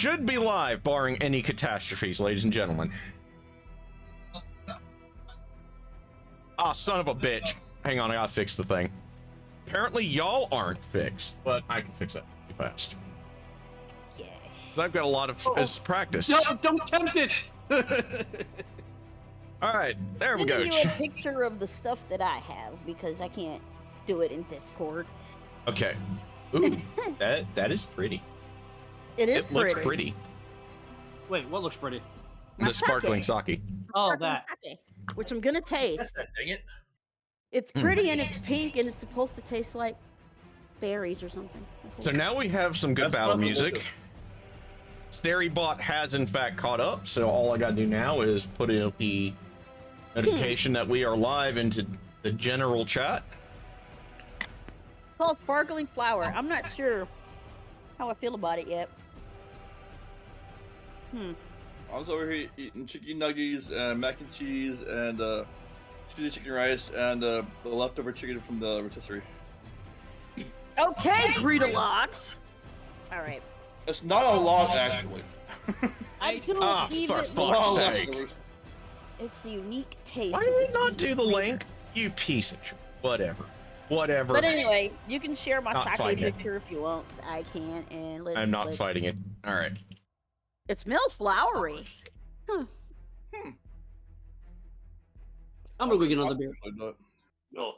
should be live, barring any catastrophes, ladies and gentlemen. Ah, son of a bitch. Hang on, I gotta fix the thing. Apparently, y'all aren't fixed, but I can fix that pretty fast. Yeah. 'Cause I've got a lot of practice. No, don't tempt it! Alright, there we go. I'm gonna do a picture of the stuff that I have, because I can't do it in Discord. Okay. Ooh, that is pretty. It is It looks pretty. Wait, what looks pretty? The sparkling sake. Oh, that. Sake, which I'm gonna taste. Dang it. It's pretty and it's pink and it's supposed to taste like berries or something. So now we have some good That's battle fucking music. Starybot has in fact caught up, so all I gotta do now is put in the notification that we are live into the general chat. It's called sparkling flower. I'm not sure how I feel about it yet. I was over here eating chicken nuggets and mac and cheese and chili chicken rice and the leftover chicken from the rotisserie. Okay, Greedalox. All right. It's not a lot, actually. I don't even. For fuck's sake. It's a unique taste. Why did we not do the link? You piece of shit. Whatever. Whatever. But anyway, you can share my Not sake fighting it. picture if you want. I can, and let's. I'm not fighting it. Alright. It smells flowery. Huh. I'm gonna go get another beer. No.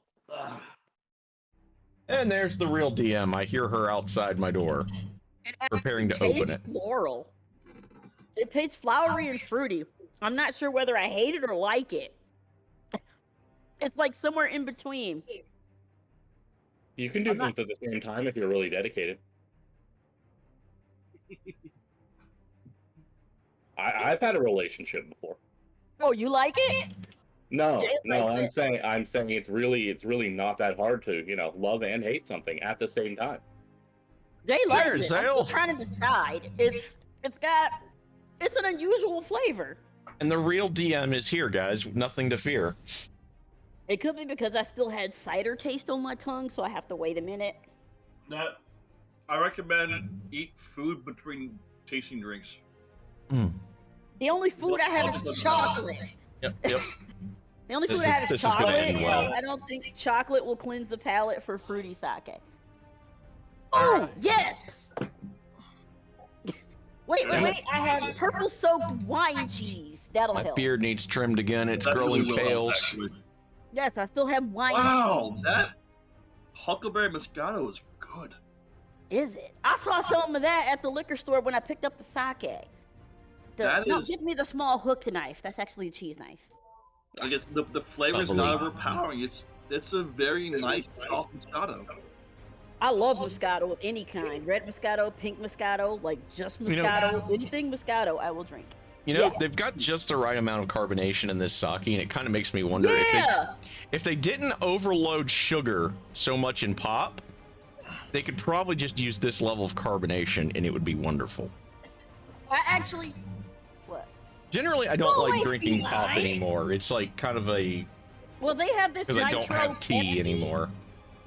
And there's the real DM. I hear her outside my door, preparing to open it. Floral. It tastes flowery and fruity. I'm not sure whether I hate it or like it. It's like somewhere in between. You can do both at the same time if you're really dedicated. I've had a relationship before. Oh, you like it? No, Jay no, likes I'm saying it's really not that hard to, love and hate something at the same time. Jay likes There's it. I'm Zale. still trying to decide. It's an unusual flavor. And the real DM is here, guys. Nothing to fear. It could be because I still had cider taste on my tongue, so I have to wait a minute. I recommend eat food between tasting drinks. The only food I have is chocolate. Yep. The only food This I have is is gonna chocolate. end well. I don't think chocolate will cleanse the palate for fruity sake. Oh, yes! Wait. I have purple soaked wine cheese. That'll My help. beard needs trimmed again. It's growing really well, tails. actually. Yes, I still have wine Wow, that Huckleberry Moscato is good. cheese. Is it? I saw some of that at the liquor store when I picked up the sake. Give me the small hook knife. That's actually a cheese knife. I guess the flavor is not overpowering. It's a very nice soft Moscato. I love Moscato of any kind. Red Moscato, pink Moscato, like just Moscato. Anything Moscato, I will drink. They've got just the right amount of carbonation in this sake, and it kind of makes me wonder if they didn't overload sugar so much in pop, they could probably just use this level of carbonation, and it would be wonderful. I actually... What? Generally, I don't like I drinking see pop mine. anymore. It's like kind of a... Well, they have this Because I nitro don't have tea Pepsi. anymore.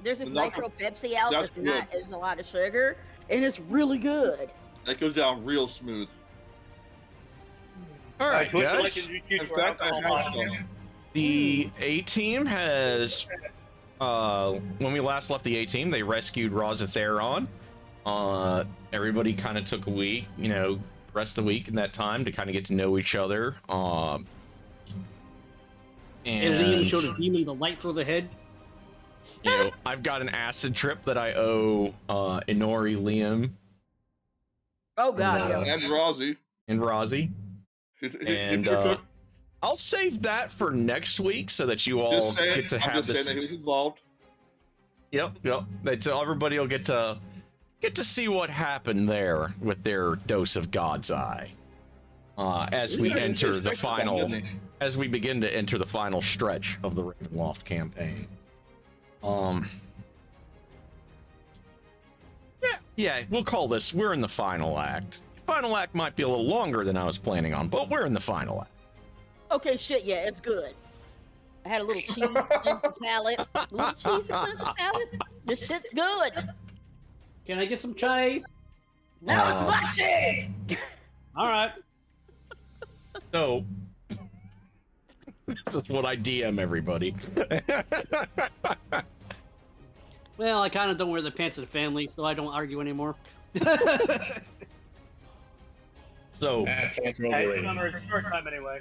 There's this No, nitro Pepsi out that's that's not as a lot of sugar, and it's really good. That goes down real smooth. All right, guys. In fact, I have some. The A-Team has... when we last left the A-Team, they rescued Rozatheron. Everybody kind of took a week, rest of the week in that time to kind of get to know each other. And Liam showed a demon the light for the head. I've got an acid trip that I owe Inori, Liam, Oh, God, yeah. And Rozzy. and Rozzy. And I'll save that for next week so that you all get to have this. that he was involved. Yep. So everybody will get to see what happened there with their dose of God's eye as we enter the final, as we begin to enter the final stretch of the Ravenloft campaign. Yeah, we'll call this. We're in the final act. Final act might be a little longer than I was planning on, but we're in the final act. Okay, shit, yeah, it's good. I had a little cheese in the palate. Little cheese in the palate. This shit's good. Can I get some chai? Now it's my cheese! All right. So, this is what I DM everybody. Well, I kind of don't wear the pants of the family, so I don't argue anymore. So, Pants are Hey, overrated. it's on a short time anyway.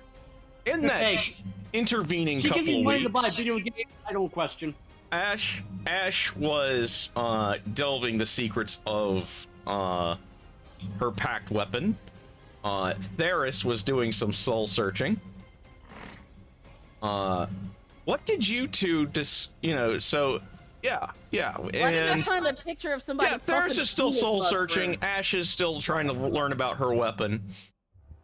in that Hey, intervening she couple gives me of money to weeks, buy video games. I don't question. Ash was delving the secrets of her packed weapon. Theris was doing some soul searching. What did you two so yeah. Why did I And find a picture of somebody? yeah, Theris fucking is still penis soul bug searching. friend? Ash is still trying to learn about her weapon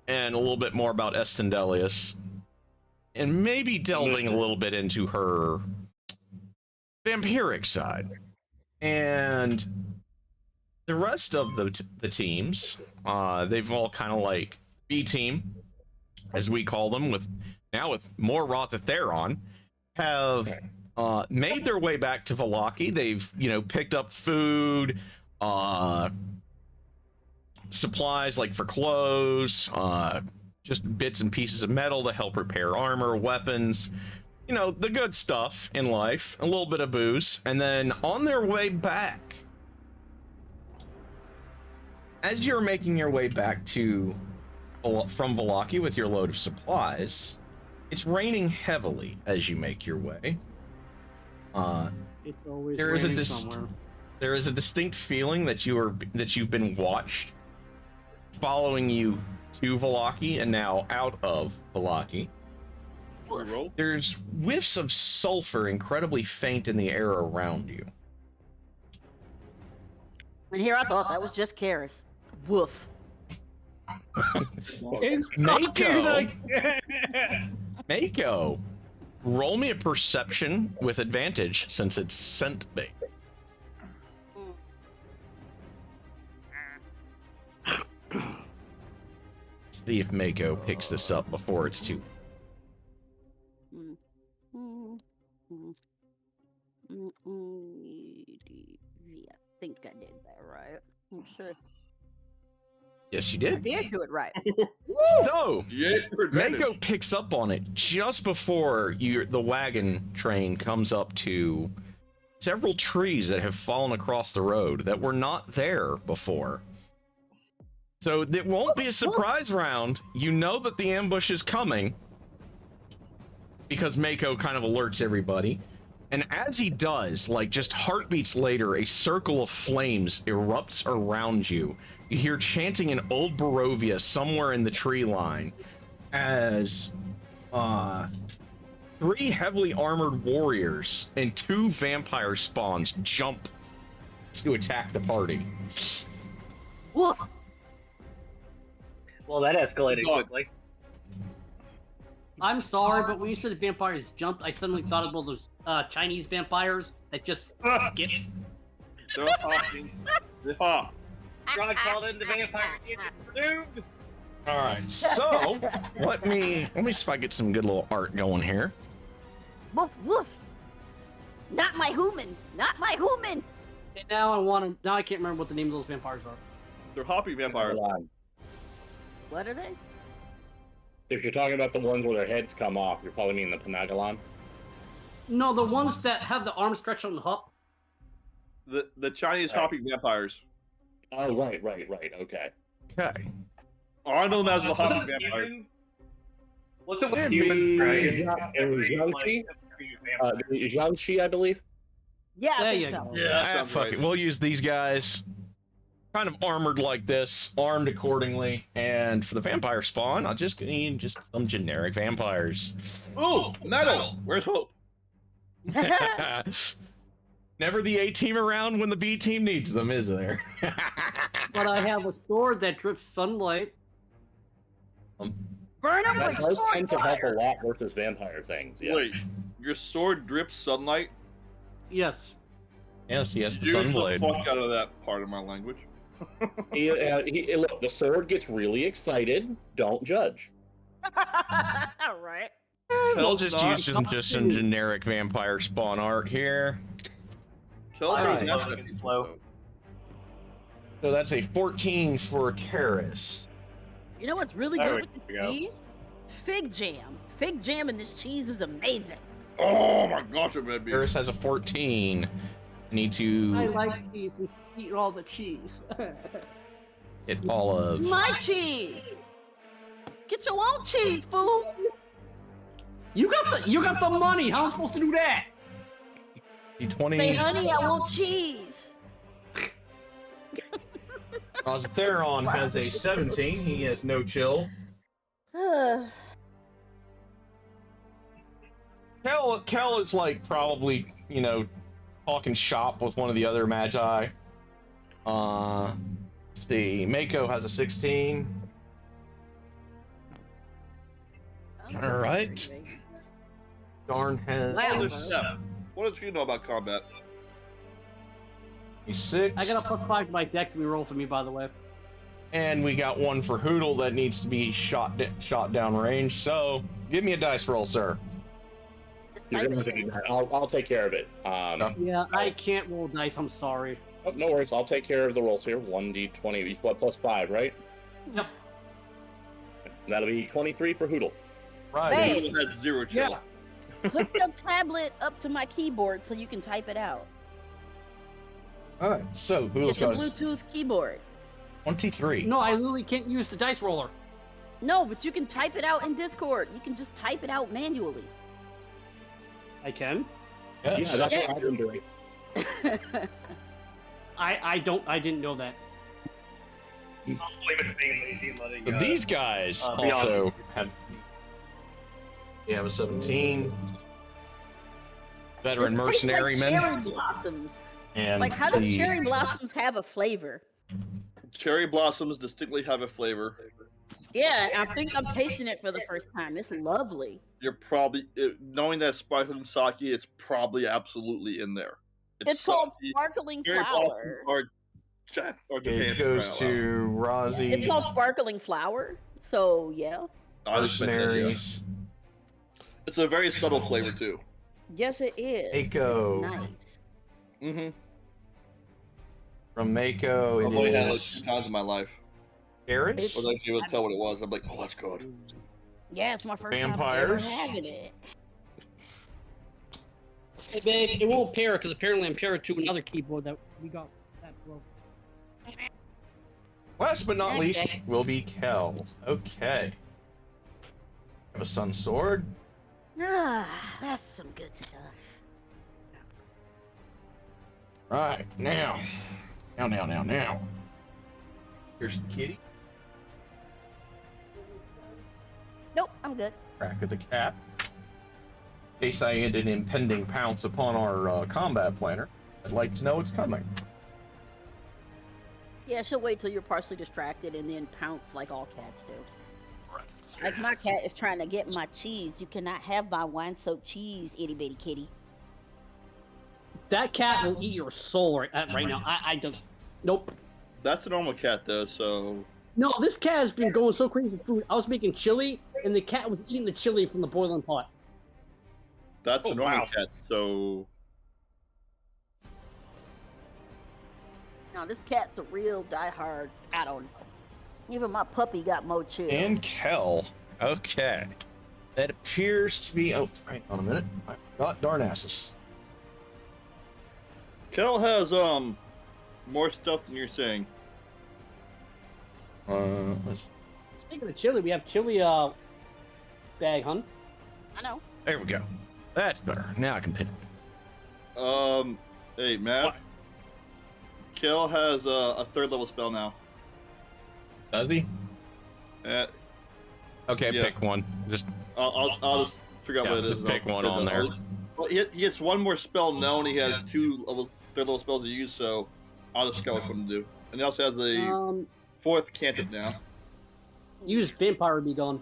and a little bit more about Estendelius. And maybe delving a little bit into her vampiric side. And the rest of the teams, they've all kind of like B-team, as we call them, with more Rothatheron, have made their way back to Vallaki. They've, picked up food, supplies like for clothes, just bits and pieces of metal to help repair armor, weapons, the good stuff in life, a little bit of booze, and then on their way back, as you're making your way back from Vallaki with your load of supplies, it's raining heavily as you make your way. It's always There is a raining somewhere. There is a distinct feeling that you've been watched, following you to Vallaki and now out of Vallaki. There's whiffs of sulfur incredibly faint in the air around you. And here I thought that was just Karis. Woof. Mako, roll me a perception with advantage since it's scent based. See if Mako picks this up before it's too. I think I did that right. I'm sure. Yes, you I did. did do it right. So, Yeah, your advantage. Mako picks up on it just before the wagon train comes up to several trees that have fallen across the road that were not there before. So it won't be a surprise round. You know that the ambush is coming because Mako kind of alerts everybody. And as he does, like just heartbeats later, a circle of flames erupts around you. You hear chanting in Old Barovia somewhere in the tree line as 3 heavily armored warriors and 2 vampire spawns jump to attack the party. Woof. Well, that escalated quickly. I'm sorry, but when you said the vampires jumped, I suddenly thought about those Chinese vampires that just skip. They're hopping. They hop. Rod called in the vampire. Dude. All right, so let me see if I get some good little art going here. Woof, woof. Not my human. Not my human. And now I can't remember what the name of those vampires are. They're hopping vampires. What are they? If you're talking about the ones where their heads come off, you're probably meaning the Panagalon. No, the ones that have the arms stretched on the hop. The Chinese hopping vampires. Oh, right, okay. Okay. Oh, I know them as the hopping vampires. What's it with humans, right? Zhangxi, I believe. Yeah, I There think you so. go. Yeah, that Fuck sounds it. We'll use these guys. Kind of armored like this, armed accordingly, and for the vampire spawn, I'll just need just some generic vampires. Ooh, metal. Where's Hope? Never the A team around when the B team needs them, is there? But I have a sword that drips sunlight. Burn them That with does sword tend to help fire. a lot versus vampire things. Yeah. Wait, your sword drips sunlight? Yes. Yes, the Use the Sunblade. fuck out of that part of my language. Look, the sword gets really excited. Don't judge. All right. We'll just not- use some generic vampire spawn art here. Tell Alright. me that's that Slow. So that's a 14 for Terrace. You know what's really There good with we the go. cheese? Fig jam. Fig jam in this cheese is amazing. Oh my gosh, it made me. Paris has a 14. I need I to like cheese and eat all the cheese. get all of My cheese. Get your own cheese, fool. you got the money. How am I supposed to do that? the 20. Say, honey, I want cheese. Theron has a 17. He has no chill. Kel is like probably, you know, talking shop with one of the other magi. Let's see. Mako has a 16. All right. Darn has Yeah. What does you know about combat? a 6. I got a +5 to my dex reroll for me, by the way. And we got one for Hoodle that needs to be shot down range. So give me a dice roll, sir. You're gonna have to do that. I'll take care of it. Yeah, I can't roll dice. I'm sorry. Oh, no worries. I'll take care of the rolls here. 1d20 plus 5, right? Yep. That'll be 23 for Hoodle. Right. Hey. He has 0 chill. Yeah. Hook the tablet up to my keyboard so you can type it out. All right. So Hoodle's It's a got Bluetooth keyboard. 23. No, I literally can't use the dice roller. No, but you can type it out in Discord. You can just type it out manually. I can. Yes. Yeah, that's what I've been doing. I didn't know that. I'll blame it to being lazy and letting. So these guys be also have. You have a 17. Veteran It tastes mercenary like men. cherry blossoms. And Like, how does the cherry blossoms have a flavor? Cherry blossoms distinctly have a flavor. Yeah, I think I'm tasting it for the first time. It's lovely. You're probably knowing that sparkling sake. It's probably absolutely in there. It's called salty. sparkling Cherry flower. blossoms are it Japan. goes right to Rozzy. It's called sparkling flower. So yeah. now. I just meant that, yeah. Mercenaries. It's a very subtle flavor too. Yes, it is. Mako. Nice. Mm-hmm. From Mako, I've only it had it is like 2 times in my life. carrots. I was actually able to tell what it was. I'm like, oh, that's good. Yeah, it's my first Vampires. time ever having it. Hey, babe, it won't pair because apparently I'm paired to another keyboard that we got that broke. Last but not least Okay. will be Kel. Okay. Have a sun sword. Ah, that's some good stuff. Right, now. Here's the kitty. Nope, I'm good. Crack of the cat. In case I had an impending pounce upon our combat planner, I'd like to know it's coming. Yeah, she'll wait till you're partially distracted and then pounce like all cats do. Like my cat is trying to get my cheese. You cannot have my wine-soaked cheese, itty bitty kitty. That cat will eat your soul right now. I don't. Nope. That's a normal cat though, so No, this cat has been going so crazy with food. I was making chili, and the cat was eating the chili from the boiling pot. that's a normal wow. cat. So Now this cat's a real diehard. I don't know. Even my puppy got more chill. And Kel. Okay. That appears to be. Oh, hang on a minute. I forgot Darnassus. Kel has more stuff than you're saying. Let's, Speaking of chili, we have chili bag, hun. I know. there we go. That's better. Now I can pin it. Hey Matt. What? Kel has a 3rd level spell now. Does he? Okay, Yeah. pick one. Just I'll just figure out Yeah, what it is. just pick one on there. Well, he gets one more spell known. He has 2 3rd level spells to use, so I'll just go with what to do. And he also has a 4th cantrip now. Use vampire would be gone.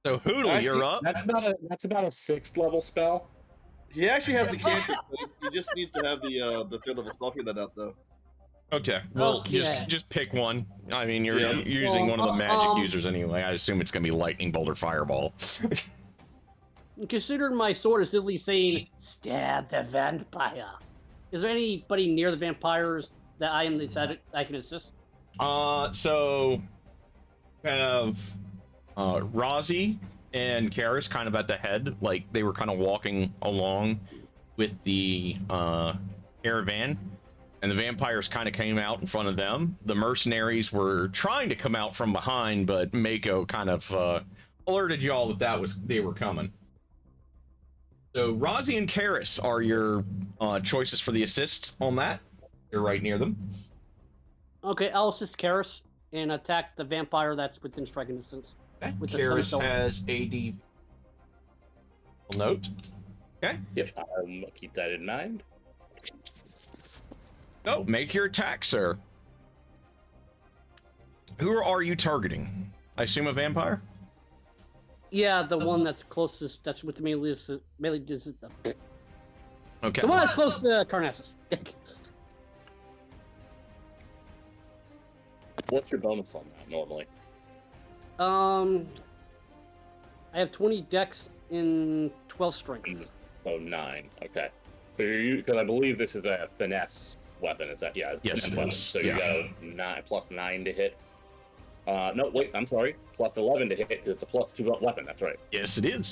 so Hoodle, you're up. That's about a 6th level spell. He actually has the cantrip. But he just needs to have the 3rd level spell. Figure that out though. Okay. Well, Okay. just pick one. I mean, you're Yeah. using one of the magic Um, users anyway. I assume it's gonna be lightning bolt or fireball. Considering my sword is literally saying, stab the vampire. Is there anybody near the vampires that I can assist? So have Rozzy and Karis kind of at the head, like they were kind of walking along with the caravan, and the vampires kind of came out in front of them. The mercenaries were trying to come out from behind, but Mako kind of alerted y'all that they were coming. So Rozzy and Karis are your choices for the assist on that. They're right near them. Okay, I'll assist Karis and attack the vampire that's within striking distance. Okay. With Karis has AD. Note. Okay. Yep. Keep that in mind. So, make your attack, sir. Who are you targeting? I assume a vampire? Yeah, the one that's closest, that's with the melee distance. Okay. The one that's close to Carnassus. What's your bonus on that normally? I have 20 dex in 12 strength. So 9. Okay. So because I believe this is a finesse weapon. Is that Yes, finesse it weapon. is. So you got a 9 plus 9 to hit. No, wait. I'm sorry. Plus 11 to hit because it's a plus 2 weapon. That's right. Yes, it is.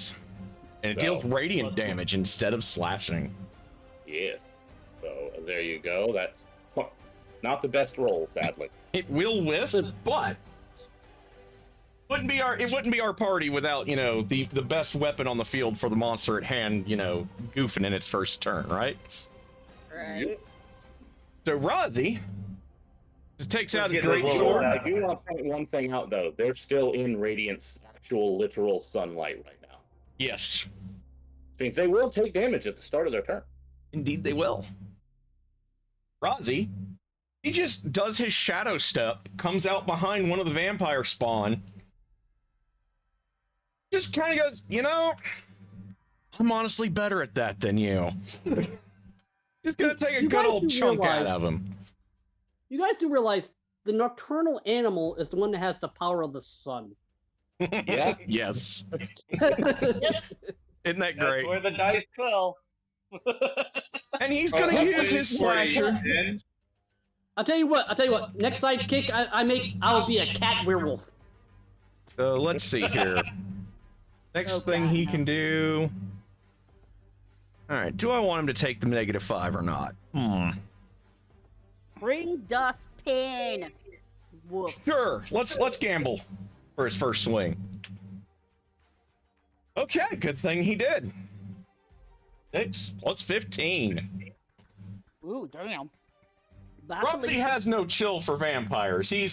And it deals radiant damage instead of slashing. Yeah. So there you go. That's not the best roll, sadly. It will whiff, but it wouldn't be our party without, the best weapon on the field for the monster at hand, goofing in its first turn, right? Right. So Rozzy just takes out his great I sword. do want to point one thing out, though. They're still in Radiant's actual literal sunlight right now. Yes. Means they will take damage at the start of their turn. Indeed they will. Rozzy, he just does his shadow step, comes out behind one of the vampire spawn, just kind of goes, I'm honestly better at that than you. Just gonna take a good old chunk out of him. You guys do realize the nocturnal animal is the one that has the power of the sun. Yeah. Yes. Isn't that great? That's where the dice fell. And he's gonna use his slasher. I'll tell you what. Next sidekick I'll be a cat werewolf. So let's see here. Next thing he can do. Alright, do I want him to take the -5 or not? Bring dust pin. Woof. Sure, let's gamble for his first swing. Okay, good thing he did. 6 plus 15. Ooh, damn. Rusty has no chill for vampires. He's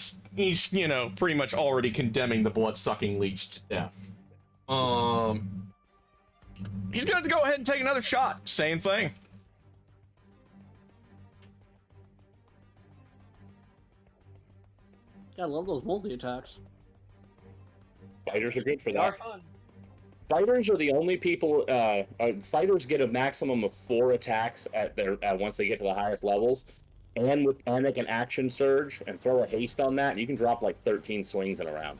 pretty much already condemning the blood-sucking leech to death. He's going to go ahead and take another shot. Same thing. I love those multi-attacks. Fighters are good for They are that. fun. Fighters are the only people. Fighters get a maximum of 4 attacks once they get to the highest levels, and they can action surge and throw a haste on that, and you can drop like 13 swings in a round.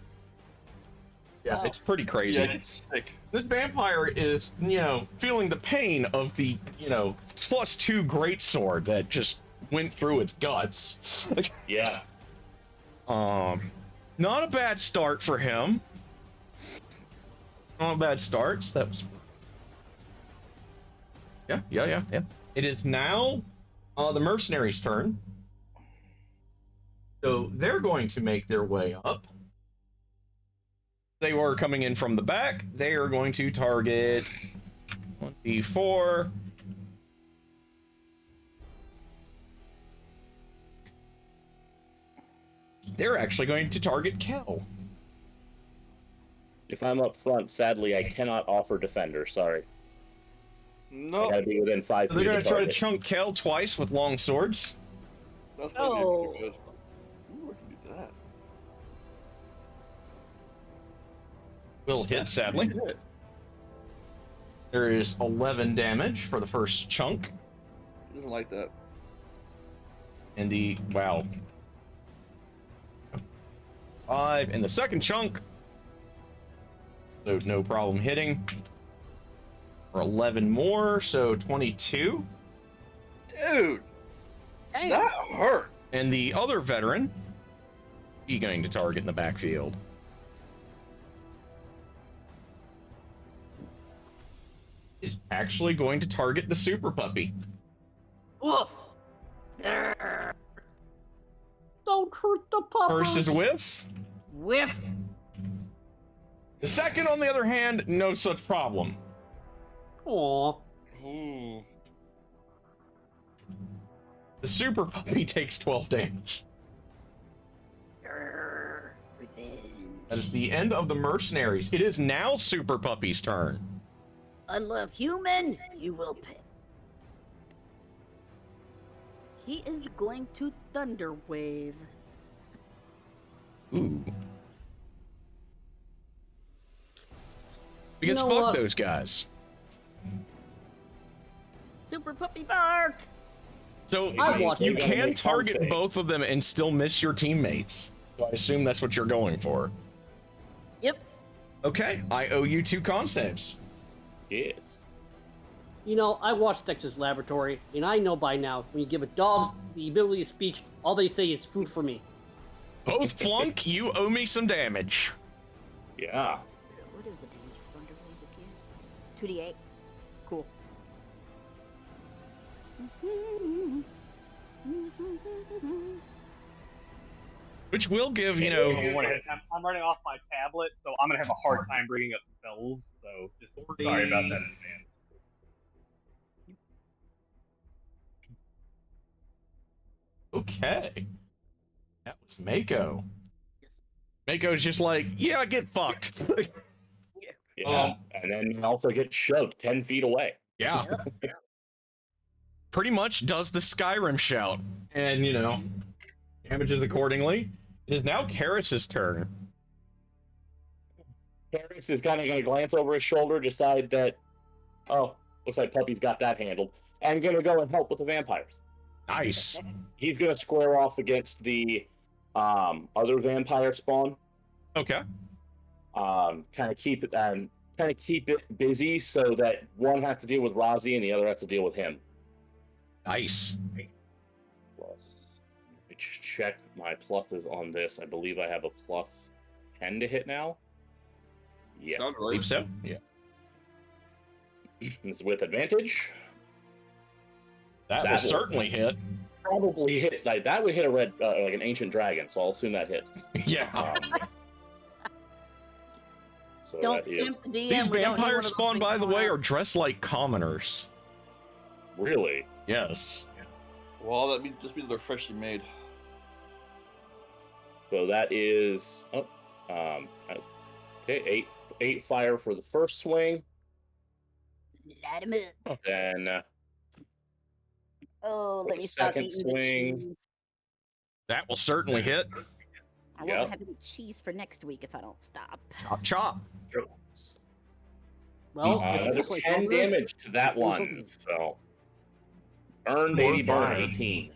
Yeah, it's pretty crazy. Yeah, it's sick. This vampire is, feeling the pain of the, +2 greatsword that just went through its guts. Yeah. Not a bad start for him. Not a bad start. That was. Yeah. It is now the mercenaries' turn. So they're going to make their way up. They were coming in from the back. They are going to target 1d4. They're actually going to target Kel. If I'm up front, sadly, I cannot offer defender. Sorry. No. I gotta be within 5 So feet. they're going to try to target. chunk Kel twice with long swords. That's No. good. Ooh, I can do that. Will hit, sadly. There is 11 damage for the first chunk. He doesn't like that. And wow. 5 in the second chunk. So no problem hitting. For 11 more, so 22. Dude, Damn. that hurt. And the other veteran he going to target in the backfield? Is actually going to target the super puppy. Woof! Don't hurt the puppy! First is whiff. Whiff! The second, on the other hand, no such problem. Aww. Ooh. The super puppy takes 12 damage. That is the end of the mercenaries. It is now Super Puppy's turn. Unloved human, you will pay. He is going to Thunder Wave. Ooh. Because You know fuck what? those guys. Super Puppy Bark! So I watched you it. can Make target fun both of them and still miss your teammates. So I assume that's what you're going for. Yep. Okay, I owe you 2 con saves. Yes. You know, I watched Dexter's Laboratory, and I know by now, when you give a dog the ability to speak, all they say is food for me. Both flunk, you owe me some damage. Yeah. What is the damage for Thunder Wave again? 2d8. Cool. Which will give, you know... I'm running off my tablet, so I'm gonna have a hard time bringing up spells. So just sorry about that in advance. Okay. That was Mako. Mako's just like, yeah, get fucked. Yeah. And then you also get shoved 10 feet away. Yeah. Pretty much does the Skyrim shout. And, you know, damages accordingly. It is now Karis's turn. Karis is kind of going to glance over his shoulder, decide that, oh, looks like Puppy's got that handled, and going to go and help with the vampires. Nice. He's going to square off against the other vampire spawn. Okay. Kind of keep it busy so that one has to deal with Razi and the other has to deal with him. Nice. Plus, let me check my pluses on this. I believe I have a plus 10 to hit now. Yes. Sounds I believe so. Yeah. It's with advantage. That will certainly hit. Probably hit. Like, that would hit a red, like an ancient dragon, so I'll assume that hits. Yeah. So Don't that is tempt the DM. These we don't need one vampire of those spawn, things by the going way, on. are dressed like commoners. really. Yes. Well, that means just means they're freshly made. So that is okay. Eight fire for the first swing. Light 'em up. Then Oh, for let the me stop second eating swing. the cheese. That will certainly hit. I Yep. won't have any cheese for next week if I don't stop. Chop, chop. Well, Another 10 damage to that one. So earned 80 burn 18.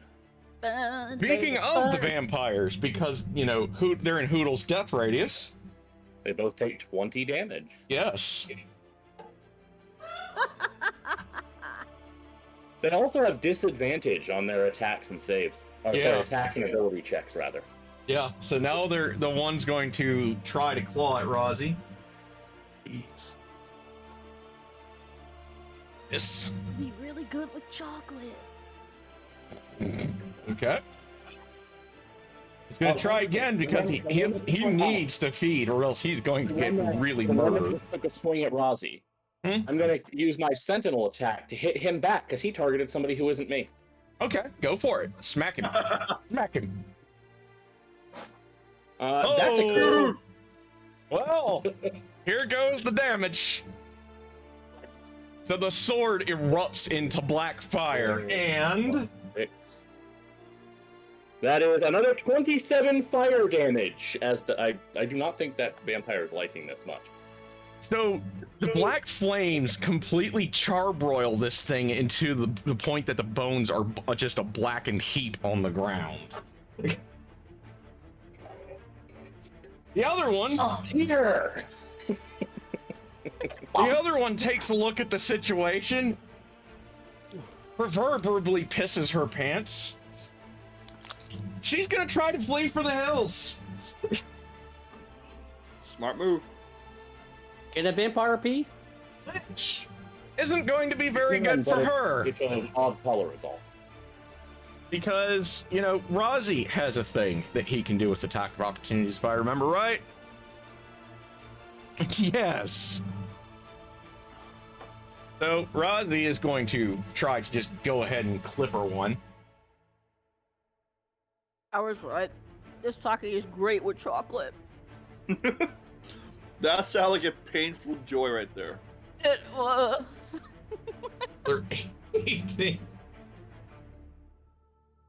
Fun, Speaking baby, of the fun. vampires, because, you know, they're in Hoodle's death radius. They both take 20 damage. Yes. They also have disadvantage on their attacks and saves. Or Yeah. sorry, attacks and ability checks, rather. Yeah, so now they're the one's going to try to claw at Rozzy. Yes. Be really good with chocolate. Okay. He's going to try again because he needs to feed or else he's going to get really The one that murdered. just took a swing at Razi. Hmm? I'm going to use my Sentinel attack to hit him back because he targeted somebody who isn't me. Okay, go for it. Smack him. Smack him. That's a crit. Well, here goes the damage. So the sword erupts into black fire, and That is another 27 fire damage. I do not think that vampire is liking this much. so the black flames completely charbroil this thing into the point that the bones are just a blackened heap on the ground. The other one, Here. the other one takes a look at the situation, proverbially pisses her pants. She's gonna try to flee for the hills. Smart move. Get that vampire pee? Which isn't going to be very good for her. It's an odd color is all. Because, you know, Rozzy has a thing that he can do with attack of opportunities, if I remember right. Yes. So, Rozzy is going to try to just go ahead and clip her one. I was right. This sake is great with chocolate. That sounds like a painful joy right there. It was.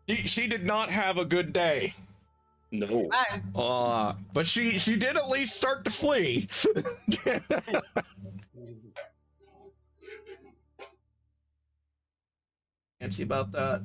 She did not have a good day. No. But she did at least start to flee. Can't see about that.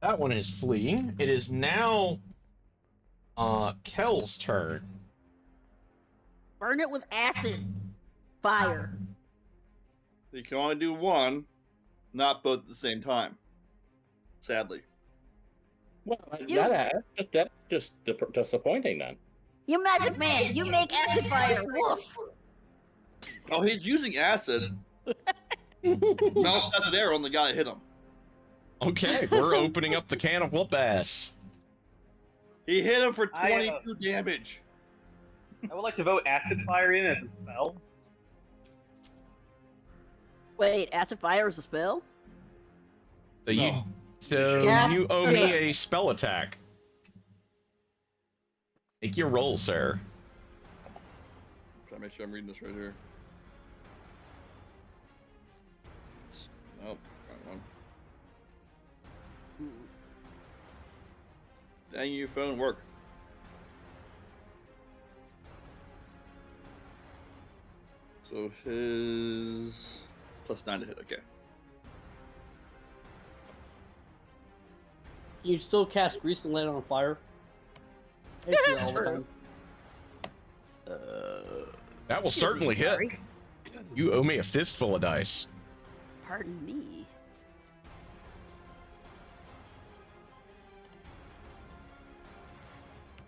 That one is fleeing. It is now Kel's turn. Burn it with acid. Fire. You can only do one, not both at the same time. Sadly. Well, that's just disappointing then. You magic man, you make acid fire. Woof. Oh, he's using acid. No, that's there on the guy that hit him. Okay, we're opening up the can of whoop ass. He hit him for 22 damage. I would like to vote Acid Fire in as a spell. Wait, acid fire is a spell? So No. You owe me a spell attack. Make your roll, sir. Try to make sure I'm reading this right here. Nope, wrong one. Dang you, phone work. So his +9 to hit, okay. Can you still cast Grease and Light on Fire? That will certainly hit. Sorry. You owe me a fistful of dice. Pardon me.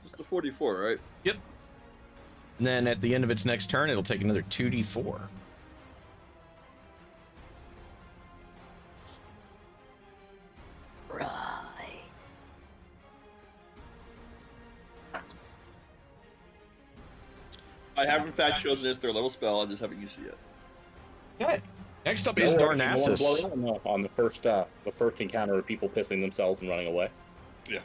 Just a 44, right? Yep. And then at the end of its next turn, it'll take another 2d4. Right. I have in fact chosen it as their level spell, I just haven't used it yet. Okay. Next up is Darnassus. On the first encounter of people pissing themselves and running away. Yeah.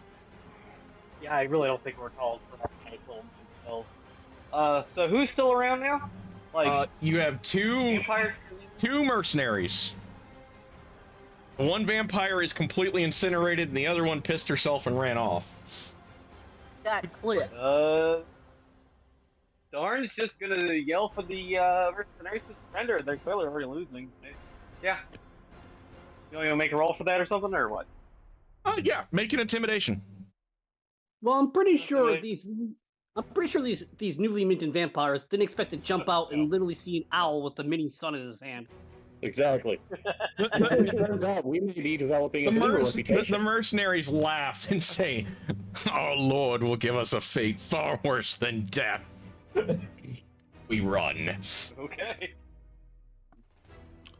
Yeah, I really don't think we're called for that kind of spells. So who's still around now? Like You have two vampires? mercenaries. One vampire is completely incinerated, and the other one pissed herself and ran off. Got clipped. Darn's just gonna yell for the mercenaries to surrender. They're clearly already losing. Yeah. You want to make a roll for that or something, or what? Yeah, make an intimidation. Well, I'm pretty sure these newly minted vampires didn't expect to jump out and literally see an owl with a mini sun in his hand. Exactly. We may be developing a new reputation. The mercenaries laugh and say, "Our Lord will give us a fate far worse than death." We run. Okay.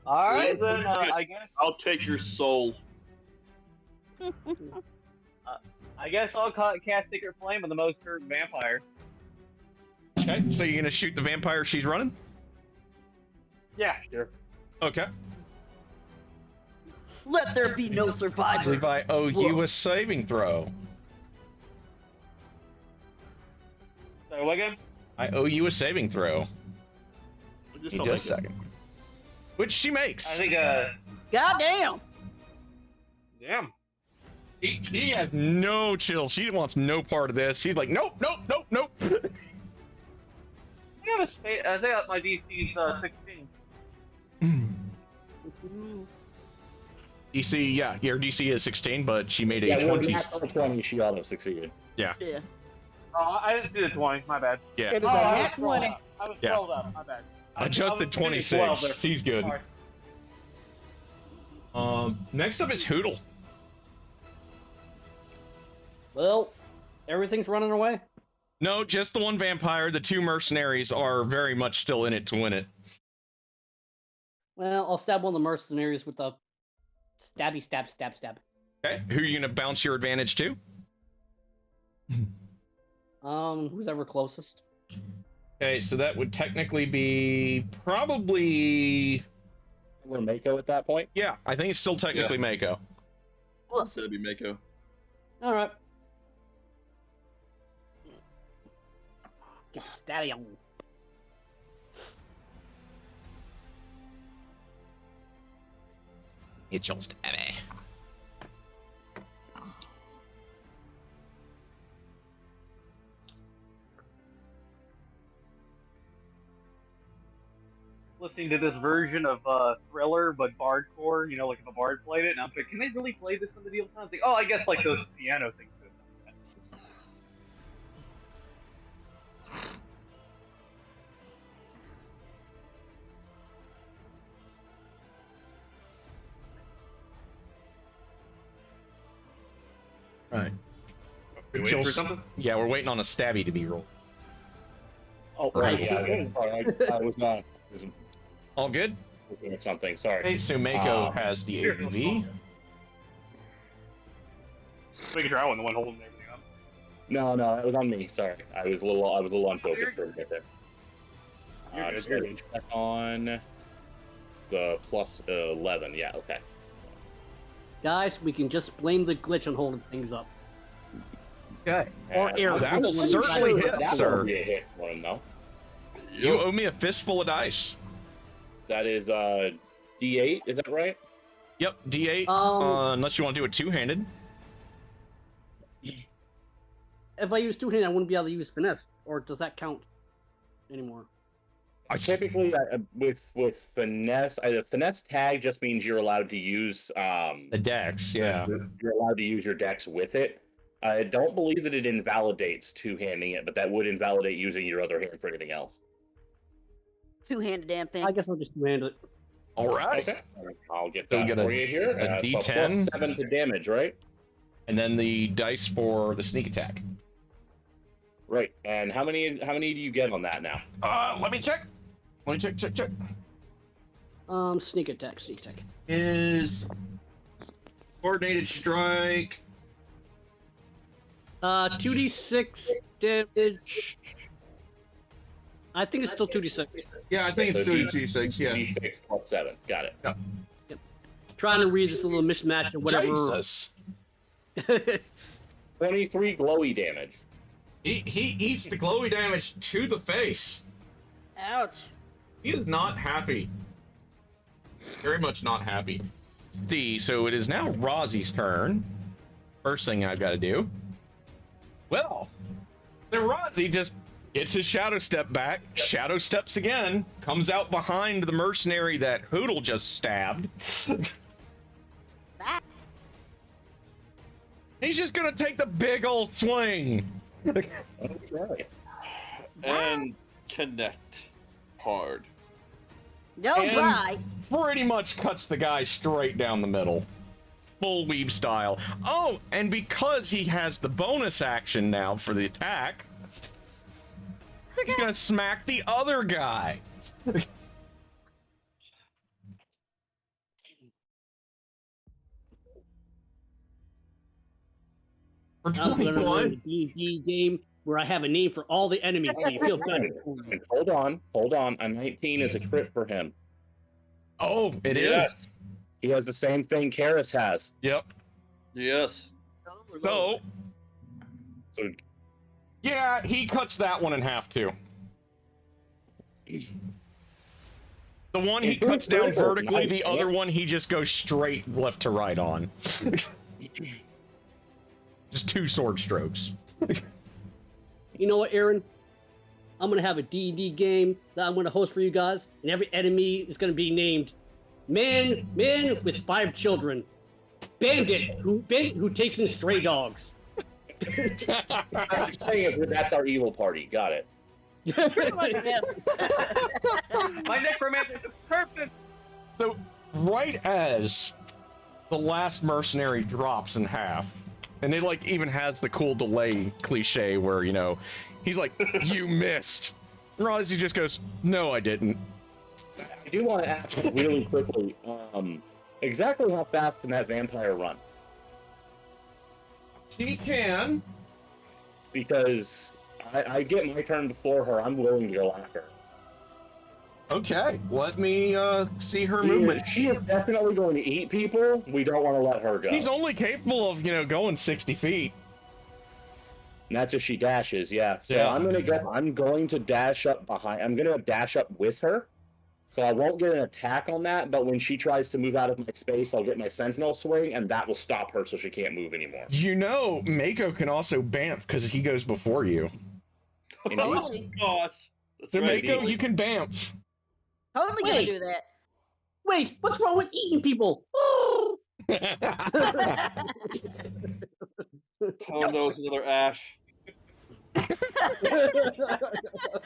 Alright, then, I guess... I'll take your soul. I guess I'll cast Secret Flame on the most hurt vampire. Okay, so you're gonna shoot the vampire she's running? Yeah, sure. Okay. Let there be no I survivor. believe I owe you a saving throw. So, what again? I owe you a saving throw. Just In don't just a make it. second. Which she makes. I think, Goddamn. damn. She has no chill. She wants no part of this. She's like, nope, nope, nope, nope. I have a space. I think my DC's 16. DC, yeah, your DC is 16, but she made a Yeah, 20. natural 20, she auto succeeded. Yeah. Yeah. Oh, I didn't see the 20. My bad. Yeah. It is Oh, a I was nat 20. up. I was Yeah. 12 up. My bad. I Adjusted was 26. 12 there. He's good. Sorry. Next up is Hoodle. Well, everything's running away. No, just the one vampire. The 2 mercenaries are very much still in it to win it. Well, I'll stab one of the mercenaries with a stabby stab. Okay, who are you gonna bounce your advantage to? Who's ever closest? Okay, so that would technically be probably... We're Mako at that point? Yeah, I think it's still technically Mako. Well, That'd be Mako. All right. Get the stabby on. It's just heavy. Listening to this version of Thriller, but Bardcore, you know, like if a Bard played it, and I'm like, can they really play this in the deal sounds? Like, oh, I guess like those piano things. Right. We waiting for something? Yeah, we're waiting on a stabby to be rolled. Oh, right, yeah. I was not. All good? Looking at something, sorry. Okay, so Mako has the ABV. Making sure I wasn't the one holding everything up. No, that was on me. Sorry, I was a little unfocused for a bit there. Just going to check on the plus 11. Yeah, okay. Guys, we can just blame the glitch on holding things up. Okay. Or air. That will certainly hit, that sir. will be a hit for him, though. You owe me a fistful of dice. That is D8. Is that right? Yep, D8. Unless you want to do it two-handed. If I use two-handed, I wouldn't be able to use finesse. Or does that count anymore? Typically, with finesse, the finesse tag just means you're allowed to use The dex, yeah. You're allowed to use your dex with it. I don't believe that it invalidates two-handing it, but that would invalidate using your other hand for anything else. Two-handed damn thing. I guess I'll just two-hand it. All right. Okay. I'll get So that we get for you here. a So D10. plus 7 to damage, right? And then the dice for the sneak attack. Right. And how many do you get on that now? Let me check. Let me check. Sneak attack. Is coordinated strike. 2d6 damage. I think it's still 2d6. Yeah, I think it's 2d6, yeah. D6 plus 7. Got it. Yep. Trying to read this little mismatch or whatever. Jesus. 23 glowy damage. He eats the glowy damage to the face. Ouch. He is not happy. Very much not happy. See, so it is now Rozzy's turn. First thing I've got to do. Well, then Rozzy just gets his shadow step back, shadow steps again, comes out behind the mercenary that Hoodle just stabbed. He's just gonna take the big old swing. Okay. And connect hard. No, And bye. pretty much cuts the guy straight down the middle. Full weave style. Oh, and because he has the bonus action now for the attack, he's gonna smack the other guy. For I'm gonna run 21. a D&D game where I have a name for all the enemies and you feel good. And hold on. A 19 is a crit for him. Oh, it is. Yes. He has the same thing Karis has. Yep. Yes. So, So yeah, he cuts that one in half too. The one he cuts down vertically, the other one he just goes straight left to right on. Just 2 sword strokes. You know what, Aaron? I'm gonna have a D&D game that I'm gonna host for you guys, and every enemy is gonna be named man with 5 children. Bandit who takes in stray dogs. I'm saying that's our evil party. Got it. My necromancer is perfect. So, right as the last mercenary drops in half, and it like even has the cool delay cliche where, you know, he's like, "You missed." And Rozzy just goes, "No, I didn't." I do want to ask really quickly, exactly how fast can that vampire run? She can. Because I get my turn before her. I'm willing to go after her. Okay, let me see her movement. She is definitely going to eat people. We don't want to let her go. She's only capable of, you know, going 60 feet. And that's if she dashes, yeah. So Yeah. I'm going to dash up behind. I'm going to dash up with her. So I won't get an attack on that, but when she tries to move out of my space, I'll get my sentinel swing, and that will stop her so she can't move anymore. You know, Mako can also bamf because he goes before you. You know, Oh, gosh. That's So right. Mako, you can bamf. Totally gonna Wait. do that. Wait, what's wrong with eating people? Oh no, it's another Ash.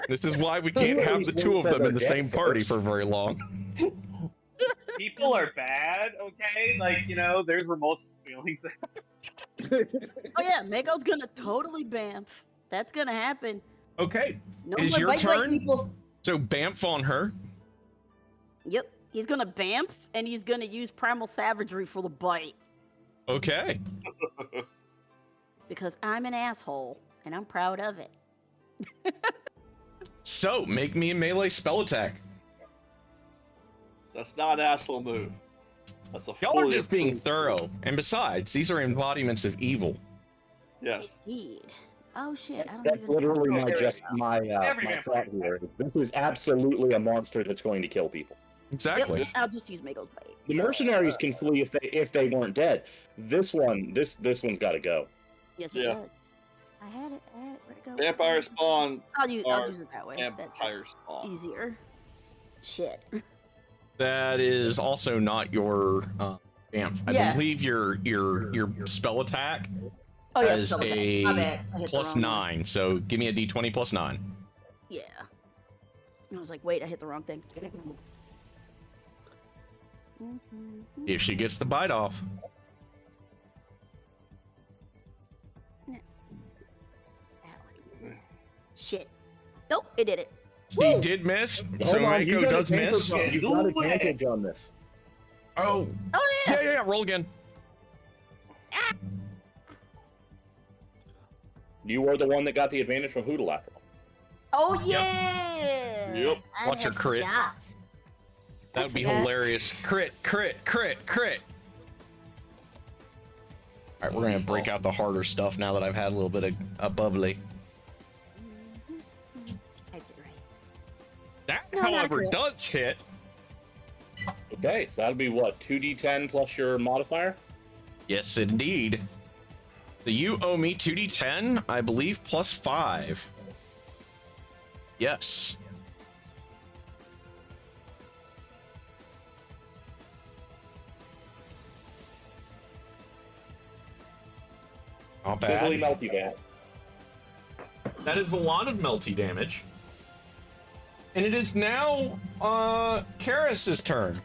This is why we can't have the two of them in the same party for very long. People are bad, okay? Like, you know, there's remote feelings. Oh yeah, Mako's gonna totally bamf. That's gonna happen. Okay, No it is more your bite turn. people. So bamf on her. Yep, he's gonna bamf and he's gonna use primal savagery for the bite Okay. because I'm an asshole and I'm proud of it. So make me a melee spell attack. That's not an asshole move. That's a Y'all are fully just being approved thorough. move. And besides, these are embodiments of evil. Yes. Indeed. Oh shit, I don't that's even literally Oh, there my Every my vampire. thought here. This is absolutely a monster that's going to kill people. Exactly. Yep, I'll just use Mako's bite. The mercenaries can flee if they weren't dead. This one's got to go. Yes, it Yeah. does. I had it. Where'd it go? Vampire spawn I'll use are it that way. vampire That's spawn. easier. Shit. That is also not your bamf. I Yeah. believe your spell attack Oh yeah, has so a my bad. I hit the plus wrong one. 9. So give me a d20 plus 9. Yeah. I was like, wait, I hit the wrong thing. If she gets the bite off. Shit. Nope, it did it. She Woo! did miss, so Hold on, Mako does miss. You've got advantage on this. Oh, Oh yeah. yeah, roll again. You were the one that got the advantage from Hoodle after all. Oh yeah. Yep. I Watch her had crit. forgot. That would be forgot. hilarious. Crit. Alright, we're gonna break out the harder stuff now that I've had a little bit of a bubbly. I did right. That, No, not a however, crit. does hit. Okay, so that'll be what, 2d10 plus your modifier? Yes, indeed. So you owe me 2d10, I believe, plus 5. Yes. Not bad. Fizzly melty bad. That is a lot of melty damage. And it is now Karis' turn.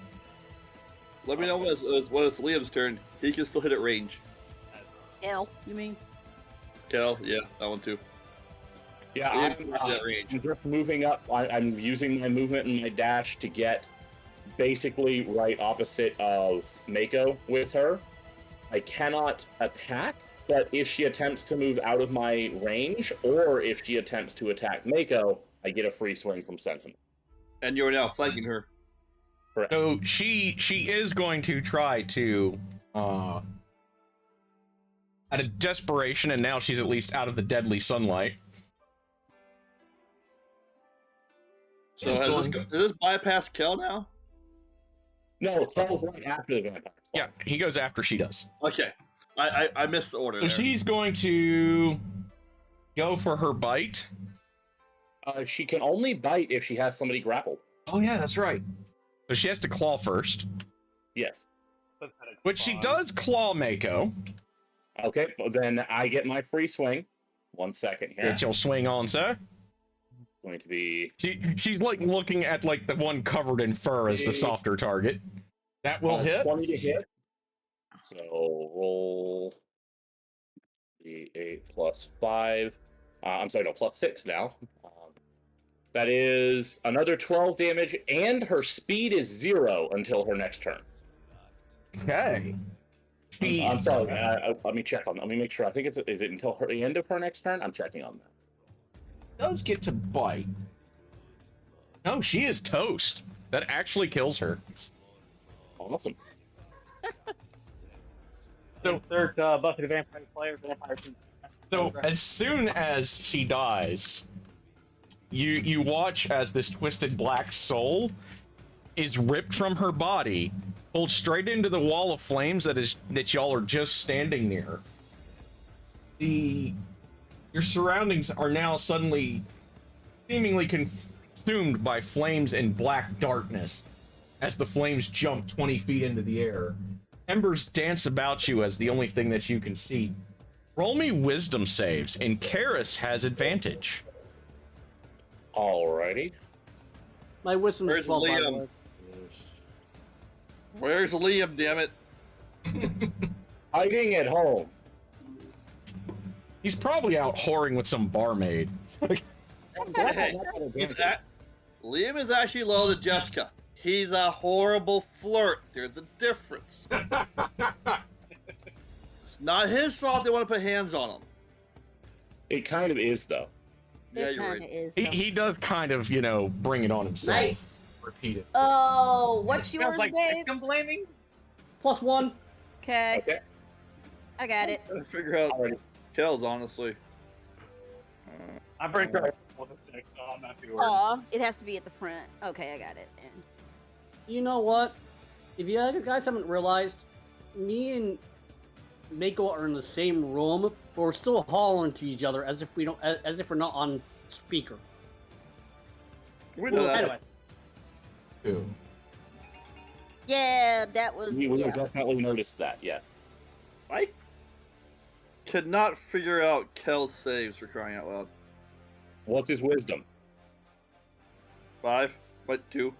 Let me know when it's Liam's turn. He can still hit at range. L, you mean? Kel, yeah, that one too. Yeah, Liam can hit at range. I'm just moving up. I'm using my movement and my dash to get basically right opposite of Mako with her. I cannot attack, but if she attempts to move out of my range, or if she attempts to attack Mako, I get a free swing from Sentinel. And you're now flanking her. Correct. So she is going to try to, out of desperation, and now she's at least out of the deadly sunlight. So does this bypass Kel now? No, Kel's right after the vampire. Yeah, he goes after she does. Okay. I missed the order So there. she's going to go for her bite. She can only bite if she has somebody grappled. Oh yeah, that's right. So she has to claw first. Yes. Pathetic Which she does claw Mako. Okay, well then I get my free swing. 1 second here. Get your swing on, sir. It's going to be... She's like looking at like the one covered in fur as the softer target. That will hit. 20 to hit. So roll the 8 plus 5. I'm sorry, no, plus 6 now. That is another 12 damage, and her speed is 0 until her next turn. Okay. I'm sorry. Let me check on. Let me make sure. I think is it until the end of her next turn? I'm checking on that. Does get to bite. No, she is toast. That actually kills her. Awesome. So third Buffy the Vampire Slayer, Vampire. So as soon as she dies, you watch as this twisted black soul is ripped from her body, pulled straight into the wall of flames that y'all are just standing near. Your surroundings are now suddenly seemingly consumed by flames and black darkness as the flames jump 20 feet into the air. Embers dance about you as the only thing that you can see. Roll me wisdom saves, and Karis has advantage. Alrighty. My wisdom is 12, by the Liam? way. Where's Liam, damn it? Hiding at home. He's probably out whoring with some barmaid. Liam is actually loyal to Jessica. He's a horrible flirt. There's a difference. It's not his fault they want to put hands on him. It kind of is, though. Yeah, It you're kind right. of is. He does kind of, bring it on himself. Nice. Repeat it. Oh, what's yours, Sounds like babe? victim blaming. +1. Okay. Okay. I got it. Let's figure out kills, honestly. I'm pretty sure I rolled a 6, so I'm not too worried. Aw, it has to be at the front. Okay, I got it. And You know what? If you guys haven't realized, me and Mako are in the same room, but we're still hollering to each other as if we're not on speaker. We know that. Anyway, Two. yeah, that was. We yeah. definitely noticed that, yes. I could not figure out Kel's saves for crying out loud. What's his wisdom? 5? What, 2?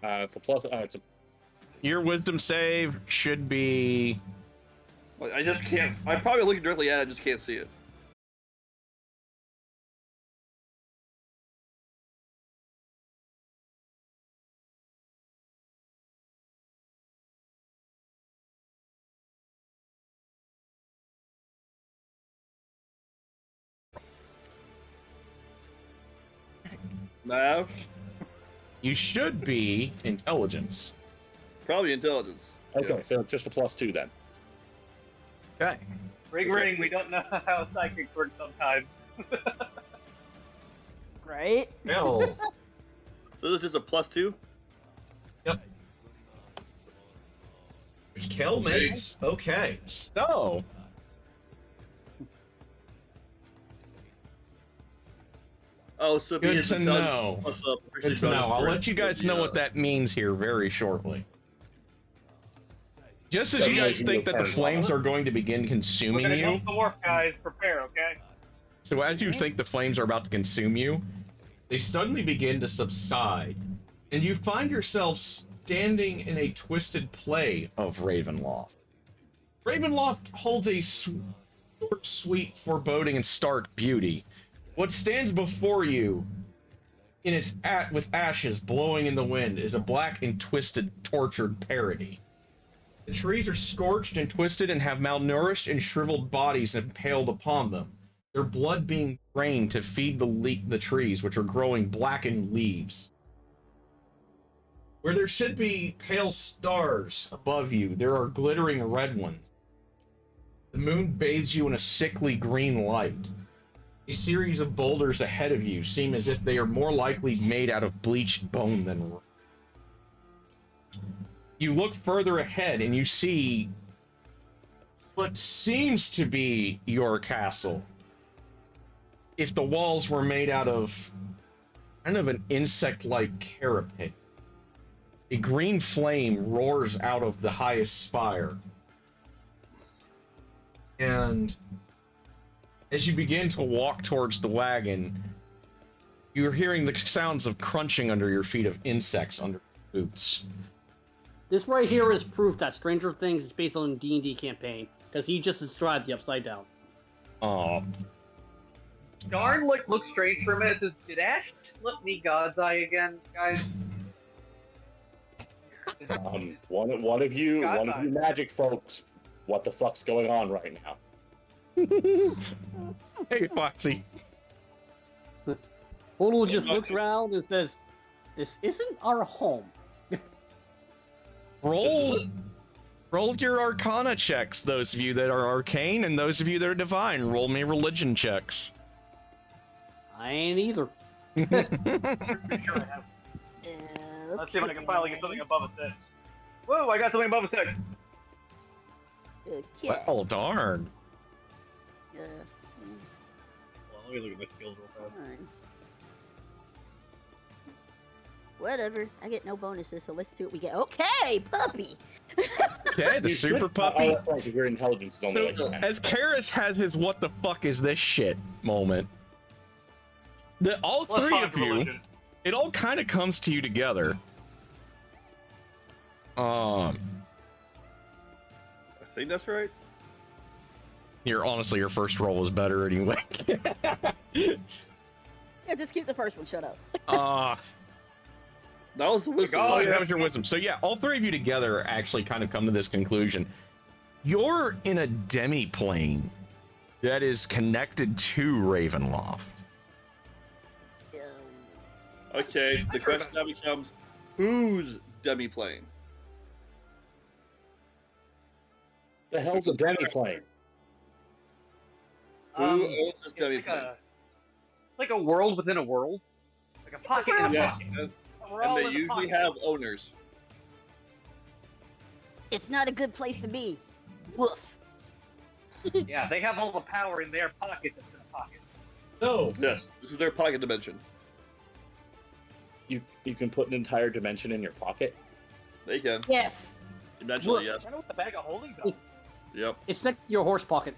It's a plus. It's a Your wisdom save should be... Like, I just can't. I'm probably looking directly at it, I just can't see it. Nav? You should be intelligence. Probably intelligence. okay. So it's just a +2 then. Okay. Ring, we don't know how psychics work sometimes. Right? No. So this is a +2? Yep. Kel makes. Okay. So. Oh, so Good his to intelligence know. plus Good to know. I'll let you guys know what that. that means here very shortly. Just as Yeah, you guys yeah, think that the yeah. flames are going to begin We're consuming gonna you, go to the wharf, guys. Prepare, okay? so as you think the flames are about to consume you, they suddenly begin to subside, and you find yourself standing in a twisted play of Ravenloft. Ravenloft holds a short, sweet foreboding and stark beauty. What stands before you, with ashes blowing in the wind, is a black and twisted, tortured parody. The trees are scorched and twisted and have malnourished and shriveled bodies impaled upon them, their blood being drained to feed the trees, which are growing blackened leaves. Where there should be pale stars above you, there are glittering red ones. The moon bathes you in a sickly green light. A series of boulders ahead of you seem as if they are more likely made out of bleached bone than rock. You look further ahead and you see what seems to be your castle. If the walls were made out of kind of an insect-like carapace. a green flame roars out of the highest spire. And as you begin to walk towards the wagon, you're hearing the sounds of crunching under your feet of insects under your boots. This right here is proof that Stranger Things is based on a D&D campaign, because he just described the Upside Down. Darn looks strange for a minute. Says, did Ash slip me God's Eye again, guys? One of you magic folks, what the fuck's going on right now? Hey, Foxy. Poodle just looks around and says, "This isn't our home." Roll your Arcana checks, those of you that are arcane, and those of you that are divine. Roll me religion checks. I ain't either. Pretty sure I have. Let's see if I can finally get something above a 6. Whoa, I got something above a 6. Okay. Oh, darn. Well, let me look at my skills real fast. Fine. Whatever. I get no bonuses, so let's do what we get. Okay, puppy. Okay, the super puppy. Oh, that's right, your intelligence is only like 10. As Karis has his "what the fuck is this shit" moment, all three of you, it all kind of comes to you together. I think that's right. Honestly, your first roll was better anyway. Yeah, just keep the first one. Shut up. That was the wisdom. Oh, yeah, that was your wisdom. So yeah, all three of you together actually kind of come to this conclusion. You're in a demi-plane that is connected to Ravenloft. Okay, the question now becomes, whose demi-plane? The hell's a demi-plane? Who owns this demi-plane? It's like a world within a world. Like a pocket in a Yes, pocket. and they usually have owners. It's not a good place to be. Woof. Yeah, they have all the power in their pocket that's in a pocket. No. Yes, this is their pocket dimension. You can put an entire dimension in your pocket? They can. Yes. Eventually, yes. I know what the bag of holding does. Yep. It's next to your horse pocket.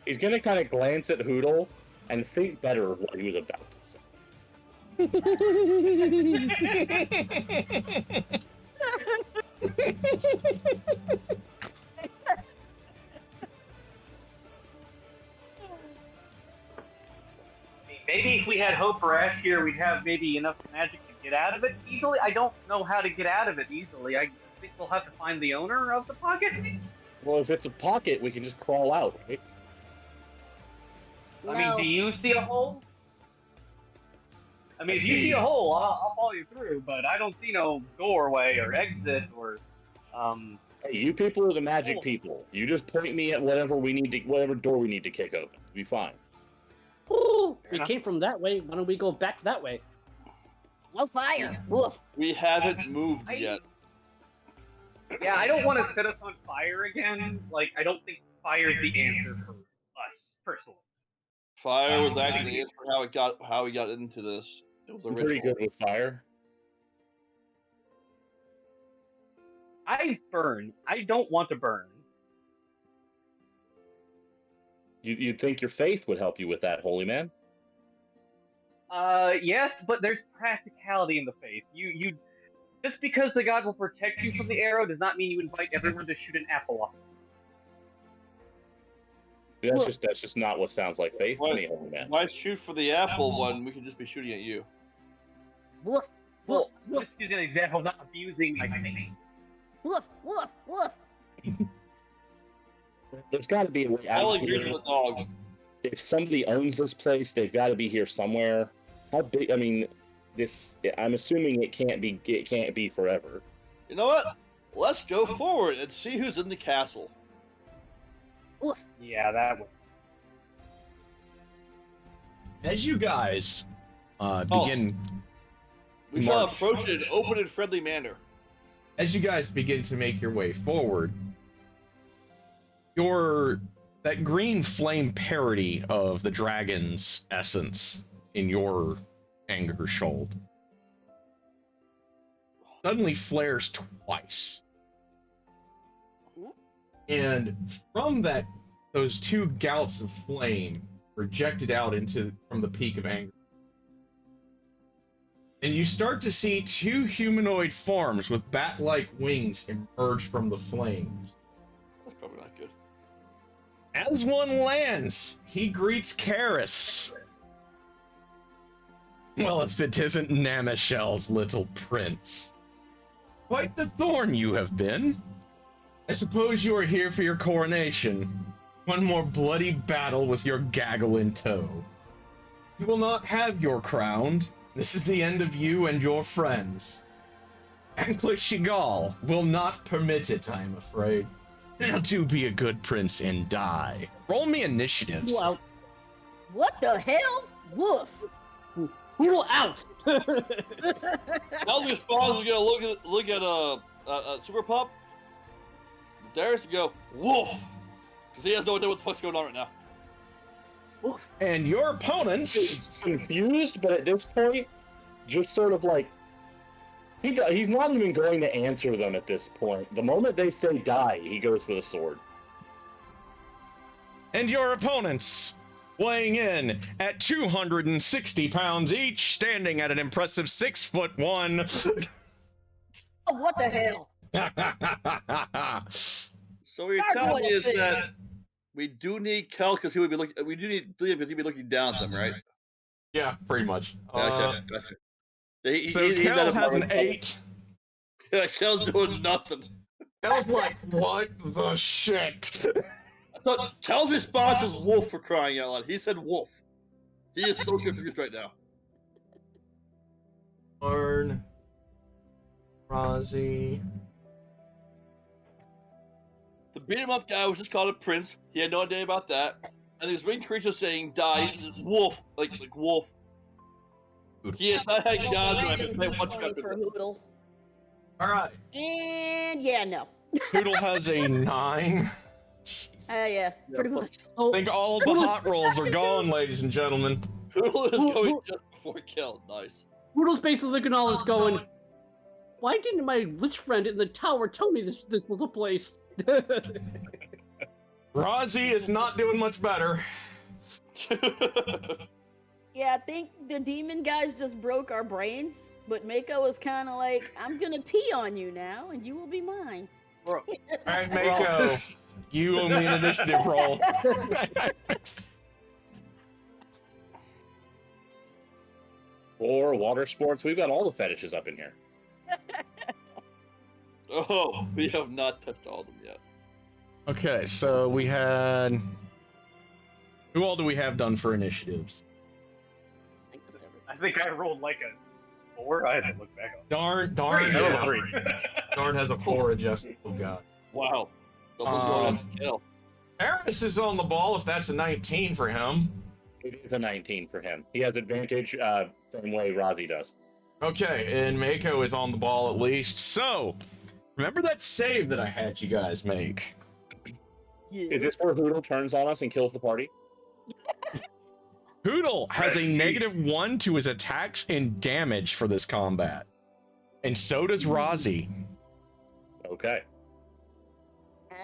He's gonna kind of glance at Hoodle and think better of what he was about to say. Maybe if we had hope for Ash here, we'd have maybe enough magic to get out of it easily. I don't know how to get out of it easily. I think we'll have to find the owner of the pocket. Well, if it's a pocket, we can just crawl out, right? No. I mean, do you see a hole? I mean, if you see a hole, I'll follow you through, but I don't see no doorway or exit or, Hey, you people are the magic people. You just point me at whatever door we need to kick open. We'll be fine. Ooh, we came from that way. Why don't we go back that way? No fire. Woof. We haven't moved yet. yeah, I don't want to set us on fire again. Like, I don't think fire's the answer for us, personally. Fire was actually the answer for how we got into this. It was a I'm ritual. pretty good with fire. I burn. I don't want to burn. You'd think your faith would help you with that, holy man. Yes, but there's practicality in the faith. You just because the god will protect you from the arrow does not mean you invite everyone to shoot an apple off. That's just not what sounds like faith to me, holy man. Why shoot for the apple when we could just be shooting at you? Woof. Well, let's use an example of not abusing my faith. Woof. Woof. Woof. There's got to be a way I out only here. agree with the dog. If somebody owns this place, they've got to be here somewhere. How big? I mean, this. I'm assuming it can't be. It can't be forever. You know what? Let's go forward and see who's in the castle. Woof. Yeah, that would. As you guys begin, We shall approach it in an open and friendly manner. as you guys begin to make your way forward, that green flame parody of the dragon's essence in your anger shoulder suddenly flares twice. And from that, those two gouts of flame projected out from the peak of anger. And you start to see two humanoid forms with bat-like wings emerge from the flames. That's probably not good. As one lands, he greets Karis. Well, if it isn't Namashell's little prince. Quite the thorn you have been. I suppose you are here for your coronation. One more bloody battle with your gaggle in tow. You will not have your crown. This is the end of you and your friends. Anklet Shigal will not permit it, I am afraid. Now do be a good prince and die. Roll me initiatives. Wow. What the hell? Woof. Poodle out. Now the response is gonna look at Super Pup. Darius go woof, because he has no idea what the fuck's going on right now. Woof. And your opponent He's confused, but at this point, just sort of like he's not even going to answer them at this point. The moment they say die, he goes for the sword. And your opponents, weighing in at 260 pounds each, standing at an impressive 6'1". Oh, what the hell? So what you're telling me is that we do need Kel because he would be looking. We do need Liam because he'd be looking down at them, right? Yeah, pretty much. Okay, gotcha. So Kel has an 8. Yeah, Kel's doing nothing. Kel's like, what the shit? I thought Kel's response was wolf, for crying out loud. He said wolf. He is so confused right now. Arn, Rozzy. The beat him up guy was just called a prince. He had no idea about that. And these winged creatures saying die. This wolf, like wolf. He has not had gods when I can play one step For Hoodle. All right. And yeah, no. Poodle has a 9. Yeah, pretty much. I think all the hot rolls are gone, ladies and gentlemen. Poodle is going just before Kel. Nice. Poodle's basically looking at all this going, why didn't my lich friend in the tower tell me this was a place? Rozzy is not doing much better. Yeah, I think the demon guys just broke our brains, but Mako was kind of like, I'm gonna pee on you now, and you will be mine. Bro. All right, Mako, you owe me an initiative roll. For water sports, we've got all the fetishes up in here. Oh, we have not touched all of them yet. Okay, so we had... Who all do we have done for initiatives? I think I rolled like a 4. I had to look back on. Darn, No, 3. Darn has a 4 adjusted. Oh, God. Wow. Someone's going after Kel. Harris is on the ball if that's a 19 for him. It is a 19 for him. He has advantage, same way Rozzy does. Okay, and Mako is on the ball at least. So, remember that save that I had you guys make? Is this where Hoodle turns on us and kills the party? Hoodle has a -1 to his attacks and damage for this combat. And so does Rozzy. Okay.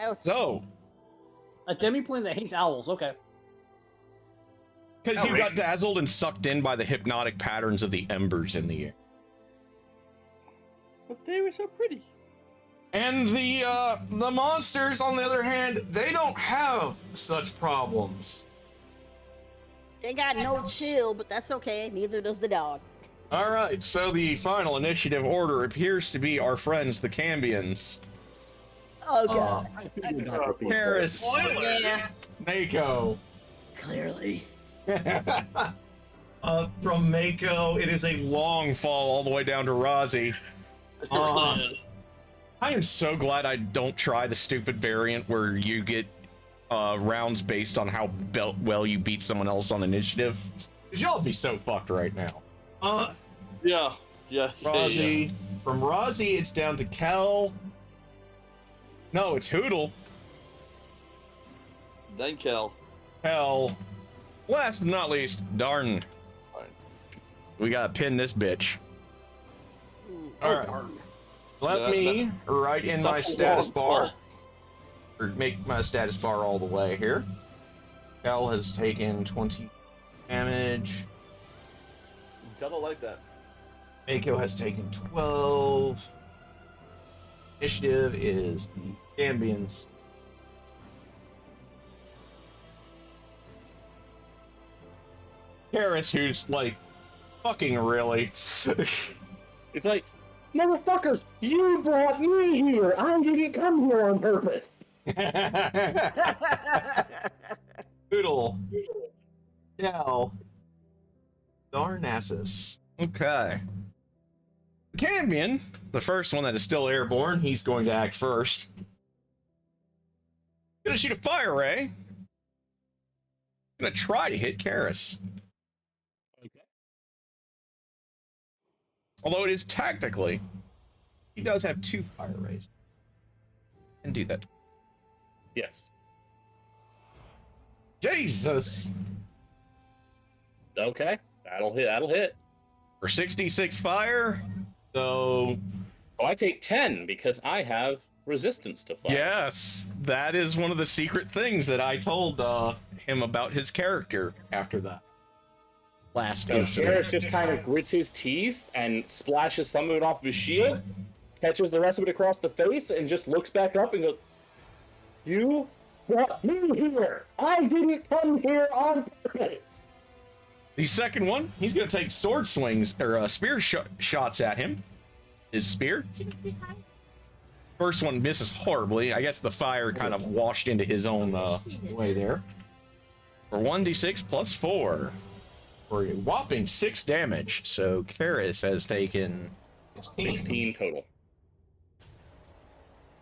Ouch. So, A demi-plane that hates owls, okay. because you got dazzled and sucked in by the hypnotic patterns of the embers in the air. But they were so pretty. And the monsters, on the other hand, they don't have such problems. They got no chill, but that's okay. Neither does the dog. All right, so the final initiative order appears to be our friends, the Cambions. Oh, God. Paris, Yeah, Mako. clearly. From Mako, it is a long fall all the way down to Rozzy. I am so glad I don't try the stupid variant where you get rounds based on how well you beat someone else on initiative. Because y'all would be so fucked right now. Yeah. Rozzy. From Rozzy, it's down to Kel. No, it's Hoodle. Then Kel. Kel. Last but not least, Darn. Fine. We gotta pin this bitch. Alright. Let me write in my status bar, or make my status bar all the way here. Cal has taken 20 damage. I don't like that. Mako has taken 12. Initiative is the Gambians. Karis, who's like, fucking really. It's like, motherfuckers, you brought me here. I didn't come here on purpose. Poodle. Cal. Darnassus. Okay. Cambion, the first one that is still airborne, he's going to act first. Gonna shoot a fire ray. Gonna try to hit Karis. Okay. Although it is tactically, he does have 2 fire rays. Can do that. Yes. Jesus! Okay. That'll hit. For 66 fire, so... Oh, I take 10 because I have resistance to fire. Yes, that is one of the secret things that I told him about his character after that last So incident. Garrett just kind of grits his teeth and splashes some of it off of his shield, catches the rest of it across the face, and just looks back up and goes, "You brought me here. I didn't come here on purpose." The second one, he's going to take sword swings, or spear shots at him. His spear. First one misses horribly. I guess the fire kind of washed into his own way there. For 1d6 plus 4. For a whopping 6 damage. So Karis has taken 16 total.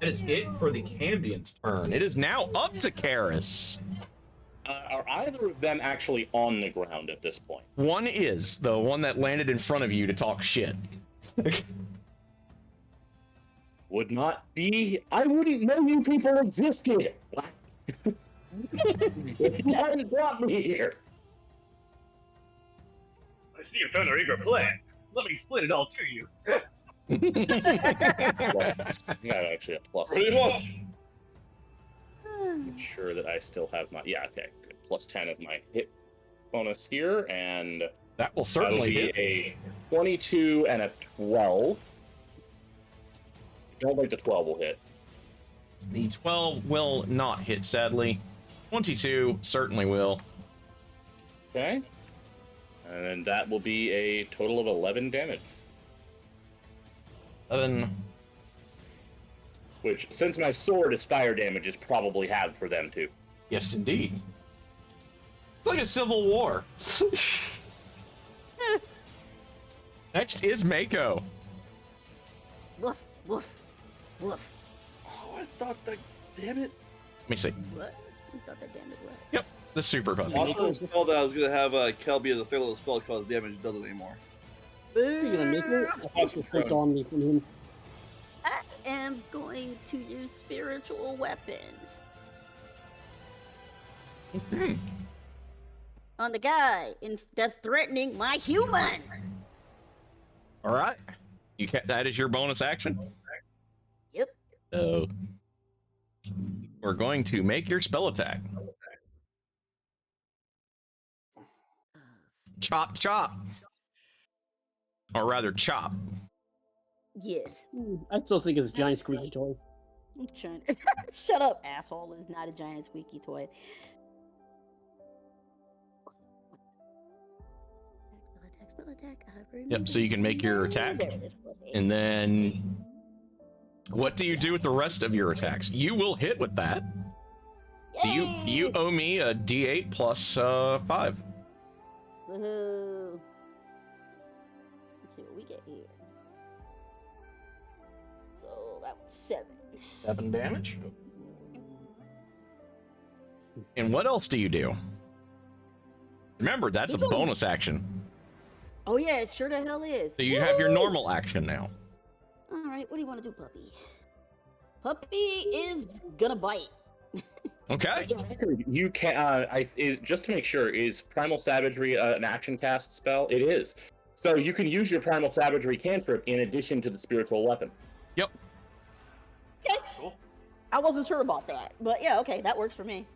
That is it for the Cambion's turn. It is now up to Karis. Are either of them actually on the ground at this point? One is the one that landed in front of you to talk shit. Would not be. I wouldn't know you people existed. If you hadn't brought me here. I see you found a bigger plan. Let me explain it all to you. Yeah, actually a plus. Pretty much. Make sure that I still have my. Yeah, okay. Good. Plus 10 of my hit bonus here, and That will certainly that'll hit. be a 22 and a 12. I don't think the 12 will hit. The 12 will not hit, sadly. 22 certainly will. Okay. And then that will be a total of 11 damage. 11. Which, since my sword is fire damage, is probably halved for them too. Yes, indeed. It's like a civil war. Next is Mako. Woof, woof, woof. Oh, I thought that. Damn it. Let me see. What? You thought that damn it was? Yep, the super puppy. Also, the spell that I was gonna have Kelby as a third level spell cause damage doesn't anymore. You're gonna make it? I have to take on me from him. I am going to use spiritual weapons Hmm. on the guy that's threatening my human. All right. That is your bonus action? Yep. So, we're going to make your spell attack. Chop, chop. Or rather, chop. Yes. I still think it's a giant squeaky toy. I'm trying to... Shut up, asshole. It's not a giant squeaky toy. Spell attack. Yep, so you can make your attack. And then, what do you do with the rest of your attacks? You will hit with that. You owe me a D8 plus 5. Woohoo. Let's see what we get here. So that was 7. 7 damage. And what else do you do? Remember, that's a bonus action. Oh yeah, it sure the hell is. So you have your normal action now. Alright, what do you want to do, puppy? Puppy is gonna bite. Okay. You can. Just to make sure, is Primal Savagery an action cast spell? It is. So you can use your Primal Savagery cantrip in addition to the spiritual weapon. Yep. Okay. Cool. I wasn't sure about that, but yeah, okay, that works for me.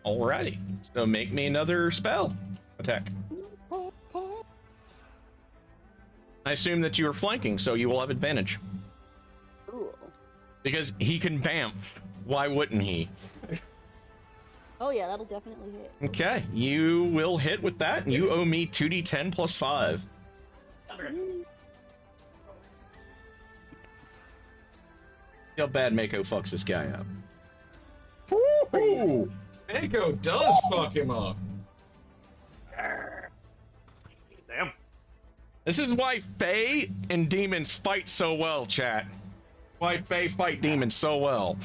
Alrighty. So make me another spell attack. I assume that you are flanking, so you will have advantage. Cool. Because he can bamf. Why wouldn't he? Oh yeah, that'll definitely hit. Okay, you will hit with that, and you owe me 2d10 plus 5. See how bad Mako fucks this guy up. Ooh, Mako does fuck him up. Damn. This is why Fae and demons fight so well, chat. Why Fae fight demons so well.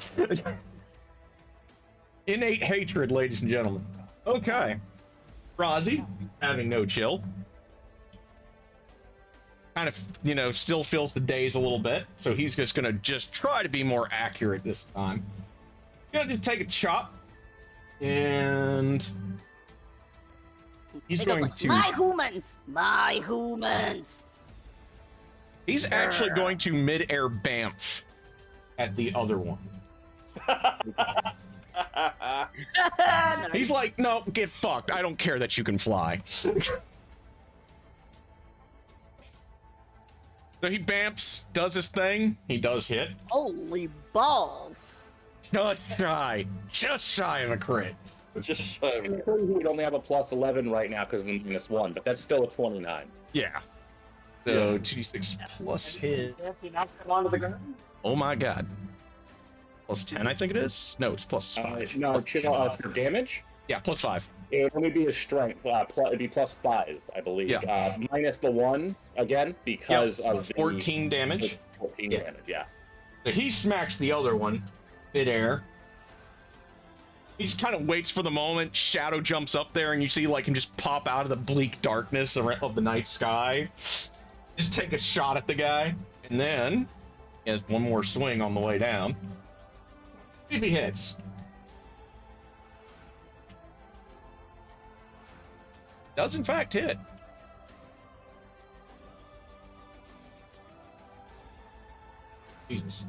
Innate hatred, ladies and gentlemen. Okay. Rozzy, having no chill. Kind of, still feels the daze a little bit, so he's just gonna try to be more accurate this time. He's gonna just take a chop, and he's going to... My humans! He's actually going to mid-air bamf at the other one. He's like, no, get fucked. I don't care that you can fly. So he bamps, does his thing. He does hit. Holy balls! Just shy of a crit. Just We'd only have a plus 11 right now because of the -1, but that's still a 29. Yeah. So 2d6 plus hit. Oh my god. Plus 10, I think it is? No, it's plus 5. No, for damage? Yeah, plus 5. It would only be a strength. It'd be plus 5, I believe. Yeah. Minus the 1, again, because of the... 14 damage. 14 damage, yeah. So he smacks the other one mid-air. He just kind of waits for the moment. Shadow jumps up there, and you see him just pop out of the bleak darkness of the night sky. Just take a shot at the guy, and then he has one more swing on the way down. See if he hits. Does in fact hit. Jesus.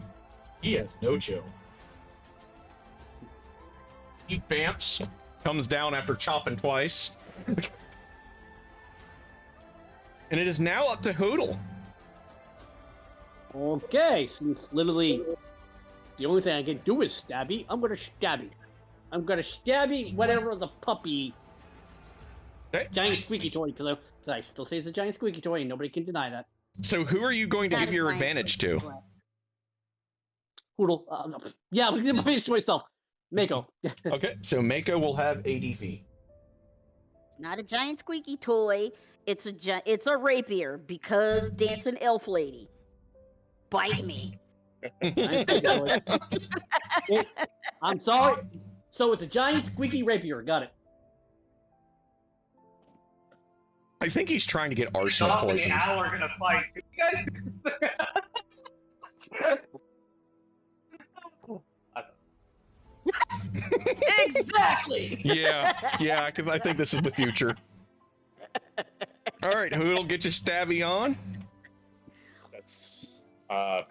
He has no chill. He bamps, comes down after chopping twice. And it is now up to Hoodle. Okay, since literally the only thing I can do is stabby, I'm gonna stabby. I'm gonna stabby whatever the puppy. Okay. Giant squeaky toy, because I still say it's a giant squeaky toy, and nobody can deny that. So who are you going to give your advantage to? Hoodle. Yeah, I'm gonna finish to myself. Mako. Okay, so Mako will have ADV. Not a giant squeaky toy. It's a rapier because dancing elf lady. Bite me. I'm sorry. So it's a giant squeaky rapier. Got it. I think he's trying to get arsenal Dog and the poison. owl are gonna fight. You guys. Exactly. Yeah, because I think this is the future. All right, Hoodle, get your stabby on. That's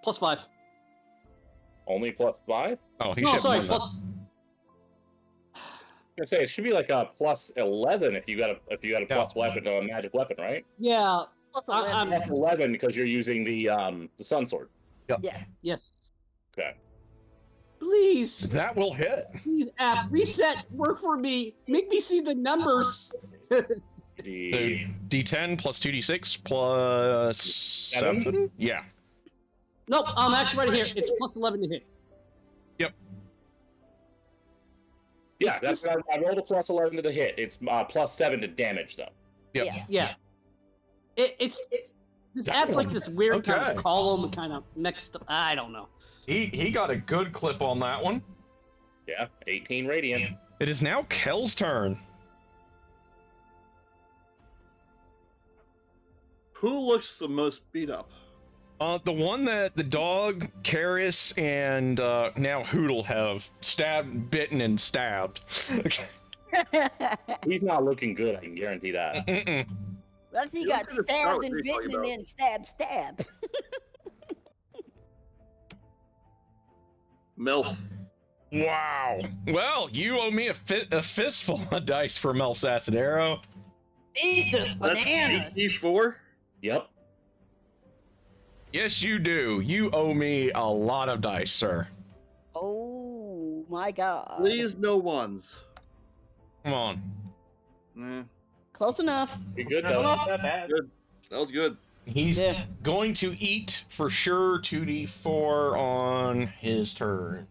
Plus 5. only plus 5? Oh, he No, should sorry, win plus. that. I was gonna say it should be like a plus 11 if you got a Yeah. plus weapon, a magic weapon, right? Yeah. Plus I'm. Plus 11 because you're using the sun sword. Yeah. Yes. Okay. Please, That will hit. please, app reset. Work for me. Make me see the numbers. So The D10 plus 2d6 plus 7? Yeah. Nope. I'm actually right here. It's plus 11 to hit. Yep. yeah, that's what I rolled a plus 11 to the hit. It's plus 7 to damage though. Yep. Yeah. Yeah. It's this app's like this weird kind Okay. of column kind of mixed up. I don't know. He got a good clip on that one. Yeah, 18 radiant. It is now Kel's turn. Who looks the most beat up? The one that the dog, Karis, and now Hoodle have stabbed, bitten, and stabbed. He's not looking good. I can guarantee that. Mm-mm. Well, he You got could've stabbed started and talking bitten and then stabbed. Milf. Wow. Well, you owe me a fistful of dice for Melf's acid arrow. Jesus, bananas. That's 4. Yep. Yes, you do. You owe me a lot of dice, sir. Oh my God. Please, no ones. Come on. Close enough. You're good, That's though. not that bad. Good. That was good. He's going to eat for sure 2d4 on his turn.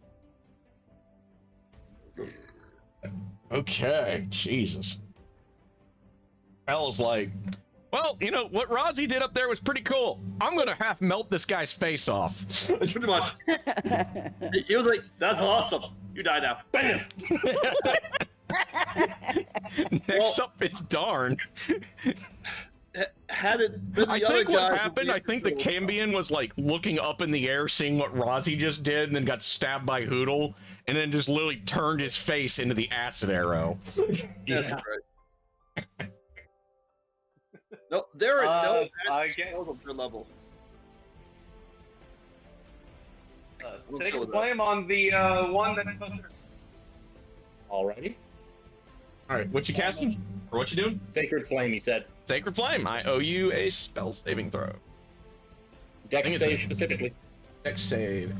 Okay, Jesus. Al's like, well, you know, what Rozzy did up there was pretty cool. I'm going to half melt this guy's face off. It's pretty much. He was like, that's awesome. You die now. Bam! Next up is Darn. Had it been the I other think what guys, happened, I think the Cambion was like looking up in the air, seeing what Rozzy just did, and then got stabbed by Hoodle, and then just literally turned his face into the acid arrow. That's right. No, there are no I get skills on your level. take the blame on the one that's supposed to. Alrighty. Alright, what you casting? Or what you doing? Sacred Flame, he said. Sacred Flame, I owe you a spell saving throw. Dex I think save it's- specifically. Dex save.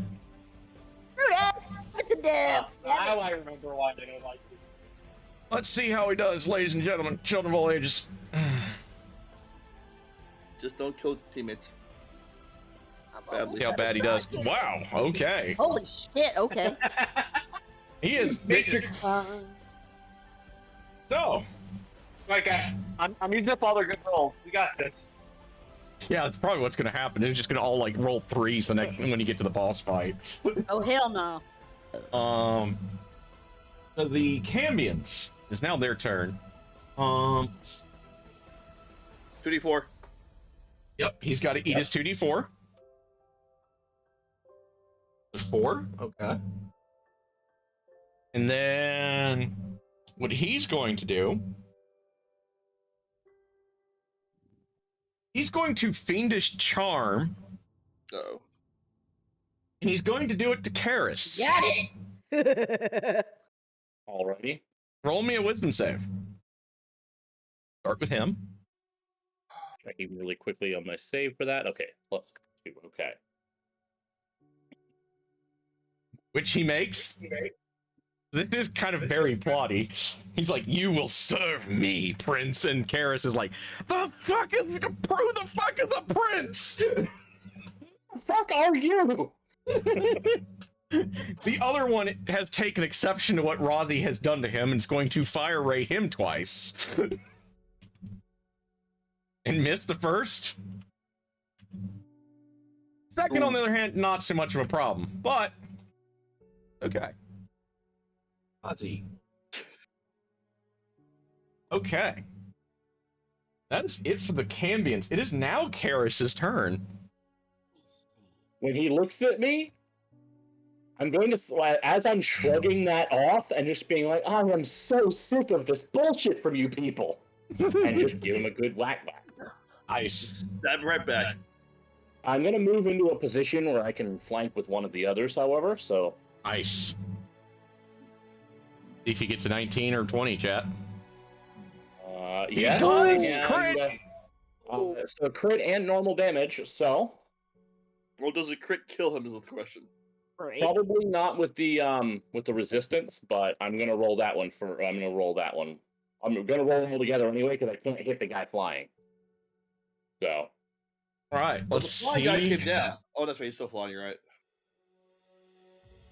What's the death? Now I remember why they don't like you. Let's see how he does, ladies and gentlemen, children of all ages. Just don't kill teammates. See how bad he does. Wow, okay. Holy shit, okay. He is... So, Okay, I'm using up all their good rolls. We got this. yeah, that's probably what's going to happen. It's just going to all, like, roll threes the next, when you get to the boss fight. Oh, hell no. So the Cambions is now their turn. 2d4. Yep, he's got to eat his 2d4. 4? Okay. And then what he's going to do, he's going to Fiendish Charm, Uh-oh. and he's going to do it to Karis. Got it. Alrighty. Roll me a wisdom save. Start with him. Checking really quickly on my save for that. Okay, +2. Okay. Which he makes. This is kind of very plotty. He's like, you will serve me, Prince. And Karis is like, who the fuck is a prince? The fuck are you? The other one has taken exception to what Rozzy has done to him and is going to fire ray him twice. And miss the first. Second, on the other hand, not so much of a problem, but okay. Ozzy. Okay. That is it for the Cambions. It is now Karis' turn. When he looks at me, I'm going to, as I'm shrugging that off and just being like, I am so sick of this bullshit from you people. And just give him a good whack back. Nice. Stab right back. I'm going to move into a position where I can flank with one of the others, however, so... Nice. See if he gets a 19 or 20, chat. Yeah. Nice! And, Crit! So crit and normal damage, so... Well, does a crit kill him is the question. Great. Probably not with the resistance, but I'm gonna roll that one I'm gonna roll them all together anyway because I can't hit the guy flying. So. Alright, Well, let's the flying guy see. came down. Oh, that's right. He's still flying. You're right.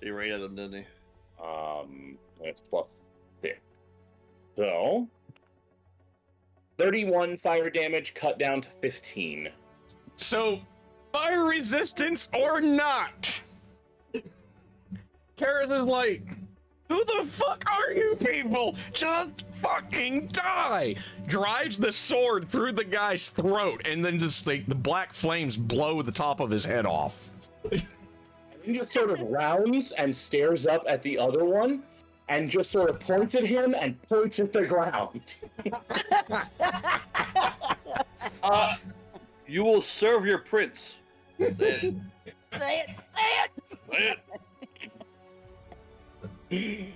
He ran at him, didn't he? That's +6. So 31 fire damage cut down to 15. So, fire resistance or not? Karis is like, who the fuck are you people? Just fucking die! Drives the sword through the guy's throat, and then just the black flames blow the top of his head off. And he just sort of rounds and stares up at the other one, and just sort of points at him and points at the ground. You will serve your prince. Say it. Say it. Say it. It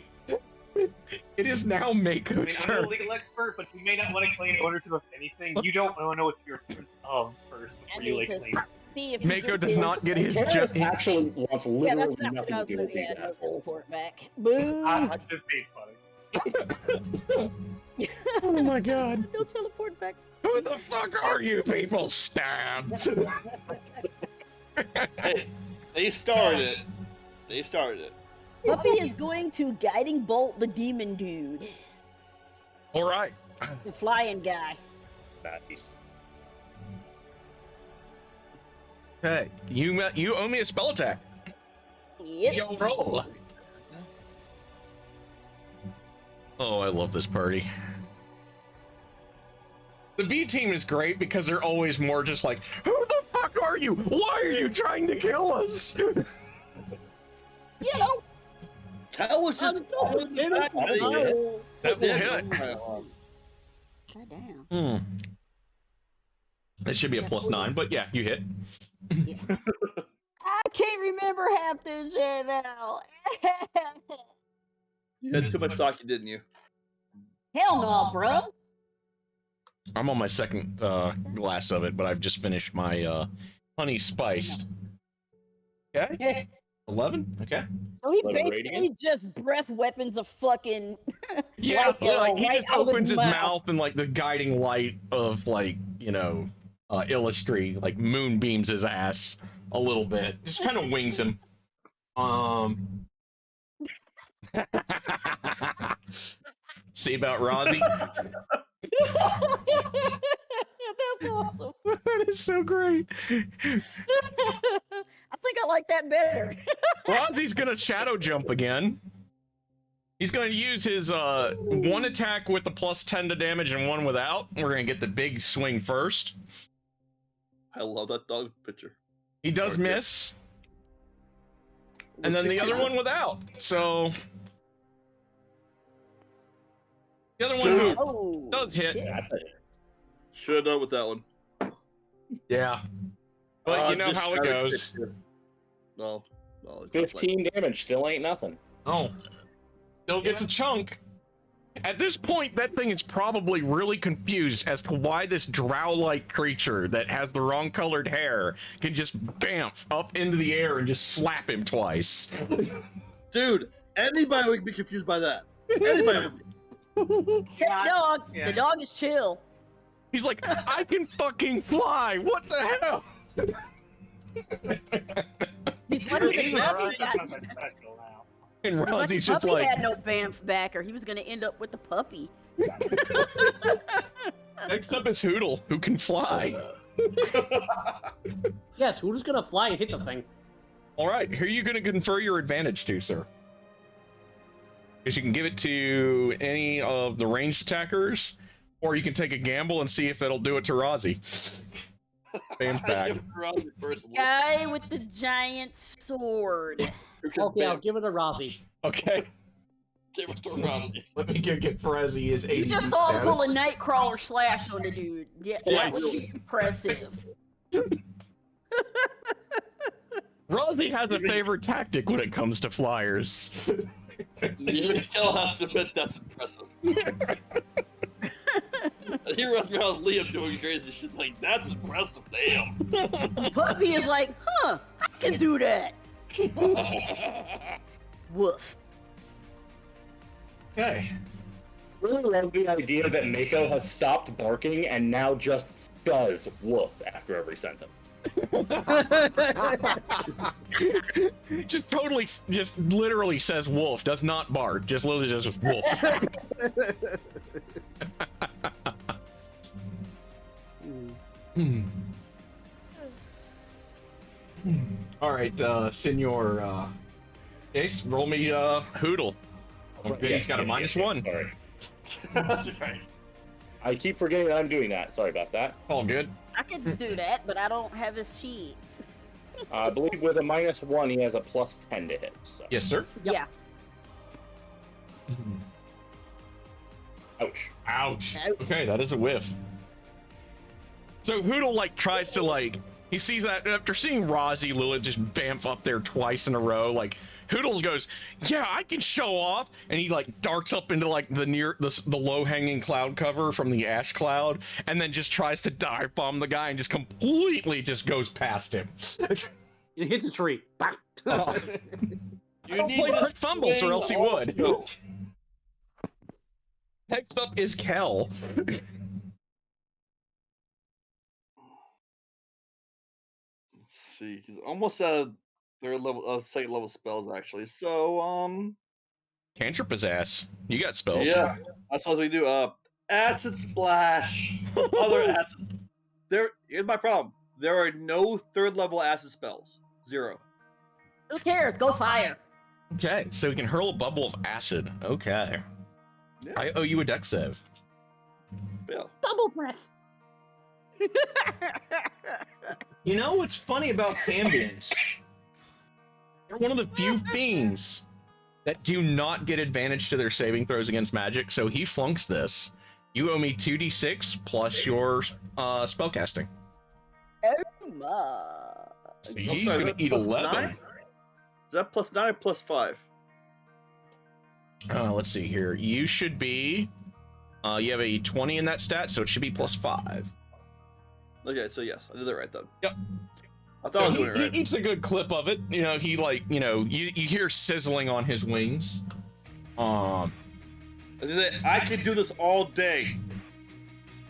is now Mako's I mean, I'm turn. no legal expert, but you may not want to claim ownership of anything. You don't want to know what you're of first before you claim. See if Mako does not get his Terrence jet. actually wants Yeah, literally that's not what I nothing was to do with going to these add. No assholes. teleport back. Boo! I'm just being funny. Oh my god. No teleport back. Who the fuck are you people? Stabbed. Hey, they started it. They started it. Puppy is going to guiding bolt the demon dude. Alright. The flying guy. Nice. Okay. You owe me a spell attack. Yep. Yo, roll. Oh, I love this party. The B team is great because they're always more just like, who the fuck are you? Why are you trying to kill us? You know. That was just That will hit. God damn. It should be a +9, but yeah, you hit. Yeah. I can't remember half this shit now. You had too much sake, didn't you? Hell no, bro. I'm on my second glass of it, but I've just finished my honey spiced. Okay. 11? Okay. So he 11 basically radiant? just breath weapons of fucking Yeah, like, like he right just out of opens his mouth. mouth and like the guiding light of like, you know, Illustri like moonbeams his ass a little bit. Just kind of wings him. See about Rozzy? That's awesome. That is so great. I think I like that better. Rozzy's gonna shadow jump again. He's gonna use his one attack with the +10 to damage and one without. We're gonna get the big swing first. I love that dog picture. He does miss. And then the other one without. So the other one who does hit. Shit. Should have done with that one. Yeah. But you know just how it out of goes. picture. No. It's not 15 damage, still ain't nothing. Oh. Still gets a chunk. At this point, that thing is probably really confused as to why this drow-like creature that has the wrong colored hair can just bamf up into the air and just slap him twice. Dude, anybody would be confused by that. Anybody would be. That dog. Yeah. The dog is chill. He's like, I can fucking fly! What the hell? He's lucky He's the alright, puppy got. something special now. And He's lucky Rozzy's the just puppy like, had no bamf backer. He was going to end up with the puppy. next up is Hoodle, who can fly. Yes, who's gonna fly and hit the thing? Alright, who are you going to confer your advantage to, sir? Because you can give it to any of the ranged attackers, or you can take a gamble and see if it'll do it to Rozzy. Bam's back. Guy with the giant sword. Okay, I'll give it to Rozzy. Okay. Let me get Frezzy his You 80 just saw him status. pull a Nightcrawler slash on the dude. Yeah, that was impressive. Rozzy has a favorite tactic when it comes to flyers. You can tell us a bit that's impressive. He runs around Liam doing crazy shit like, that's impressive, damn. Puppy is like, huh, I can do that. Woof. Okay. Really love the idea that Mako has stopped barking and now just says woof after every sentence. just literally says wolf, does not bark, just literally says wolf. Alright, Senor, Ace, roll me, Hoodle. Okay, he's got a -1. Sorry. That's right. I keep forgetting that I'm doing that. Sorry about that. All good. I could do that, but I don't have his sheet. I believe with a -1, he has a +10 to hit. So. Yes, sir. Yeah. Ouch. Ouch. Ouch. Okay, that is a whiff. So Hoodle, like, tries to, like, he sees that, after seeing Rozzy Lilith just bamf up there twice in a row, like, Hoodles goes, yeah, I can show off, and he like darts up into like the low-hanging cloud cover from the ash cloud, and then just tries to dive bomb the guy and just completely just goes past him. It hits a tree. Oh. You don't play Chris fumbles, or else he would. Next up is Kel. Let's see, he's almost at third level, second level spells actually. So Cantrip his ass. You got spells. yeah, that's what we do. Acid splash, other acid. Here's my problem. There are no third level acid spells. 0. Who cares? Go fire. Okay, so we can hurl a bubble of acid. Okay. Yeah. I owe you a deck save. Yeah. Double press. You know what's funny about Cambions? They're one of the few fiends that do not get advantage to their saving throws against magic, so he flunks this. You owe me 2d6 plus your spellcasting. Oh my. So he's going to eat 11. 9? Is that plus 9 or plus 5? Let's see here. You should be... you have a 20 in that stat, so it should be plus 5. Okay, so yes, I did it right then. Yep. I thought I was doing it right. He eats a good clip of it. You know, he like, you know, you hear sizzling on his wings. I could do this all day.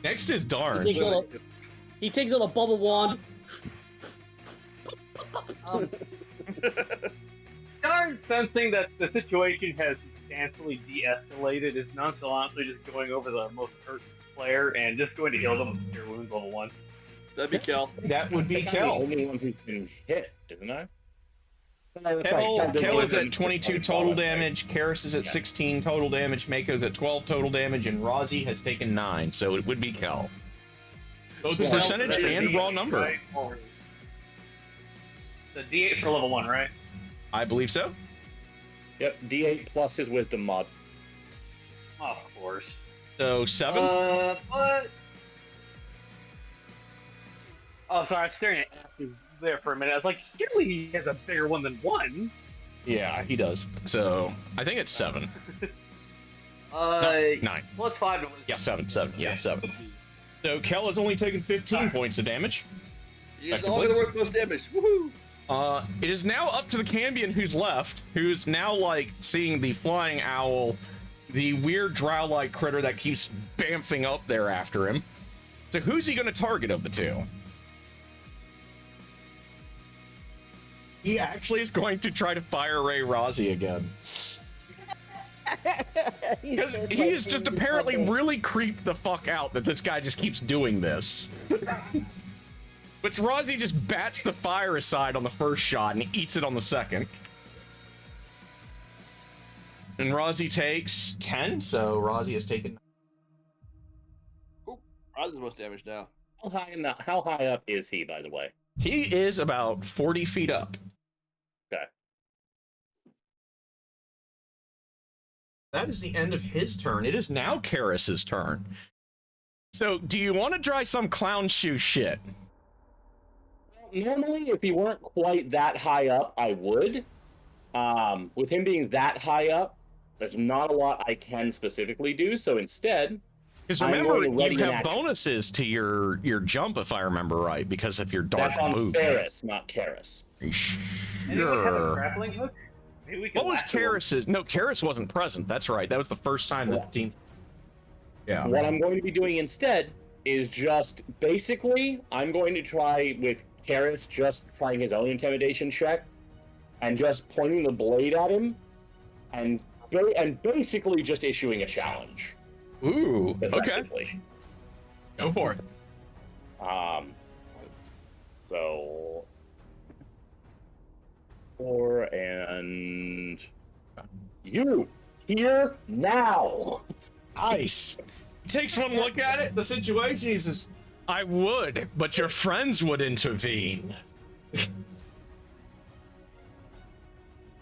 Next is Darn. He takes a little bubble wand. Darn, sensing that the situation has substantially de-escalated, is nonchalantly just going over the most hurt player and just going to heal them with Cure Wounds level 1. That'd be Kel. That would be I'm the Kel. only one who's been hit, isn't I? Kel is at 22 total damage, Karis is at 16 total damage, Mako's at 12 total damage, and Rozzy has taken 9, so it would be Kel. Both the percentage and raw number. Right? The D8 for level 1, right? I believe so. Yep, D8 plus his wisdom mod. Of course. So 7? What? Oh, sorry, I was staring at Ashes there for a minute. I was like, surely he has a bigger one than 1. Yeah, he does. So I think it's 7. No, 9. Plus 5 was... Yeah, 7. Yeah, 7. So Kel has only taken 15 points of damage. He's only the work most damage. Woohoo! It is now up to the Cambion who's left, who's now, like, seeing the flying owl, the weird drow-like critter that keeps bamfing up there after him. So who's he going to target of the two? He actually is going to try to fire Ray Rozzy again. Because he is just apparently really creeped the fuck out that this guy just keeps doing this. But Rozzy just bats the fire aside on the first shot and eats it on the second. And Rozzy takes 10, so Rozzy has taken... Ooh, Rozzy's the most damage now. How high up is he, by the way? He is about 40 feet up. Okay. That is the end of his turn. It is now Karis's turn. So, do you want to try some clown shoe shit? Normally, if he weren't quite that high up, I would. With him being that high up, there's not a lot I can specifically do, so instead... Because remember, you have bonuses to your jump, if I remember right, because of your dark move. That's on Ferris, not Karis. Anyone have a grappling hook? Maybe we can What was Karis's? No, Karis wasn't present. That's right. That was the first time that the team... Yeah. What I'm going to be doing instead is just, basically, I'm going to try with Karis just trying his own intimidation check and just pointing the blade at him and basically just issuing a challenge. Ooh, okay. Go for it. So 4 and you here now. Nice. He takes one look at it, the situation, he says, I would, but your friends would intervene.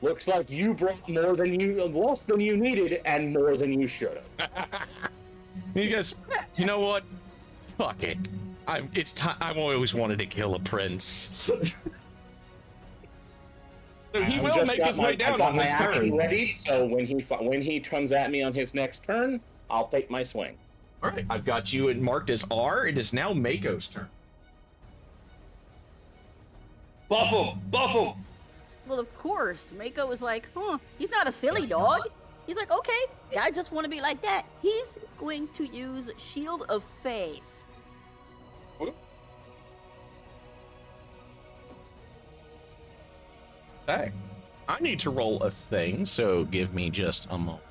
Looks like you brought less than you needed and more than you should have. He goes, you know what? Fuck it. I've always wanted to kill a prince. So he will make his way down on my his action turn. ready, so when he comes at me on his next turn, I'll take my swing. All right, I've got you marked as R. It is now Mako's turn. Buff him! Buff him! Well, of course. Mako was like, he's not a silly dog. He's like, okay, I just want to be like that. He's going to use Shield of Faith. Okay. I need to roll a thing, so give me just a moment.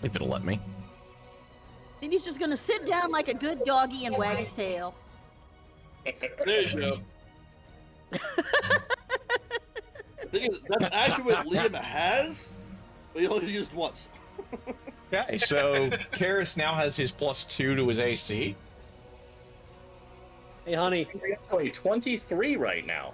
If it'll let me. Then he's just going to sit down like a good doggy and wag his tail. There you go. Thing is, that's actually what Liam has, but he only used once. Okay, so Karis now has his +2 to his AC. Hey, honey. Only 23 right now.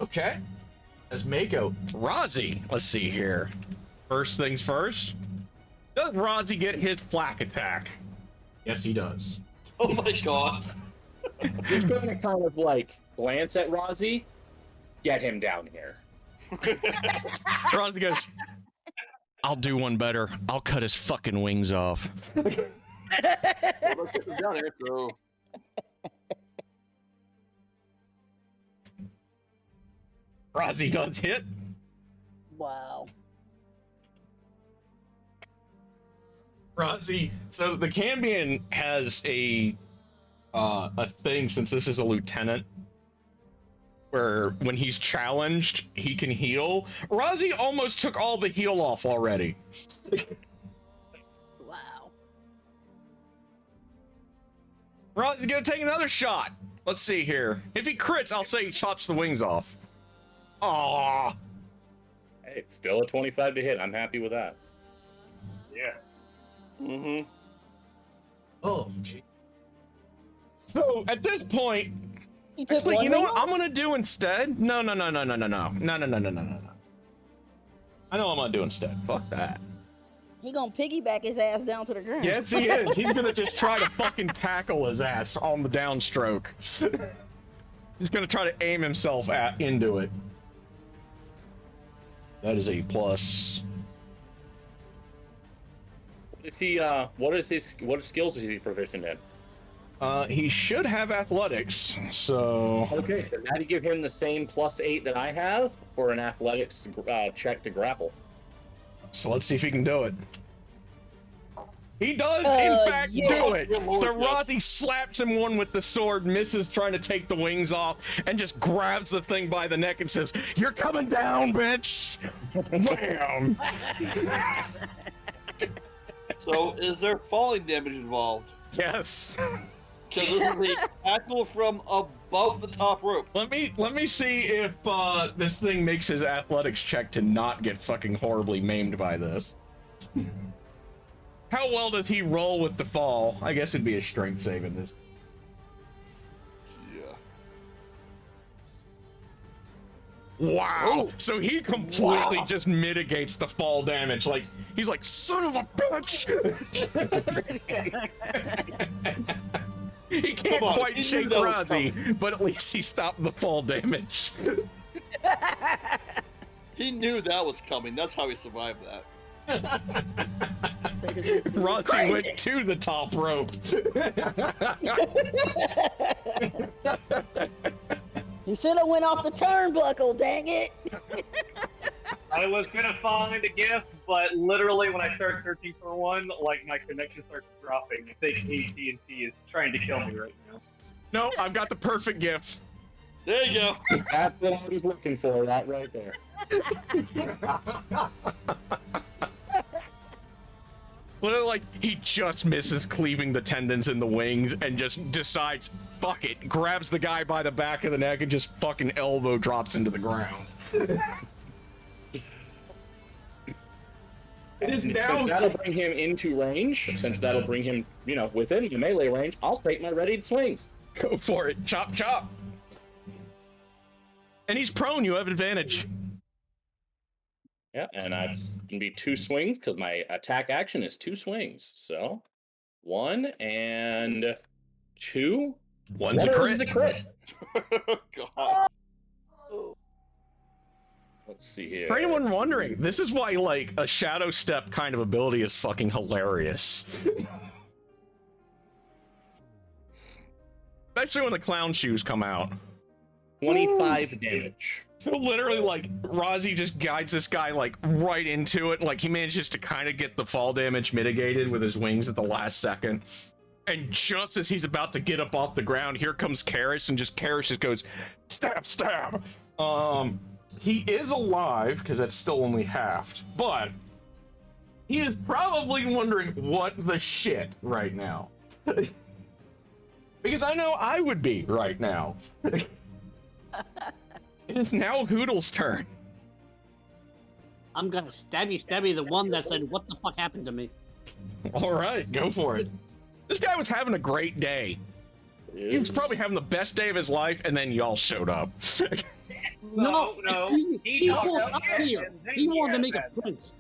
Okay. As Mako. Rozzy, let's see here. First things first. Does Rozzy get his flak attack? Yes, he does. Oh my god. He's going to kind of like glance at Rozzy, get him down here. Rozzy goes, I'll do one better. I'll cut his fucking wings off. Well, let's get him down here, so... Rozzy does hit. Wow. Rozzy, so the Cambion has a thing, since this is a lieutenant, where when he's challenged, he can heal. Rozzy almost took all the heal off already. Wow. Rozzy's gonna take another shot. Let's see here. If he crits, I'll say he chops the wings off. Aww. Hey, still a 25 to hit. I'm happy with that. Yeah. Mm-hmm. Oh, gee. So at this point, actually, you know what I'm gonna do instead? No. I know what I'm gonna do instead. Fuck that. He gonna piggyback his ass down to the ground. Yes, he is. He's gonna just try to fucking tackle his ass on the downstroke. He's gonna try to aim himself into it. That is a plus. What skills is he proficient in? He should have athletics, so... Okay, so now to give him the same +8 that I have for an athletics check to grapple. So let's see if he can do it. He does, in fact, do it. So Rozzy slaps him one with the sword, misses trying to take the wings off, and just grabs the thing by the neck and says, "You're coming down, bitch!" Bam! So, is there falling damage involved? Yes. Because this is a tackle from above the top rope. Let me see if this thing makes his athletics check to not get fucking horribly maimed by this. How well does he roll with the fall? I guess it'd be a strength save in this. Yeah. Wow. So he completely just mitigates the fall damage. Like, he's like, son of a bitch! He can't quite shake Rozzy, but at least he stopped the fall damage. He knew that was coming. That's how he survived that. Rozzy went to the top rope. He should have went off the turnbuckle, dang it. I was gonna find a gift, but literally when I start searching for one, like my connection starts dropping. I think AT&T is trying to kill me right now. No, I've got the perfect gift. There you go. That's what I was looking for, that right there. Literally, like, he just misses cleaving the tendons in the wings and just decides, fuck it, grabs the guy by the back of the neck and just fucking elbow drops into the ground. It is And now. since that'll bring him into range, since that'll bring him, within the melee range, I'll take my ready swings. Go for it. Chop, chop. And he's prone. You have advantage. Yeah, and that's going to be 2 swings because my attack action is 2 swings. So, 1 and 2. One's a crit. Is a crit. God. Let's see here. For anyone wondering, this is why, like, a Shadow Step kind of ability is fucking hilarious. Especially when the clown shoes come out. 25 damage. So literally, like, Rozzy just guides this guy, like, right into it. Like, he manages to kind of get the fall damage mitigated with his wings at the last second. And just as he's about to get up off the ground, here comes Karis, and Karis just goes, stab, stab. He is alive, because that's still only halved, but he is probably wondering what the shit right now. Because I know I would be right now. It is now Hoodle's turn. I'm gonna stabby the one that said, "What the fuck happened to me?" All right, go for it. This guy was having a great day. He was probably having the best day of his life, and then y'all showed up. No. He was up here. He wanted to make a prince.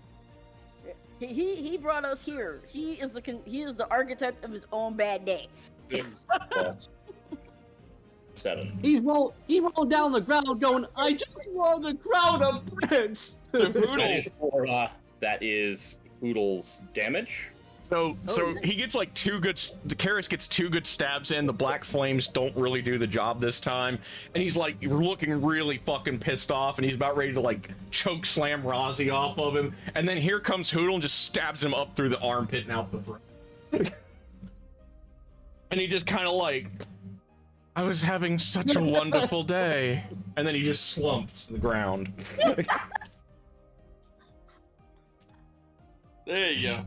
He brought us here. He is the architect of his own bad day. 7. He rolled down the ground going, "I just want to crown a prince." That is Hoodle's damage. So he gets like 2 good. The Karis gets 2 good stabs in. The black flames don't really do the job this time, and he's like looking really fucking pissed off, and he's about ready to like choke slam Rozzy off of him, and then here comes Hoodle and just stabs him up through the armpit and out the throat. And he just kind of like, I was having such a wonderful day, and then he just slumps to the ground. There you go.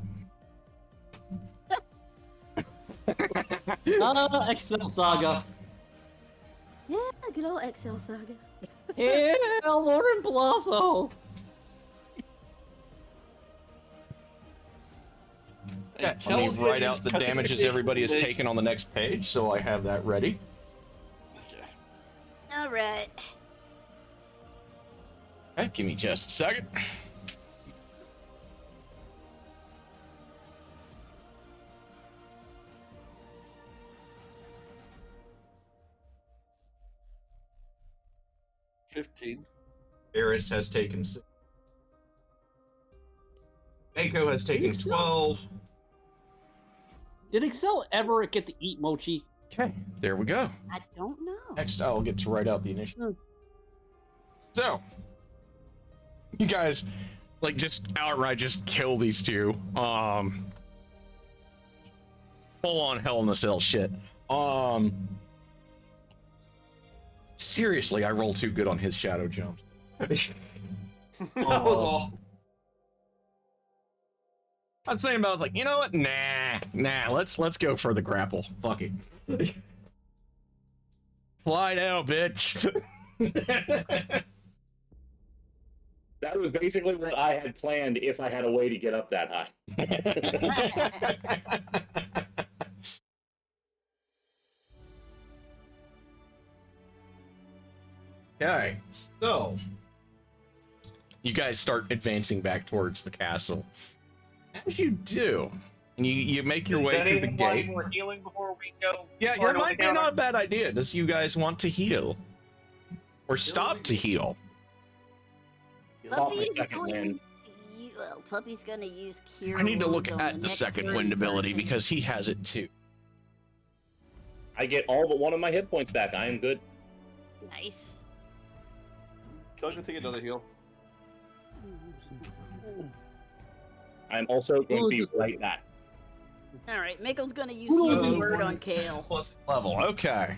Excel Saga. Yeah, good old Excel Saga. Hell, Lord Palazzo. Yeah, let me write out the damages everybody has taken on the next page, so I have that ready. Okay. All right. Okay, give me just a second. Eris has taken 6. Mako has taken 12. Did Excel ever get to eat mochi? Okay, there we go. I don't know. Next, I'll get to write out the initiative. So, you guys, like, just outright just kill these 2. Full on Hell in a Cell shit. Seriously, I rolled too good on his shadow jumps. That was awful. I'm saying about, like, you know what? Nah. Let's go for the grapple. Fuck it. Fly down, bitch. That was basically what I had planned if I had a way to get up that high. Okay, so you guys start advancing back towards the castle. As you do, and you make your way through the gate. More healing before we go. Yeah, it might be not a bad idea. Does you guys want to heal? Or stop to heal? Puppy's gonna use Cure. I need to look Wounds on at the next second turn wind ability person. because he has it too. I get all but 1 of my hit points back. I am good. Nice. Kelly's gonna take another heal. I'm also going to be right back. All right, Mako's gonna use Ooh. Healing Word on Kale. Plus level, okay.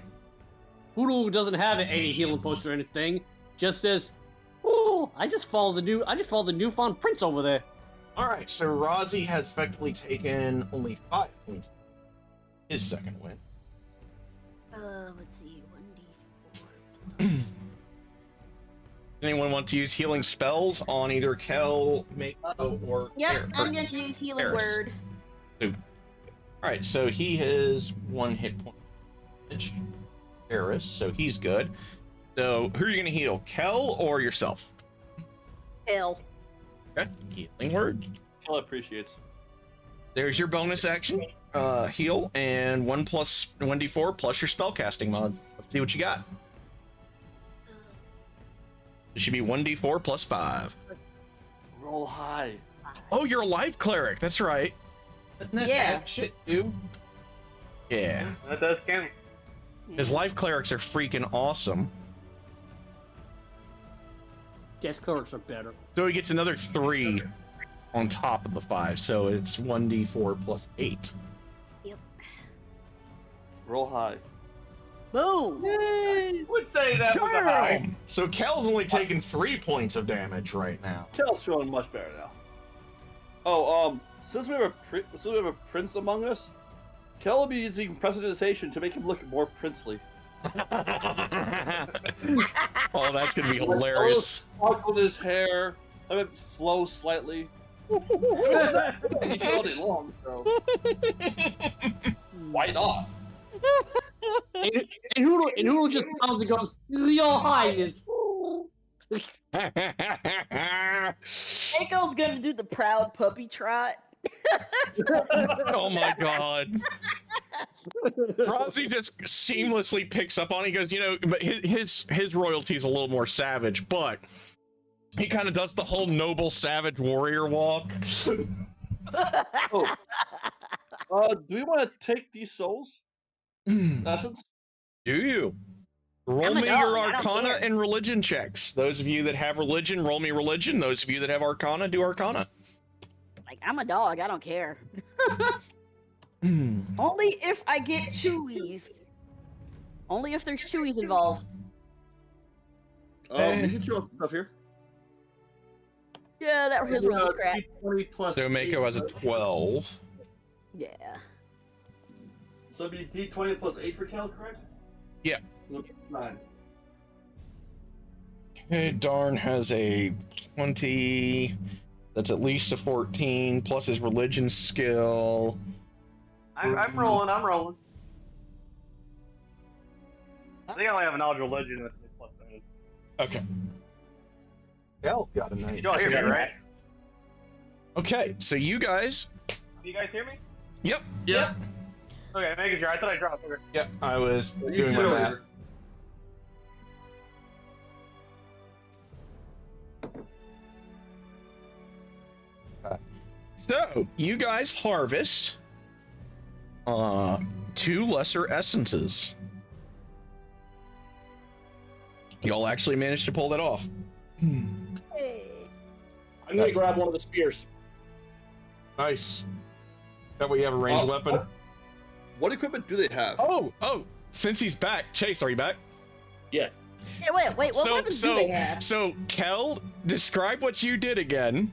Hoodoo doesn't have any healing post or anything. Just says, "Oh, I just followed the newfound prince over there." Alright, so Rozzy has effectively taken only 5 points. His second win. Let's see, 1d4. Anyone want to use healing spells on either Kel, Mako, or Yep, I'm going to use Healing Eris? Word. Alright, so he has 1 hit point. Eris, so he's good. So, who are you going to heal, Kel or yourself? Hell. Okay, Healing Word. Kel appreciates. There's your bonus action, heal, and 1d4 plus your spellcasting mod. Let's see what you got. It should be 1d4 plus 5. Roll high. Oh, you're a life cleric. That's right. Doesn't that Yeah. add shit too? Yeah. That does count. His life clerics are freaking awesome. Guess clerics are better. So he gets another 3 on top of the 5. So it's 1d4 plus 8. Yep. Roll high. Boom. Yay! Would say that was a high. Damn! So Kel's only taking 3 points of damage right now. Kel's feeling much better now. Oh, since we have a prince among us, Kel will be using prestidigitation to make him look more princely. Oh, that's gonna be hilarious. Sparkle in his hair, let it flow slightly. He can all day long, so why not? And Hoodle just comes and goes, Your Highness. Mako's going to do the proud puppy trot. Oh my god. Rossi just seamlessly picks up on it. He goes, you know, but his royalty's a little more savage, but he kind of does the whole noble savage warrior walk. Oh. Do we want to take these souls? Essence? Do you? Roll I'm a me dog, your I don't Arcana care. and Religion checks. Those of you that have Religion, roll me Religion. Those of you that have Arcana, do Arcana. Like, I'm a dog. I don't care. Hmm. Only if I get chewies. Only if there's chewies involved. You can show us stuff here. Yeah, that was his really crap. 20 plus So Mako has a 12. Yeah. So it'd be D20 plus 8 for Kel, correct? Yeah. 9. Okay, Darn has a 20. That's at least a 14, plus his Religion skill. I'm rolling. I think I only have a knowledge of religion with the plus bonus. Okay. Kel got a nice. You all hear me, right? Okay, so you guys. Do you guys hear me? Yep. Yeah. Okay, making sure. I thought I dropped. Okay. Yep, I was You doing my do math. it. So, you guys harvest 2 lesser essences. Y'all actually managed to pull that off. Hey. I'm gonna grab one of the spears. Nice. That way you have a ranged weapon. What equipment do they have? Oh, since he's back, Chase, are you back? Yes. Hey, wait, what weapons do they have? So, Kel, describe what you did again.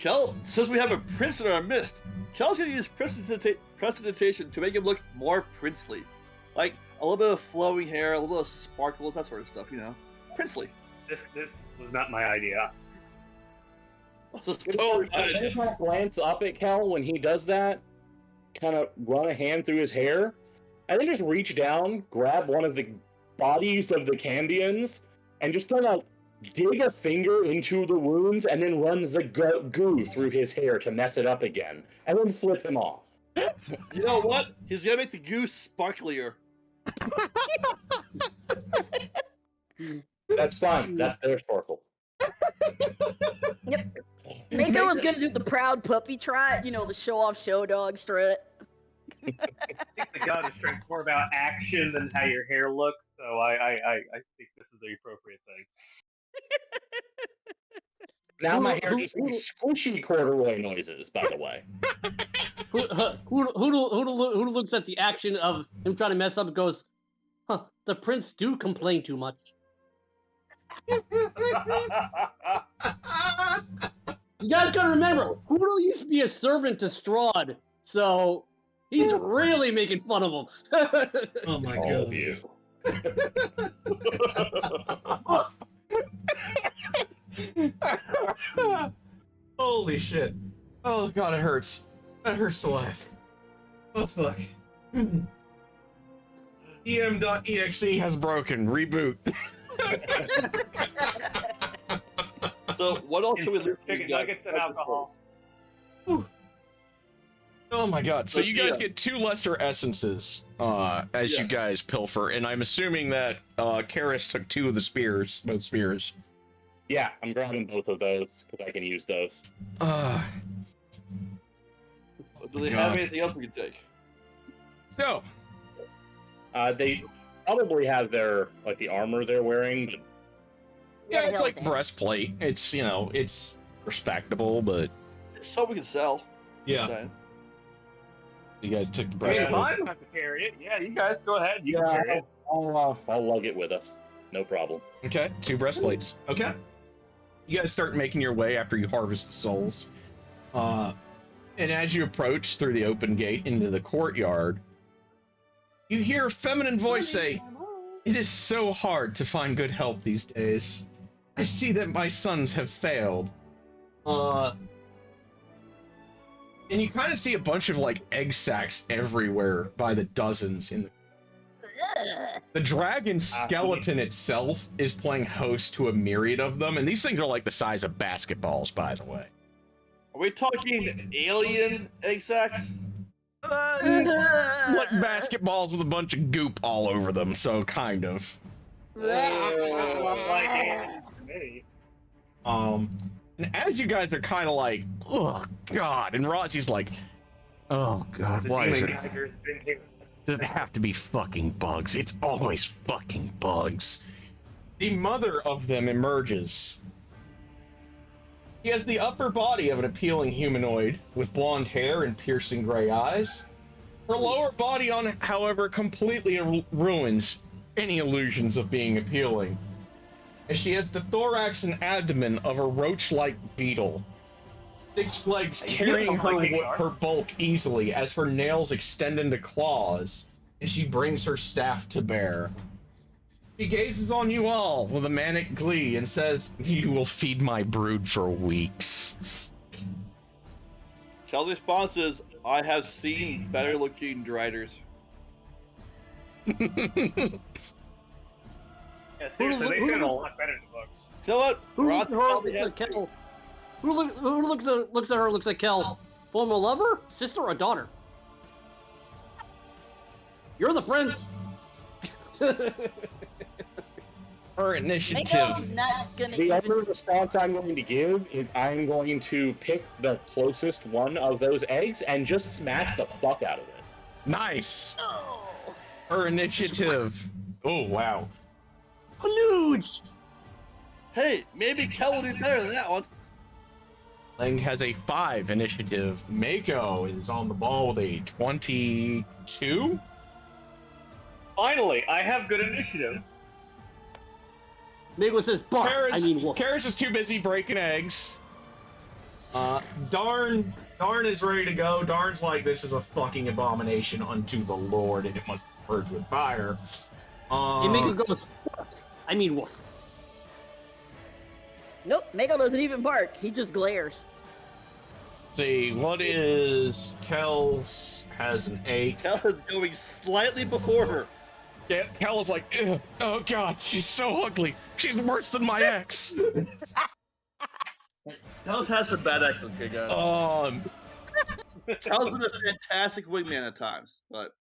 Kel, since we have a prince in our midst, Kel's gonna use prestidigitation to make him look more princely. Like, a little bit of flowing hair, a little bit of sparkles, that sort of stuff, you know. Princely. This was not my idea. So I just want to glance up at Kel when he does that, kind of run a hand through his hair, and then just reach down, grab one of the bodies of the Candians, and just kind of dig a finger into the wounds, and then run the goo through his hair to mess it up again, and then flip him off. You know what? He's gonna make the goose sparklier. That's fine. That's their sparkle. Yep. Mako was gonna do the proud puppy trot, you know, the show off show dog strut. I think the god is trying more about action than how your hair looks, so I think this is the appropriate thing. Now my hair just makes squishy corduroy noises, by the way. Who looks at the action of him trying to mess up and goes, huh, the prince do complain too much. You guys gotta remember, Hoodle used to be a servant to Strahd, so he's really making fun of him. Oh my All god. of you. Holy shit. Oh god, it hurts. That hurts to laugh. Oh fuck. em.exe has broken. Reboot. So what else can we loot? Chicken nuggets and alcohol. Oh my god. So you guys get 2 lesser essences as you guys pilfer, and I'm assuming that Karis took 2 of the spears, both spears. Yeah, I'm grabbing both of those because I can use those. Do they have anything else we can take? So, they probably have their the armor they're wearing. But... yeah, it's like breastplate. It's it's respectable, but It's something we can sell. yeah. You guys took the I mean, breastplate. I don't have to carry it. Yeah, you guys go ahead. You can carry it. I'll lug it with us. No problem. Okay, 2 breastplates. Okay. You guys start making your way after you harvest the souls. And as you approach through the open gate into the courtyard, you hear a feminine voice say, "It is so hard to find good help these days. I see that my sons have failed." And you kind of see a bunch of egg sacs everywhere by the dozens in the dragon skeleton itself is playing host to a myriad of them, and these things are like the size of basketballs, by the way. Are we talking alien egg sacs? Like basketballs with a bunch of goop all over them, so kind of. And as you guys are kind of like, oh god, and Rossi's like, oh god, why is it? Does it have to be fucking bugs? It's always fucking bugs. The mother of them emerges. He has the upper body of an appealing humanoid with blonde hair and piercing gray eyes. Her lower body, however, completely ruins any illusions of being appealing, as she has the thorax and abdomen of a roach-like beetle. 6 legs carrying her bulk easily as her nails extend into claws, and she brings her staff to bear. She gazes on you all with a manic glee and says, "You will feed my brood for weeks." Kel's response is, "I have seen better-looking driders." Yeah, seriously, they did a lot better than books. You know what? Who Ross looks at her probably looks has like Kel? Who looks at her looks like Kel? Former lover, sister, or daughter? You're the prince. Her initiative. Mako's not gonna The even... other response I'm going to give is I'm going to pick the closest one of those eggs and just smash the fuck out of it. Nice. Oh. Her initiative. Oh wow. Huge. Hey, maybe Kel will do better than that one. Lang has a 5 initiative. Mako is on the ball with a 22. Finally, I have good initiative. Mako says bark. Wolf. Karis is too busy breaking eggs. Darn is ready to go. Darn's like, this is a fucking abomination unto the Lord, and it must be purged with fire. And Mako goes bark. Wolf. Nope, Mako doesn't even bark. He just glares. See, what is Kel's has an 8. Kel is going slightly before her. Yeah, Kel is like, "Ugh, oh god, she's so ugly. She's worse than my ex." Kel has some bad accents, okay, guys. Kel's been a fantastic wingman at times, but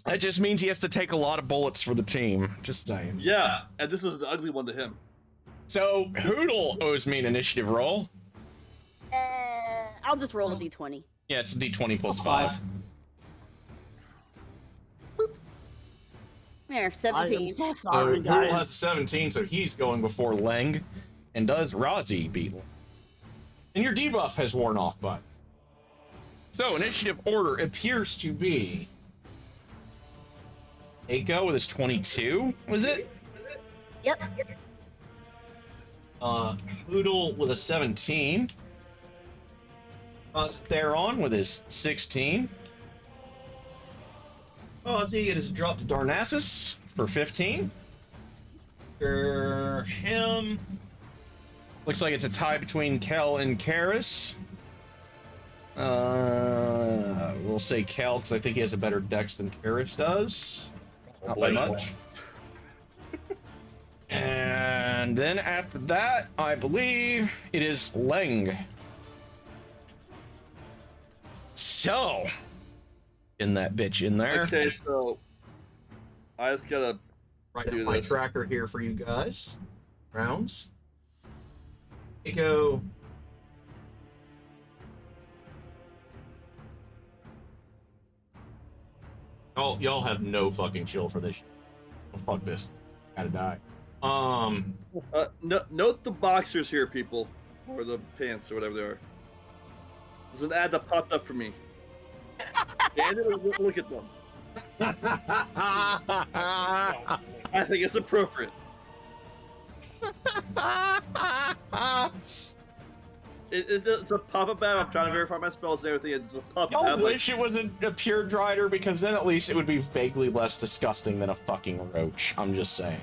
that just means he has to take a lot of bullets for the team. Just saying. yeah, and this is the ugly one to him. So, Hoodle owes me an initiative roll. I'll just roll a d20. Yeah, it's a d20 plus 5. There, 17. So Hoodle has 17, so he's going before Leng, and does Razi Beetle. And your debuff has worn off, bud. So, initiative order appears to be Eiko with his 22, was it? Yep. Hoodle with a 17. Theron with his 16. Ozzy is dropped to Darnassus for 15. For him, Looks like it's a tie between Kel and Karis. We'll say Kel because I think he has a better dex than Karis does. Not by much. And then after that, I believe it is Leng. So, in that bitch in there. Okay, so I just gotta Right do up my this. tracker here for you guys. Rounds. Go. Oh, y'all have no fucking chill for this. Oh, fuck this. Gotta die. Note the boxers here, people, or the pants or whatever they are. There's an ad that popped up for me. And look at them. I think it's appropriate. It's a pop-up ad. I'm trying to verify my spells and everything. It's a pop-up I ad. wish it wasn't a pure drider because then at least it would be vaguely less disgusting than a fucking roach. I'm just saying.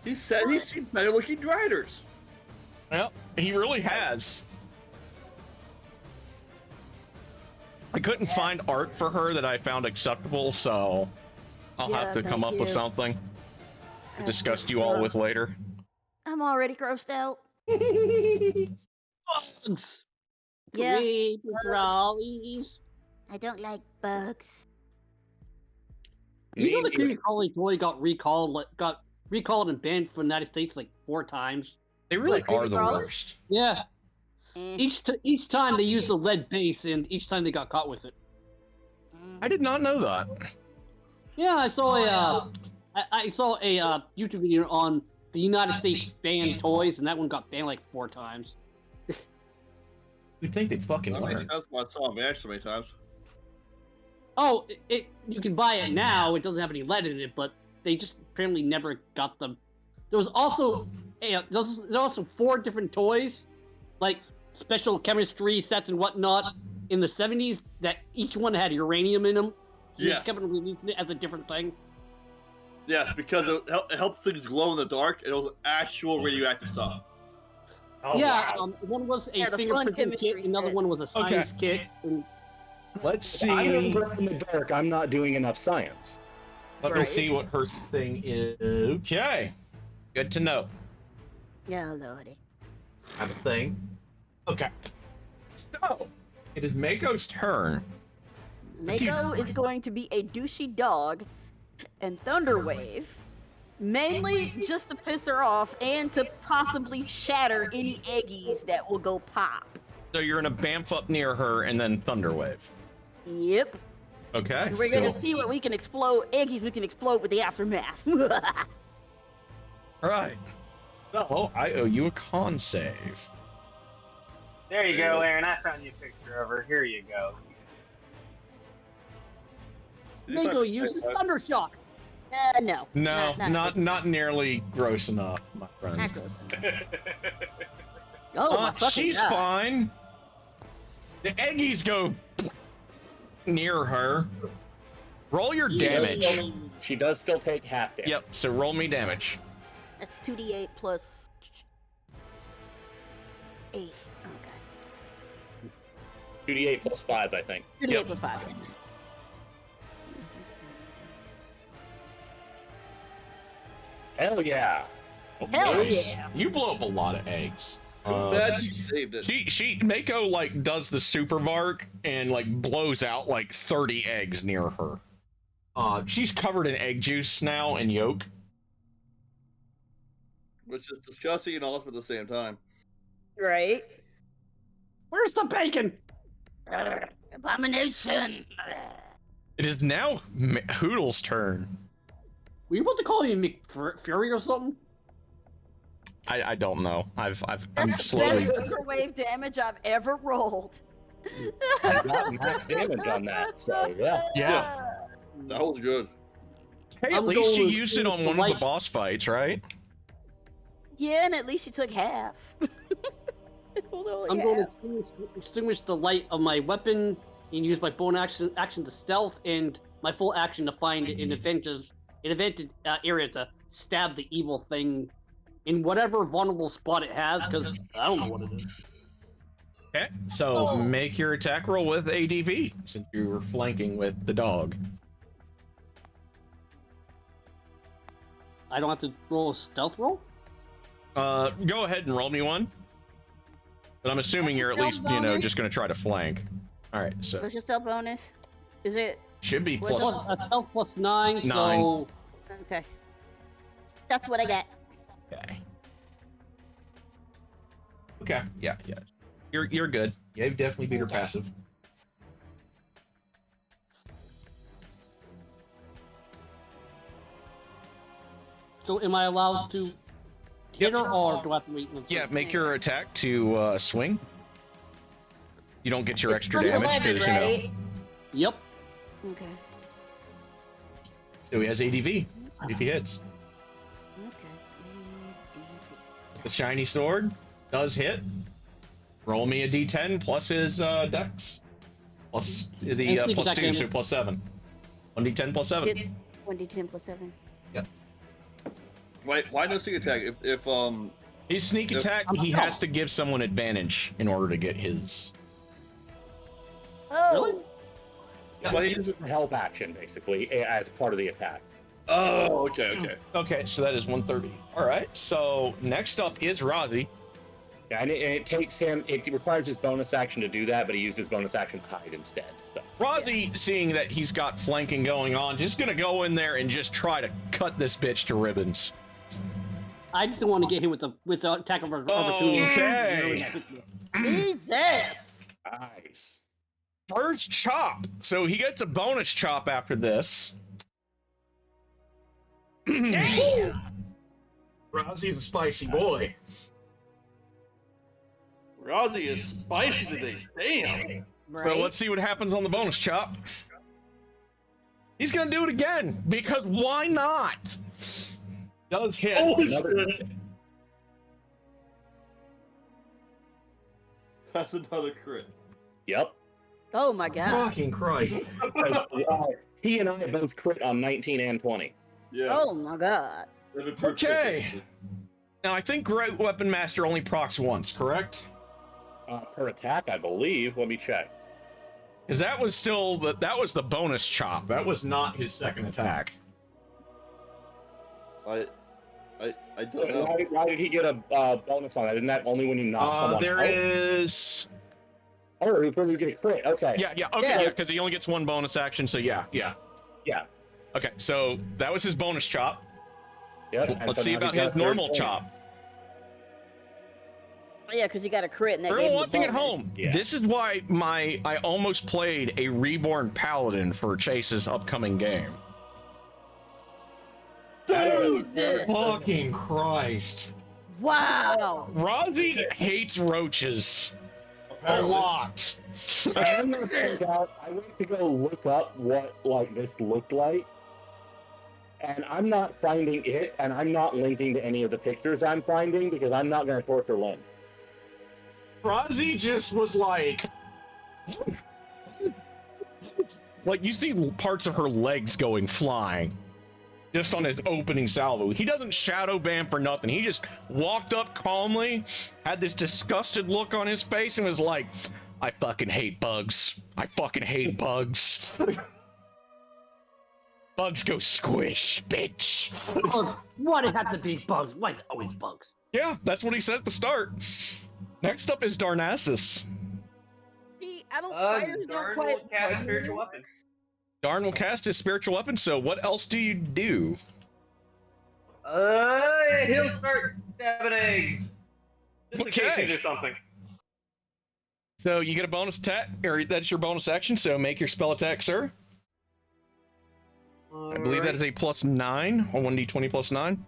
He said he's seen better-looking driders. Well, he really has. I couldn't find art for her that I found acceptable, so I'll have to come up with something to discuss to you all with later. I'm already grossed out. Bugs! Yeah. Creepy crawlies. I don't like bugs. You know the creepy crawly toy got recalled and banned from the United States like 4 times? They really Like are creepy the crawlers? worst. Yeah. Eh. Each time they used the lead base, and each time they got caught with it. I did not know that. Yeah, I saw a YouTube video on the United States banned toys, and that one got banned like 4 times. You'd think they'd fucking How many learn. times I saw him bash so many times? Oh, you can buy it now. It doesn't have any lead in it, but they just apparently never got them. There was also there's also 4 different toys, like special chemistry sets and whatnot, in the 70s that each one had uranium in them. They Yeah. just kept releasing it as a different thing. Yes, because it helps things glow in the dark, and it was actual radioactive stuff. Oh, Yeah, wow. one was a Yeah, the fun fingerprinting chemistry kit, another set. one was a science kit. And Let's If I'm see. in the dark, I'm not doing enough science. Let me see what her thing is. Okay. Good to know. Oh, lordy. Have a thing. Okay. So, it is Mako's turn. Mako is going to be a douchey dog and Thunderwave, mainly just to piss her off and to possibly shatter any eggies that will go pop. So you're gonna bamf up near her and then Thunderwave. Yep. Okay. We're going cool. to see what we can explode, eggies we can explode with the aftermath. Right. So, I owe you a con save. There you go, Aaron. I found you a picture of her. Here you go. Mako uses Thundershock. No. No, not not nearly gross enough, my friend. Not gross. Oh, my fucking she's God. fine. The eggies go near her. Roll your damage. She does still take half damage. Yep, so roll me damage. That's 2d8 plus 8. Okay. 2d8 plus 5, I think. 2d8 Yep. plus 5. Hell yeah. Hell yeah. You blow up a lot of eggs. Bad you saved it. She Mako like does the super bark and like blows out like 30 eggs near her. She's covered in egg juice now and yolk. Which is disgusting and awesome at the same time. Right? Where's the bacon? Abomination. It is now Hoodle's turn. Were you supposed to call me McFury or something? I don't know. I'm That's the slowly. best microwave damage I've ever rolled. I got max damage on that, so yeah. Yeah. That was good. Hey, at I'm least you going used it with on one of light. the boss fights, right? Yeah, and at least you took half. I'm going to extinguish the light of my weapon and use my bonus action to stealth and my full action to find an advantage area to stab the evil thing in whatever vulnerable spot it has, because I don't know what it is. Okay, so make your attack roll with ADV, since you were flanking with the dog. I don't have to roll a stealth roll? Go ahead and roll me one. But I'm assuming you're at least, just going to try to flank. Alright, so... What's your stealth bonus? Is it... Should be plus... A stealth plus 9, so... Okay. That's what I get. Okay. Okay, yeah. You're good. Yeah, you've definitely beat her passive. So am I allowed to hit her, or do I have to wait? Yeah, make your attack to swing. You don't get your extra damage because, right? Yep. Okay. So he has ADV if he hits. Okay. The shiny sword does hit. Roll me a d10 plus his dex. Plus the plus 2, so plus 7. 1d10 plus 7. It's 1d10 plus 7. Yep. Why no sneak attack? If his sneak attack, he has to give someone advantage in order to get his. Oh. Really? Yeah, well, he uses a help action, basically, as part of the attack. Oh, okay. Okay, so that is 130. Alright, so next up is Rozzy. Yeah, and it takes him, it requires his bonus action to do that, but he used his bonus action to hide instead. So. Rozzy, seeing that he's got flanking going on, just gonna go in there and just try to cut this bitch to ribbons. I just don't want to get hit with the attack of opportunity. Okay. Jesus! Nice. First chop. So he gets a bonus chop after this. Rousey's a spicy boy. Rozzy is spicy today. Damn. Right? So let's see what happens on the bonus chop. He's gonna do it again, because why not? Does hit. That's another crit. Yep. Oh my god. Fucking Christ. He and I both crit on 19 and 20. Yeah. Oh my god. Okay. Now I think Great Weapon Master only procs once, correct? Per attack, I believe. Let me check. Because that was still that was the bonus chop. That was not his second attack. I don't know. Why did he get a bonus on that? Isn't that only when you knock someone out? There is. Oh, he probably get a crit. Okay. Yeah. Okay. Yeah, because he only gets one bonus action. So yeah. Okay, so that was his bonus chop. Yep. Let's see about his normal chop. Yeah, because you got a crit and that For gave everyone him watching at home, Yeah. this is why I almost played a Reborn Paladin for Chase's upcoming game. Jesus! Fucking Christ. Wow! Rozzy hates roaches. A lot. I'm gonna point out, I went to go look up what this looked like, and I'm not finding it, and I'm not linking to any of the pictures I'm finding because I'm not gonna torture Lynn. Rozzy just was like you see parts of her legs going flying just on his opening salvo. He doesn't shadow ban for nothing. He just walked up calmly, had this disgusted look on his face, and was like, I fucking hate bugs. I fucking hate bugs. Bugs go squish, bitch. Why does it have to be bugs? Why is it always bugs? Yeah, that's what he said at the start. Next up is Darnassus. See, I don't. Fighters don't quite. Cast spiritual weapon. Darn will cast his spiritual weapon, so what else do you do? He'll start stabbing eggs. Just in case he do something. So you get a bonus attack, or that's your bonus action, so make your spell attack, sir. I believe that is a +9, or 1d20 +9.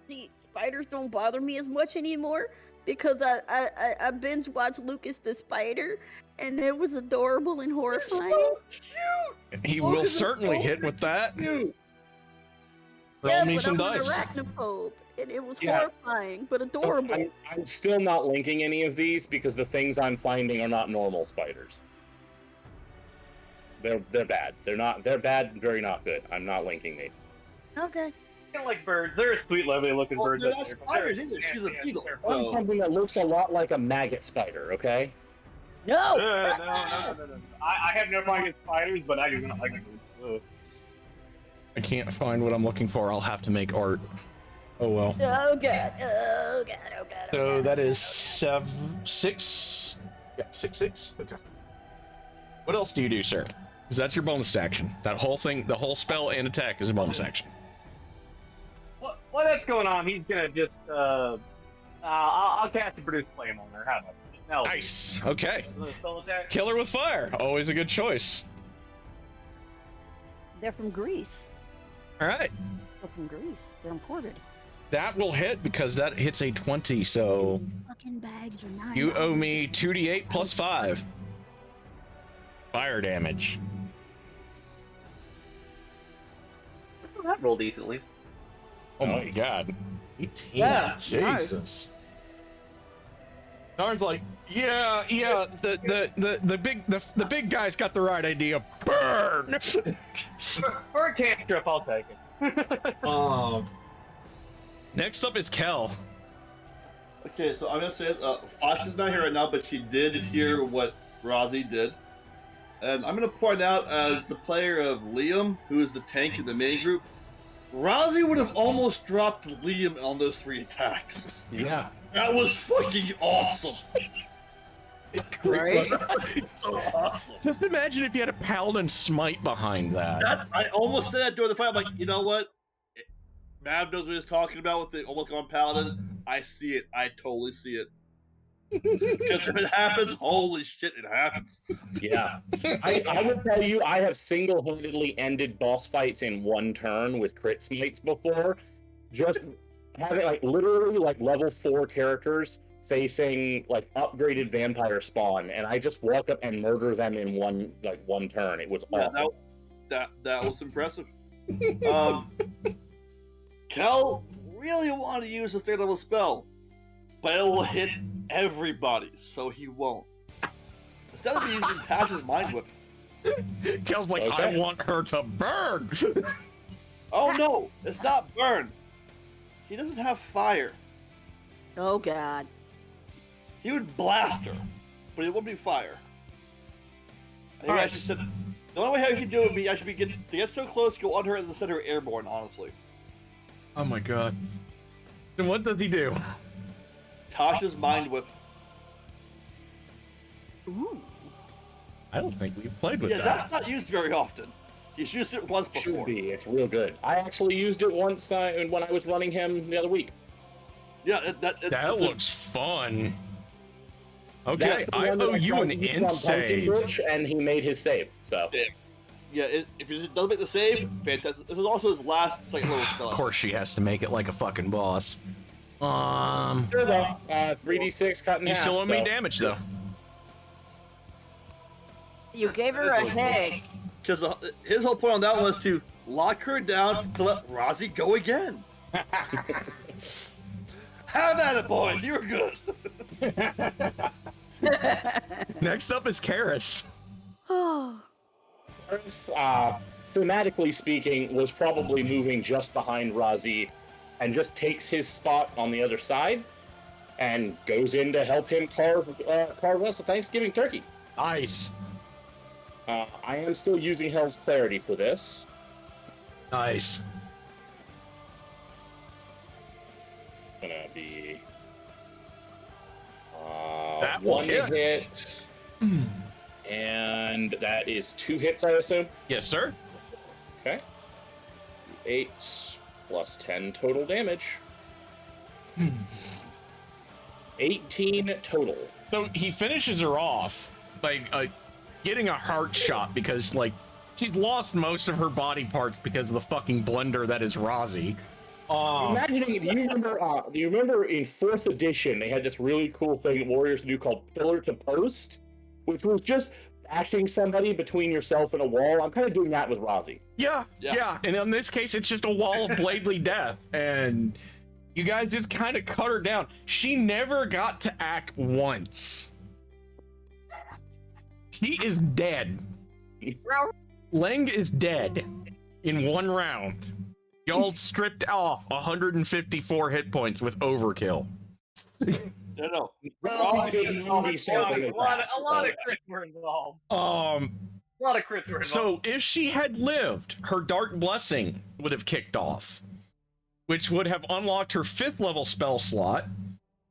See, spiders don't bother me as much anymore because I binge watched Lucas the Spider, and it was adorable and horrifying. He will certainly hit with that. Roll me some dice. I'm an arachnophobe, and it was horrifying but adorable. I'm still not linking any of these because the things I'm finding are not normal spiders. They're bad. They're bad and very not good. I'm not linking these. Okay. Kind of like birds. They're sweet, lovely looking birds They're up not there. spiders either. She's a beetle. On So. something that looks a lot like a maggot spider, okay? No! No. I have no problem with spiders, but I do not like birds. I can't find what I'm looking for. I'll have to make art. Oh well. Oh god. Oh god. Oh god. So that is 6. Yeah, 6. Okay. What else do you do, sir? Because that's your bonus action. That whole thing, the whole spell and attack is a bonus action. What that's going on? He's gonna just I'll cast a produce flame on her. How about that? No. Nice. Okay. Spell attack. Killer with fire. Always a good choice. They're from Greece. All right. They're from Greece. They're imported. That will hit because that hits a 20. So Fucking bags are nice. you owe me 2d8 plus 5 fire damage. That rolled decently. Oh my god. 18. Yeah, Jesus. Darn's like, yeah, the big guy's got the right idea. Burn. For a cantrip, I'll take it. Next up is Kel. Okay, so I'm gonna say Asha's not here right now, but she did hear what Razi did, and I'm gonna point out as the player of Liam, who is the tank in the main group, Razi would have almost dropped Liam on those 3 attacks. Yeah. That was fucking awesome. Right? It's so awesome. Just imagine if you had a paladin smite behind that. I almost said that during the fight. I'm like, you know what? Mav knows what he's talking about with the almost gone paladin. I see it. I totally see it. Because if it happens, holy shit, it happens. Yeah. I will tell you, I have single-handedly ended boss fights in 1 turn with crit smites before. Just having, like, literally, like, level 4 characters facing, like, upgraded vampire spawn, and I just walk up and murder them in one turn. It was awesome. That was impressive. Kel really wanted to use the 3rd level spell, but it will hit everybody, so he won't. Instead of using Tash's Mind Whip. Kel's like, Okay. I want her to burn. Oh no, it's not burn. He doesn't have fire. Oh god. He would blast her, but it wouldn't be fire. I think I should say, the only way I could do it would be to get so close, go on her, and send her airborne, honestly. Oh my god. Then what does he do? Tasha's Mind Whip. Ooh. I don't think we've played with Yeah, that. that's not used very often. He's used it once Should before. be. It's real good. I actually used it once when I was running him the other week. Yeah, That looks fun. Okay, That's the I one that owe you tried an to use end on Pumpkin save. Bush, and he made his save. So. Yeah, if he doesn't make the save, fantastic. This is also his last second level spell. Of course she has to make it like a fucking boss. Sure though. 3d6 cut in You half. still owe me so. damage though. You gave her a head. Because his whole point on that was to lock her down to let Razi go again. Have at it, boys. You're good. Next up is Karis. Oh. Thematically speaking, was probably moving just behind Razi and just takes his spot on the other side and goes in to help him carve us a Thanksgiving turkey. Nice. I am still using Hell's Clarity for this. Nice. Gonna be That will 1 hit. hit, and that is 2 hits, I assume. Yes, sir. Okay. 8 plus 10 total damage. 18 total. So he finishes her off by getting a heart shot because, like, she's lost most of her body parts because of the fucking blender that is Razi. Imagining, do you remember in 4th edition, they had this really cool thing that warriors do called pillar to post, which was just acting somebody between yourself and a wall? I'm kind of doing that with Razi. Yeah. And in this case, it's just a wall of bladely death, and you guys just kind of cut her down. She never got to act once. She is dead. Leng is dead in 1 round. Y'all stripped off 154 hit points with overkill. No. Well, a lot of crits were involved. A lot of crits were involved. So if she had lived, her Dark Blessing would have kicked off, which would have unlocked her 5th level spell slot,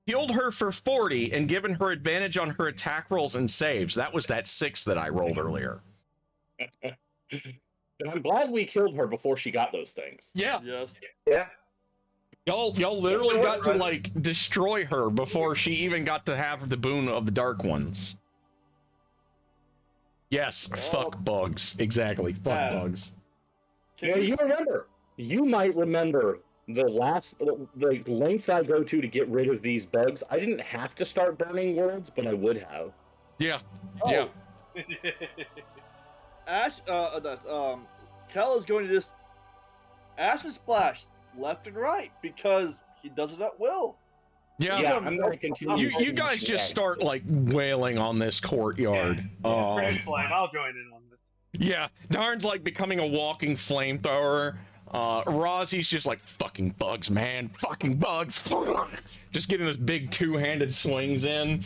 healed her for 40, and given her advantage on her attack rolls and saves. That was that 6 that I rolled earlier. And I'm glad we killed her before she got those things. Yeah. Yes. Yeah. Y'all literally got to, like, destroy her before she even got to have the boon of the Dark Ones. Yes, fuck bugs. Exactly, fuck bugs. Yeah, you might remember the lengths I go to get rid of these bugs. I didn't have to start burning worlds, but I would have. Yeah, yeah. Ash, Kel is going to just Acid Splash left and right because he does it at will. Yeah, I'm going to continue. You guys just start, like, wailing on this courtyard. Flame, I'll join in on this. Yeah, Darn's, like, becoming a walking flamethrower. Rozzy's just like, fucking bugs, man. Fucking bugs. Just getting those big two-handed swings in.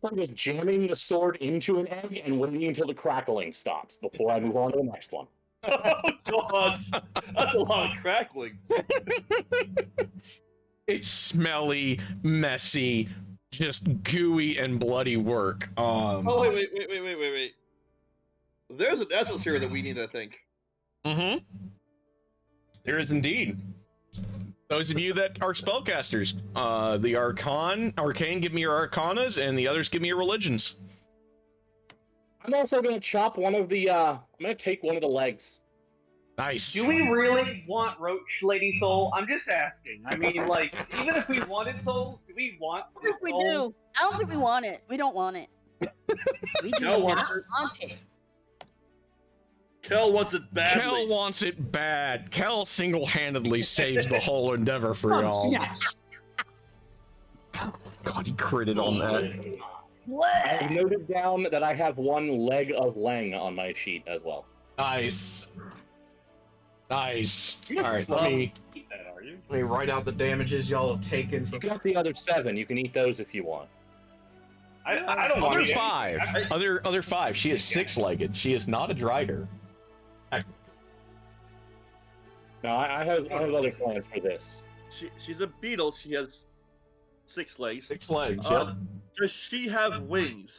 I'm just jamming the sword into an egg and waiting until the crackling stops before I move on to the next one. Oh, God. That's a lot of crackling. It's smelly, messy, just gooey and bloody work. Oh, wait. There's an essence here that we need, I think. Mm-hmm. There is indeed. Those of you that are spellcasters, the Arcane, give me your Arcanas, and the others give me your Religions. I'm also going to chop one of the, I'm going to take one of the legs. Nice. Do we really want Roach Lady Soul? I'm just asking. I mean, like, even if we wanted Soul, do we want I think we do. I don't think we want it. We don't want it. We do not want it. Kel wants it badly. Kel wants it bad. Kel single-handedly saves the whole endeavor for y'all. Yes. God, he critted on that. I noted down that I have one leg of Lang on my sheet as well. Nice. All right, let me write out the damages y'all have taken. You got the other 7. You can eat those if you want. I don't want Other 5. Other 5. She is 6-legged. She is not a drider. No, I have other plans for this. She's a beetle. She has 6 legs. 6 legs, yep. Does she have wings?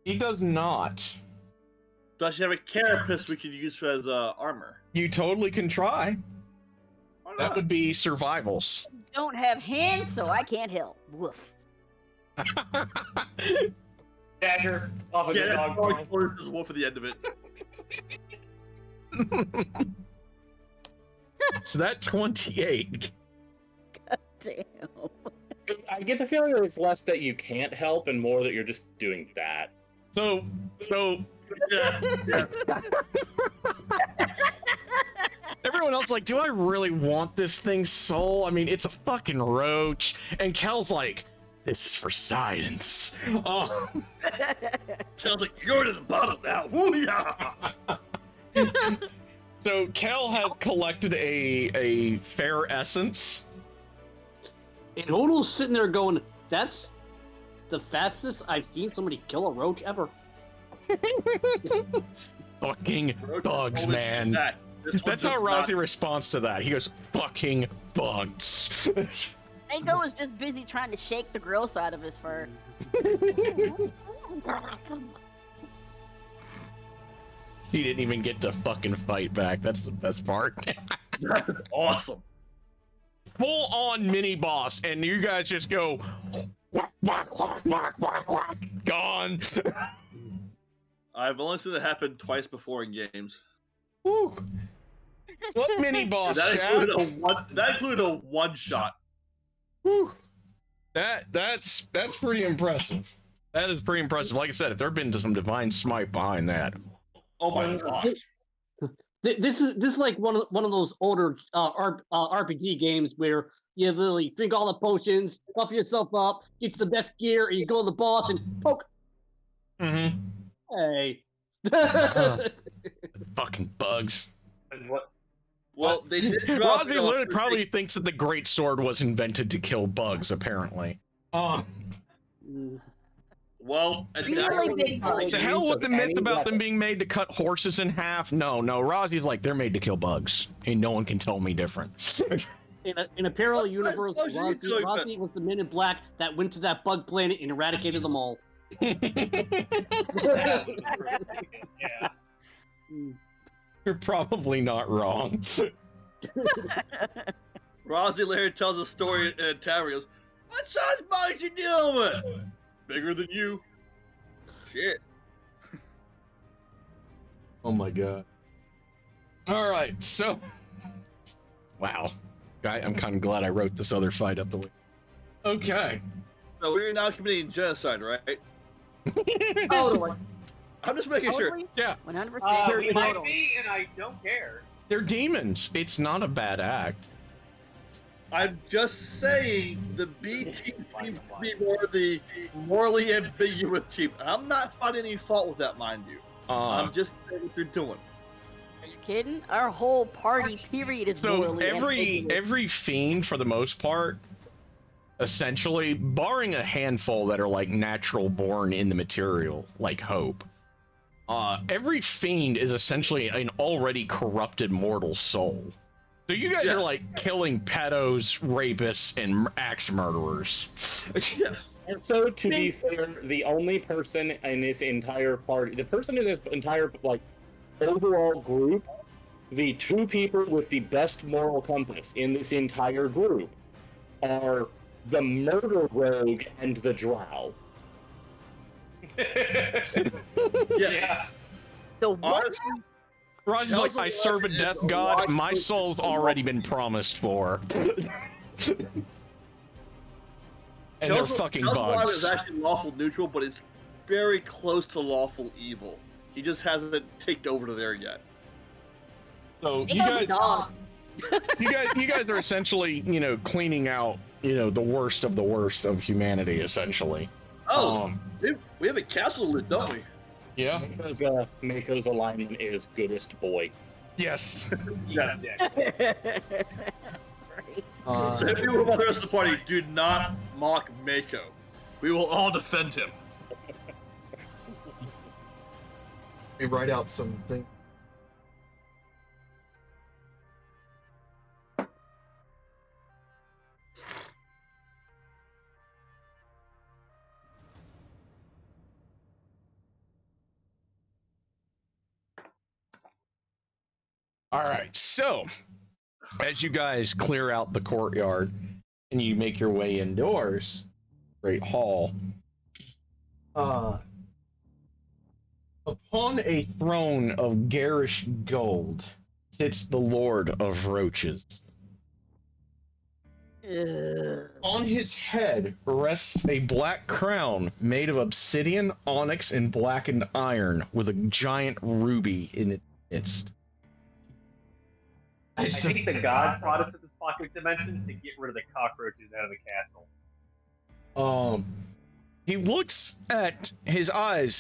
She does not. Does she have a carapace we could use as armor? You totally can try. That would be survivals. Don't have hands, so I can't help. Woof. Dagger off of the dog. There's one for the end of it. So that's 28. God damn. I get the feeling that it's less that you can't help and more that you're just doing that. So everyone else like, do I really want this thing's soul? I mean, it's a fucking roach. And Kel's like, this is for science. Kel's like, you're to the bottom now. Woo-yah! So Kel has collected a fair essence. And Hodl's sitting there going, that's the fastest I've seen somebody kill a roach ever. Fucking bugs, man. That's how Rozzy responds to that. He goes, fucking bugs. Mango is just busy trying to shake the gross out of his fur. He didn't even get to fucking fight back. That's the best part. That's awesome. Full on mini boss, and you guys just go gone. I've only seen it happen twice before in games. Woo. What mini boss? That included a one shot. Whew. That's pretty impressive. That is pretty impressive. Like I said, if there'd been some divine smite behind that. Oh my gosh. This is like one of those older RPG games where you literally drink all the potions, buff yourself up, get to the best gear, and you go to the boss and poke. Mm-hmm. Hey. Fucking bugs. And what? Well, they did drop Rossi literally probably thinks that the great sword was invented to kill bugs, apparently. Well, Really big bugs. The hell with the myth about them being made to cut horses in half? No, Rossi's like, they're made to kill bugs, and no one can tell me different. In a parallel universe, Rossi was the Men in Black that went to that bug planet and eradicated them all. Yeah. You're probably not wrong. Rossi later tells a story in a tavern. He goes, "What size bugs you dealing with? Bigger than you." Shit. Oh my god. All right, so wow, I'm kind of glad I wrote this other fight up the way. Okay. So we're now committing genocide, right? Totally. I'm just making sure. Yeah. 100%. We might be, and I don't care. They're demons. It's not a bad act. I'm just saying the B team seems to be more the morally ambiguous team. I'm not finding any fault with that, mind you. I'm just saying what they're doing. Are you kidding? Our whole party period is So morally ambiguous. every fiend, for the most part, essentially, barring a handful that are like natural born in the material, like Hope, every fiend is essentially an already corrupted mortal soul. So you guys are like killing pedos, rapists, and axe murderers. Yes. And so, to be fair, the only person in this entire party, the person in this entire, like, overall group, the two people with the best moral compass in this entire group are the murder rogue and the drow. Yeah. The what? Roger's like, I serve a death god, my soul's already been promised for. And they're fucking bugs. is actually lawful neutral, but it's very close to lawful evil. He just hasn't taken over to there yet. So It's you a guys, dog. you guys are essentially, cleaning out, the worst of humanity, essentially. Oh, we have a castle lit, don't we? Yeah. Because Mako's alignment is goodest boy. Yes. Yeah. So if you about the rest of the party, do not mock Mako. We will all defend him. We write out something. All right, so as you guys clear out the courtyard and you make your way indoors, Great Hall, upon a throne of garish gold sits the Lord of Roaches. On his head rests a black crown made of obsidian, onyx, and blackened iron with a giant ruby in its midst. I think the gods brought us to this pocket dimension to get rid of the cockroaches out of the castle. He looks at, his eyes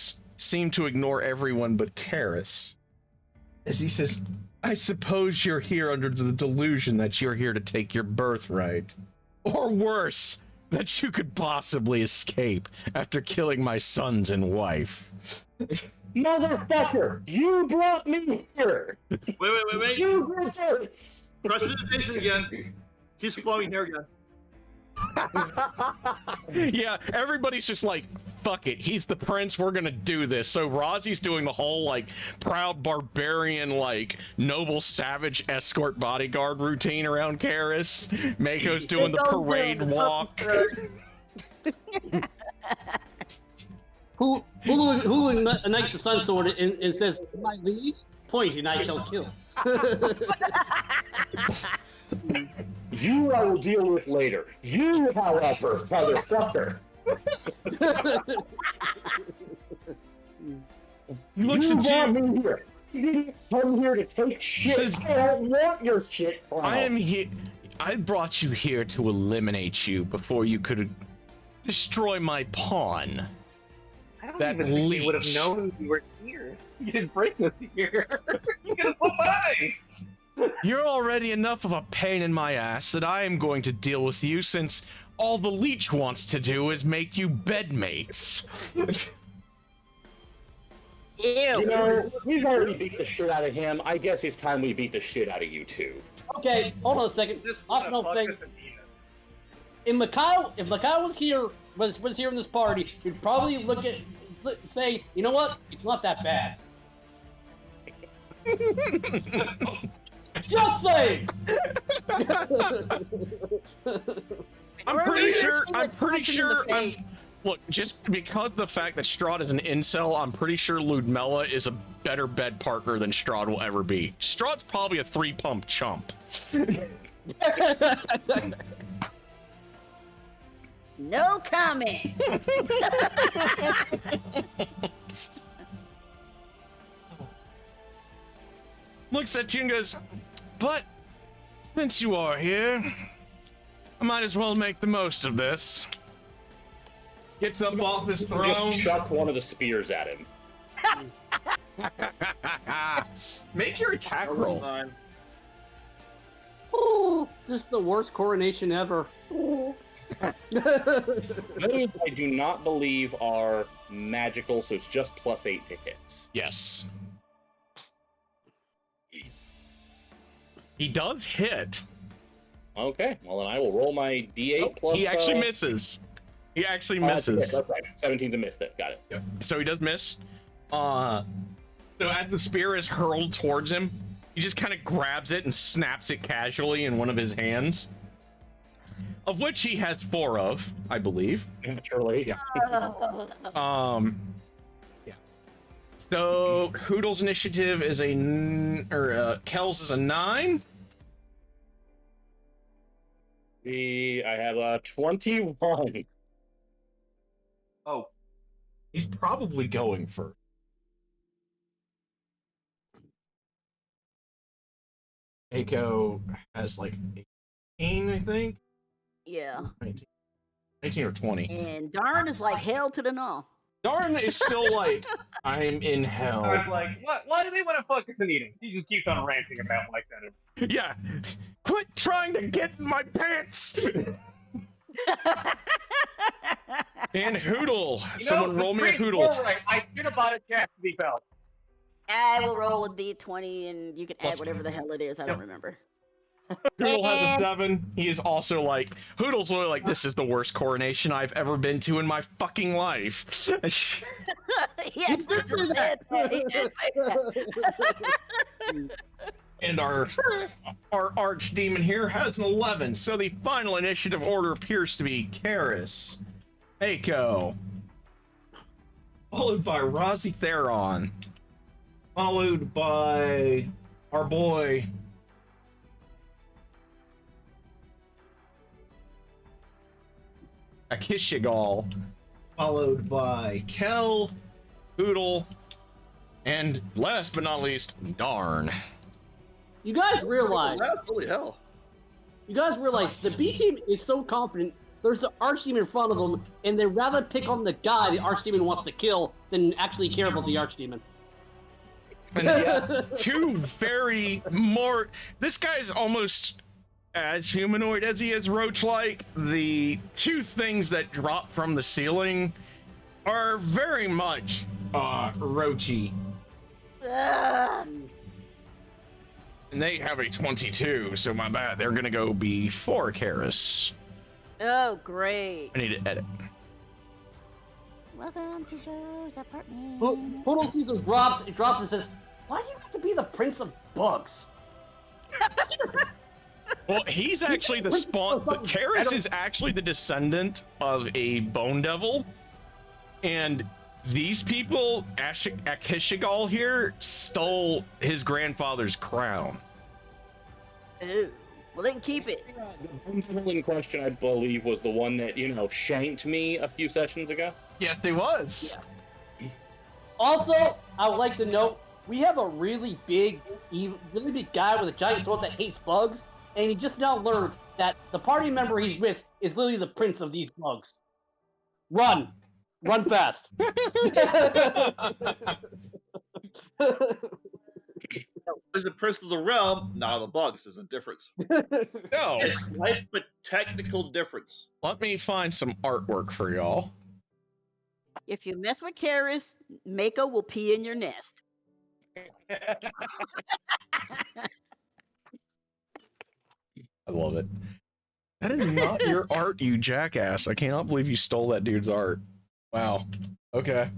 seem to ignore everyone but Karis, as he says, I suppose you're here under the delusion that you're here to take your birthright. Or worse, that you could possibly escape after killing my sons and wife. Motherfucker! You brought me here! Wait. You did it! Prestidigitation again. He's flowing here again. Yeah, everybody's just like, fuck it, he's the prince, we're gonna do this. So Rossi's doing the whole, like, proud barbarian, like, noble savage escort bodyguard routine around Karis. Mako's doing the parade walk. Who ignites the sun sword and says, my liege, point and I shall kill. You I will deal with later. You, however, motherfucker. Looks You at brought you. me here. You didn't come here to take shit. Says, I don't want your shit. I am here. I brought you here to eliminate you before you could destroy my pawn. I don't That even think we would have leech. known you were here. You didn't bring us here. You could have flew by. You're already enough of a pain in my ass that I am going to deal with you since all the leech wants to do is make you bedmates. Ew. You know, we've already beat the shit out of him. I guess it's time we beat the shit out of you too. Okay, hold on a second. Optional thing. If Mikhail was here in this party, he'd probably say, you know what? It's not that bad. Just saying. I'm pretty sure. Look, just because the fact that Strahd is an incel, I'm pretty sure Ludmilla is a better bed partner than Strahd will ever be. Strahd's probably a 3-pump chump. No comment. Looks at you and goes, but since you are here, I might as well make the most of this. Gets up off his throne. Just chuck one of the spears at him. Make your attack roll. Oh, this is the worst coronation ever. Those I do not believe are magical, so it's just +8 to hits. Yes. He does hit. Okay, well then I will roll my D8 plus... He actually misses. He actually misses. That's right. 17 to miss it. Got it. Yep. So he does miss. So as the spear is hurled towards him, he just kind of grabs it and snaps it casually in one of his hands. Of which he has 4 of, I believe. Naturally. Yeah. Yeah. So Hoodle's initiative is Kel's is a 9. I have a 21. Oh. He's probably going for. Aiko has like 18, I think. Yeah. 19 or 20. And Darn is like hell to the no. Darn is still like, I'm in hell. I was like, why do they want to focus on eating? He just keeps on ranting about like that. Yeah. Quit trying to get in my pants! And Hoodle. Someone roll me a Hoodle. Right. I should have bought a chastity belt. I will roll a d20 and you can add whatever the hell it is. I don't remember. Hoodle has a 7. He is also like, Hoodle's literally like, this is the worst coronation I've ever been to in my fucking life. Yes, this is it. And our archdemon here has an 11. So the final initiative order appears to be Karis, Aiko, followed by Razi Theron, followed by our boy Akishigal, followed by Kel, Hoodle, and last but not least, Darn. You guys realize? Holy hell! You guys realize the B team is so confident. There's the archdemon in front of them, and they rather pick on the guy the archdemon wants to kill than actually care about the archdemon. And yeah, two very more. This guy's almost as humanoid as he is roach-like. The two things that drop from the ceiling are very much roachy. And they have a 22, so my bad. They're gonna go before Karis. Oh, great. I need to edit. Welcome to Joe's apartment. Poodle sees him drops and says, "Why do you have to be the prince of bugs?" Well, he's actually the spawn. Karis is actually the descendant of a bone devil, and these people, Akishigal here, stole his grandfather's crown. Ooh. Well, they can keep it. The bone devil in question, I believe, was the one that, shanked me a few sessions ago. Yes, he was. Yeah. Also, I would like to note, we have a really big guy with a giant sword that hates bugs, and he just now learned that the party member he's with is literally the prince of these bugs. Run! Run fast! As a prince of the realm, not the bugs. There's a difference. No. A slight but technical difference. Let me find some artwork for y'all. If you mess with Karis, Mako will pee in your nest. I love it. That is not your art, you jackass. I cannot believe you stole that dude's art. Wow. Okay.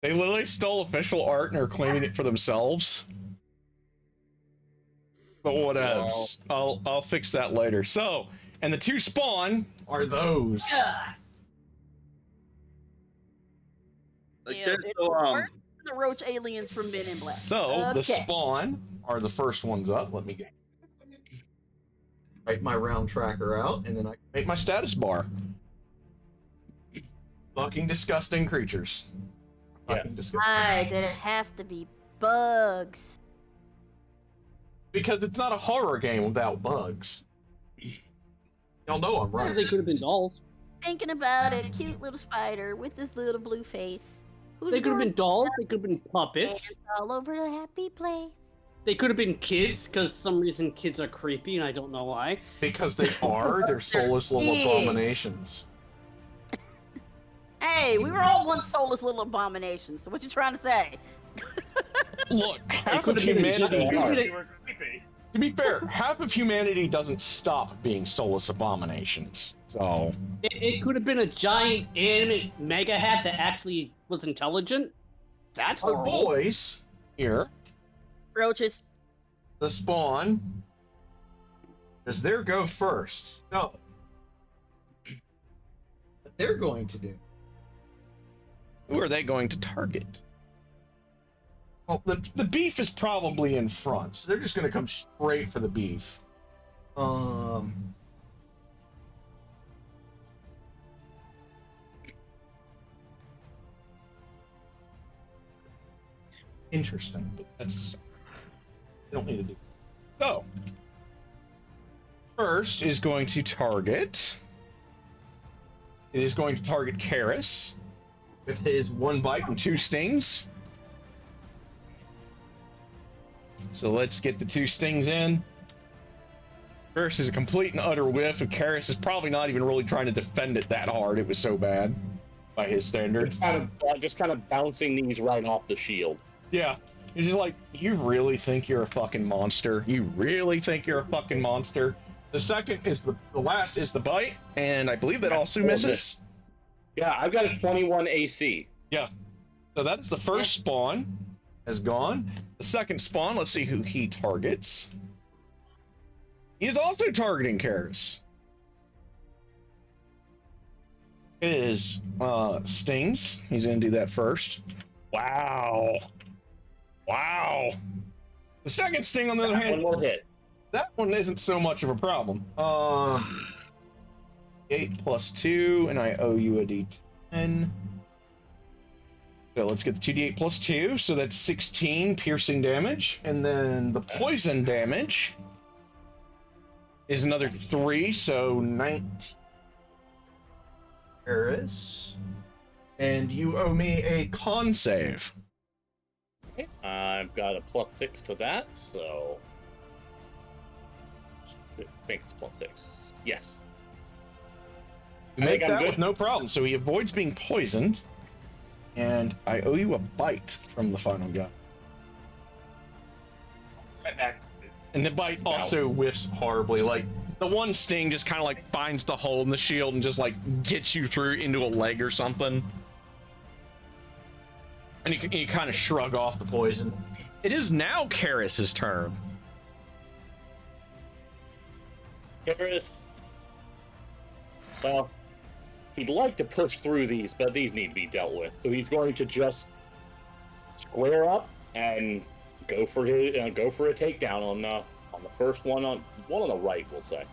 They literally stole official art and are claiming it for themselves. But whatevs. I'll fix that later. So, and the two spawn are those. Okay, Yeah, so the roach aliens from Men in Black. So the spawn are the first ones up. Let me get Write my round tracker out, and then I make my status bar. Fucking disgusting creatures. Fucking disgusting. Why did it have to be bugs? Because it's not a horror game without bugs. Y'all know I'm right. They could have been dolls. Thinking about it, cute little spider with this little blue face. They could have been dolls. They could have been puppets. Dance all over a happy place. They could have been kids, because some reason kids are creepy, and I don't know why. Because they are. They're soulless little abominations. Hey, we were all once soulless little abominations, so what you trying to say? Look, half of humanity... To be fair, half of humanity doesn't stop being soulless abominations. So... It could have been a giant animate mega hat that actually was intelligent. That's the boys here... Roaches. The spawn does their go first. So, what they're going to do. Who are they going to target? Well, the beef is probably in front, so they're just going to come straight for the beef. Interesting, but that's... They don't need to do. So, first is going to target. It is going to target Karis with his 1 bite and 2 stings. So let's get the 2 stings in. First is a complete and utter whiff, and Karis is probably not even really trying to defend it that hard. It was so bad by his standards. Just kind of bouncing these right off the shield. Yeah. He's just like, you really think you're a fucking monster? You really think you're a fucking monster? The second is the last is the bite, and I believe that also misses. Yeah, I've got a 21 AC. Yeah. So that's the first spawn has gone. The second spawn, let's see who he targets. He is also targeting Karis. It is stings. He's going to do that first. Wow. Wow. The second sting, on the other hand, one will hit. That one isn't so much of a problem. 8 plus 2, and I owe you a d10. So let's get the 2d8 plus 2, so that's 16 piercing damage. And then the poison damage is another 3, so 19. Paris. And you owe me a con save. I've got a +6 to that, so I think it's +6. Yes. You make that with no problem. So he avoids being poisoned, and I owe you a bite from the final guy. And the bite also whiffs horribly. Like, the one sting just kind of like finds the hole in the shield and just like gets you through into a leg or something. And you kind of shrug off the poison. It is now Karis' turn. Karis, well, he'd like to push through these, but these need to be dealt with. So he's going to just square up and go for a takedown on the first one on the right, we'll say.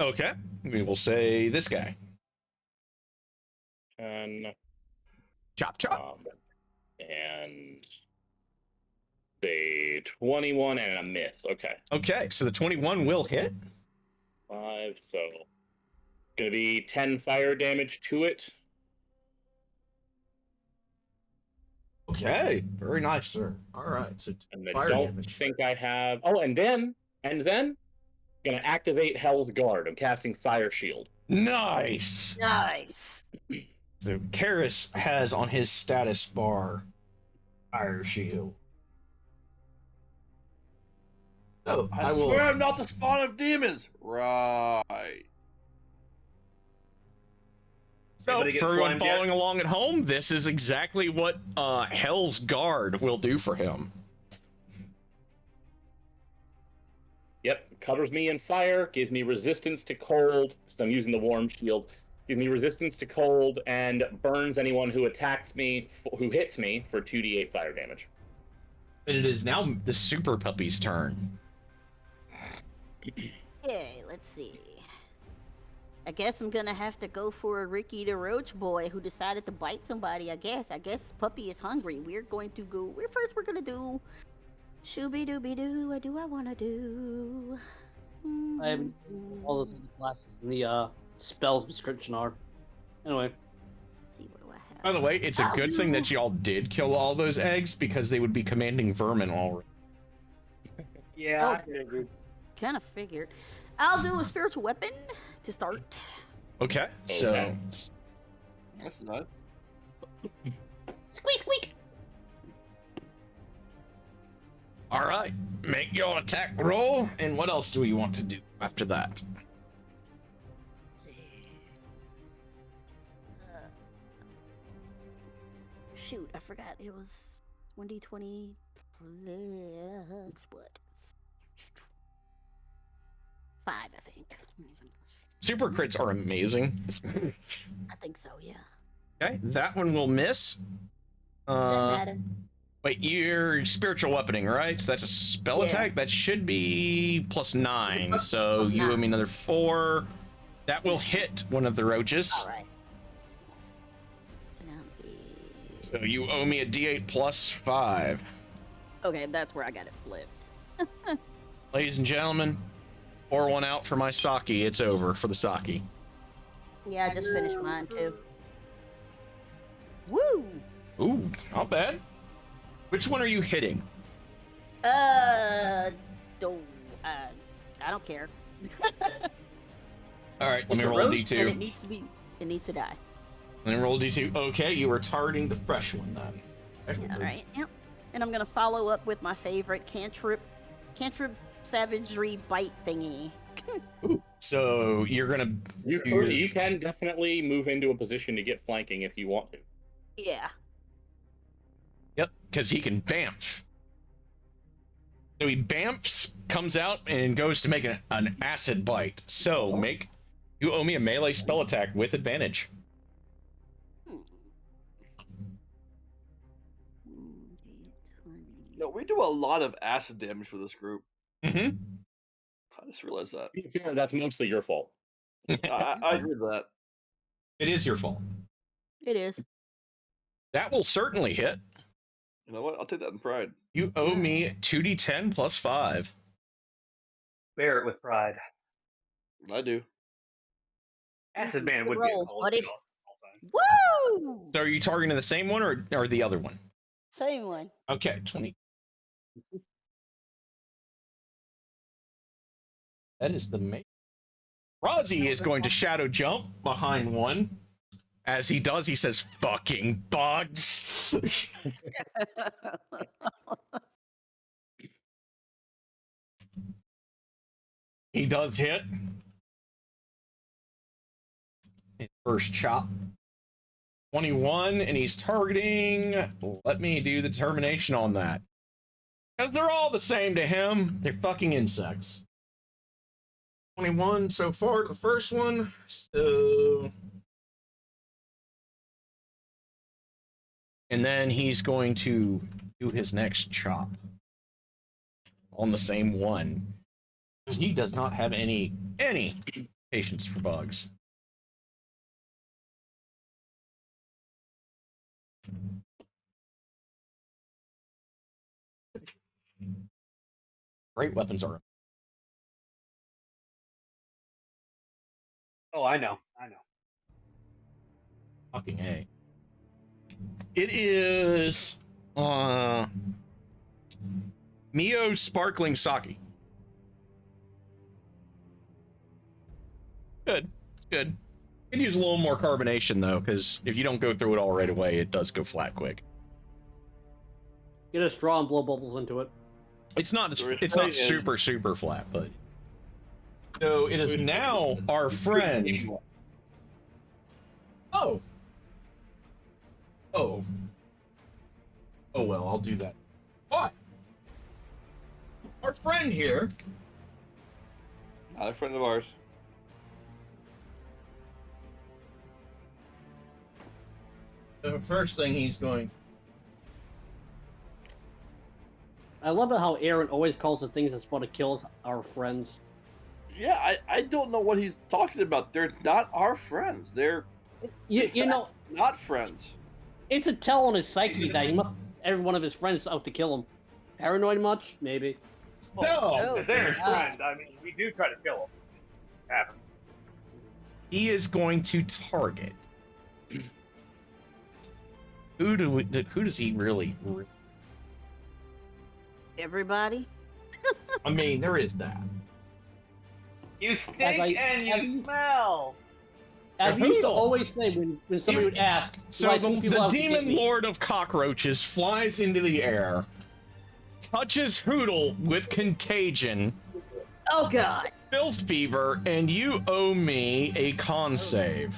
Okay, we will say this guy. And chop chop. And the 21 and a miss. Okay. Okay, so the 21 will hit. 5, so gonna be 10 fire damage to it. Okie Okay, very nice, sir. All right, so And I fire don't damage. think I have. Oh, and then gonna activate Hell's Guard. I'm casting Fire Shield. Nice. Nice. So Karis has on his status bar Fire Shield. Oh, I swear I'm not the spawn of demons. Right. So, Anybody get for everyone slimed yet? following along at home, this is exactly what Hell's Guard will do for him. Yep, covers me in fire, gives me resistance to cold, so I'm using the warm shield. Gives me resistance to cold, and burns anyone who attacks me, who hits me, for 2d8 fire damage. And it is now the Super Puppy's turn. Okay, let's see. I guess I'm gonna have to go for Ricky the Roach Boy who decided to bite somebody, I guess. Puppy is hungry. We're gonna do Shooby-dooby-doo, what do I wanna do? I haven't all those classes in the spells description are. Anyway. Let's see, what do I have? By the way, it's a good thing that y'all did kill all those eggs, because they would be commanding vermin already. Yeah, Oh, kind of figured. I'll do a spiritual weapon to start. Okay, so... That's nice. Squeak, squeak! Alright, make your attack roll, and what else do we want to do after that? Let's see. Shoot, I forgot. It was 1d20 plus what? 5, I think. Super crits are amazing. I think so, yeah. Okay, that one will miss. Doesn't matter. Wait, you're spiritual weaponing, right? So that's a spell Yeah. attack? That should be +9, so you owe me another 4. That will hit one of the roaches. Alright. So you owe me a d8 +5. Okay, that's where I got it flipped. Ladies and gentlemen, pour one out for my sake. It's over for the sake. Yeah, I just finished mine too. Woo! Ooh, not bad. Which one are you hitting? Don't, I don't care. Alright, let me roll a And d2. it needs to die. Let me roll a d2. Okay, you are targeting the fresh one then. Alright, yep. And I'm gonna follow up with my favorite cantrip savagery bite thingy. Ooh, so you're gonna... You can definitely move into a position to get flanking if you want to. Yeah. Yep, because he can bamf. So he bamfs, comes out, and goes to make an acid bite. So you owe me a melee spell attack with advantage. No, we do a lot of acid damage for this group. Mm-hmm. I just realized that. Yeah, that's mostly your fault. I agree with that. It is your fault. It is. That will certainly hit. You know what? I'll take that in pride. You owe me 2d10 +5. bear it with pride. I do. Acid Man would be a Roll, cold buddy. spell all time. Woo! So are you targeting the same one or the other one? Same one. Okay, 20. That is the main. Rozzy is going to shadow jump behind one. As he does, he says, "Fucking bugs." He does hit. His first chop. 21, and he's targeting. Let me do the determination on that. Because they're all the same to him. They're fucking insects. 21 so far, the first one. So. And then he's going to do his next chop on the same one. Because he does not have any patience for bugs. Great weapons are. Oh, I know. Fucking A. It is Mio Sparkling Sake. Good. It's good. Could use a little more carbonation though, because if you don't go through it all right away, it does go flat quick. Get a straw and blow bubbles into it. It's not super flat, but so it is now our friend. Oh well, I'll do that. But our friend here, Not a friend of ours. the first thing he's going. I love it how Aaron always calls the things that's supposed to kill us our friends. Yeah, I don't know what he's talking about. They're not our friends. They're You know, not friends. it's a tell on his psyche that he must every one of his friends out to kill him. Paranoid much? Maybe. No, If they're his friend, I mean, we do try to kill him. Happens. he is going to target. Who does he really? Everybody? I mean, there is that. You stink and you smell. As we used to always say when somebody would ask, So do I think people the out to get demon me? lord of cockroaches flies into the air, touches Hootle with contagion, Oh God! filth fever, and you owe me a con save.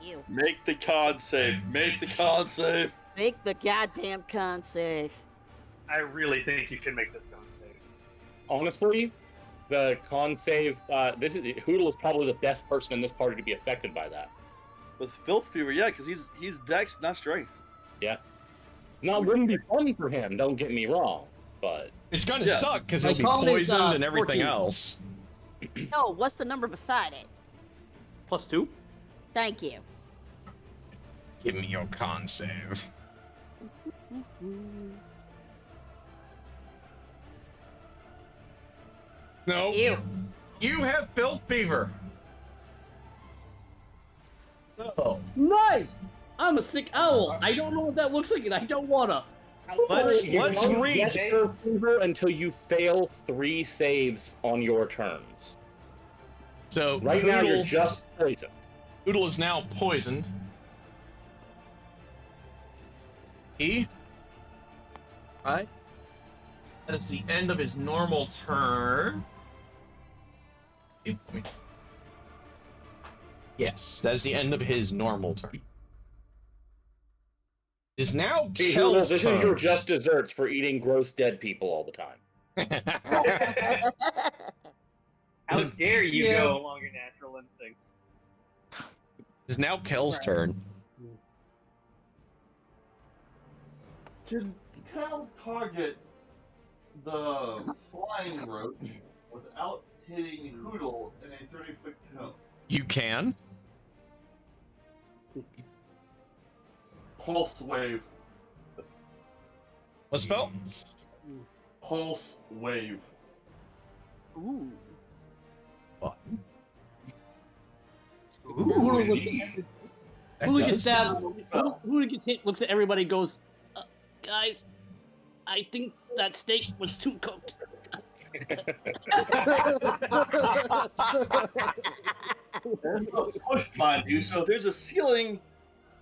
You Make the con save. Make the con save. make the goddamn con save. I really think you should make this con save. Honestly, the con save. Hootle is probably the best person in this party to be affected by that. With filth fever, yeah, because he's dex, not strength. Yeah. Now, it wouldn't be fun for him. Don't get me wrong, but It's gonna Yeah. suck because My he'll be con is, poisoned and everything 14. else. Oh, what's the number beside it? +2? Thank you. Give me your con save. No. Ew. You have filth fever. So, Nice! I'm a sick owl. I don't know what that looks like and I don't wanna. let's you won't read. get your fever until you fail 3 saves on your turns. So Right now, you're Hootle, just poisoned. Hootle is now poisoned. Right. That is the end of his normal turn. Yes, that is the end of his normal turn. It is now See, Kel's Hootle, this is your turn. just desserts for eating gross dead people all the time. How dare you Yeah. go along your natural instinct? It is now Kel's turn. Can Cal target the flying roach without hitting Hootle in a 30-foot cone? You can. Pulse wave. What spell? Pulse wave. Ooh. What? Hootle gets stabbed. Oh. Hootle gets hit, looks at everybody, goes, guys, I think that steak was too cooked. There's no push, mind you, so if there's a ceiling,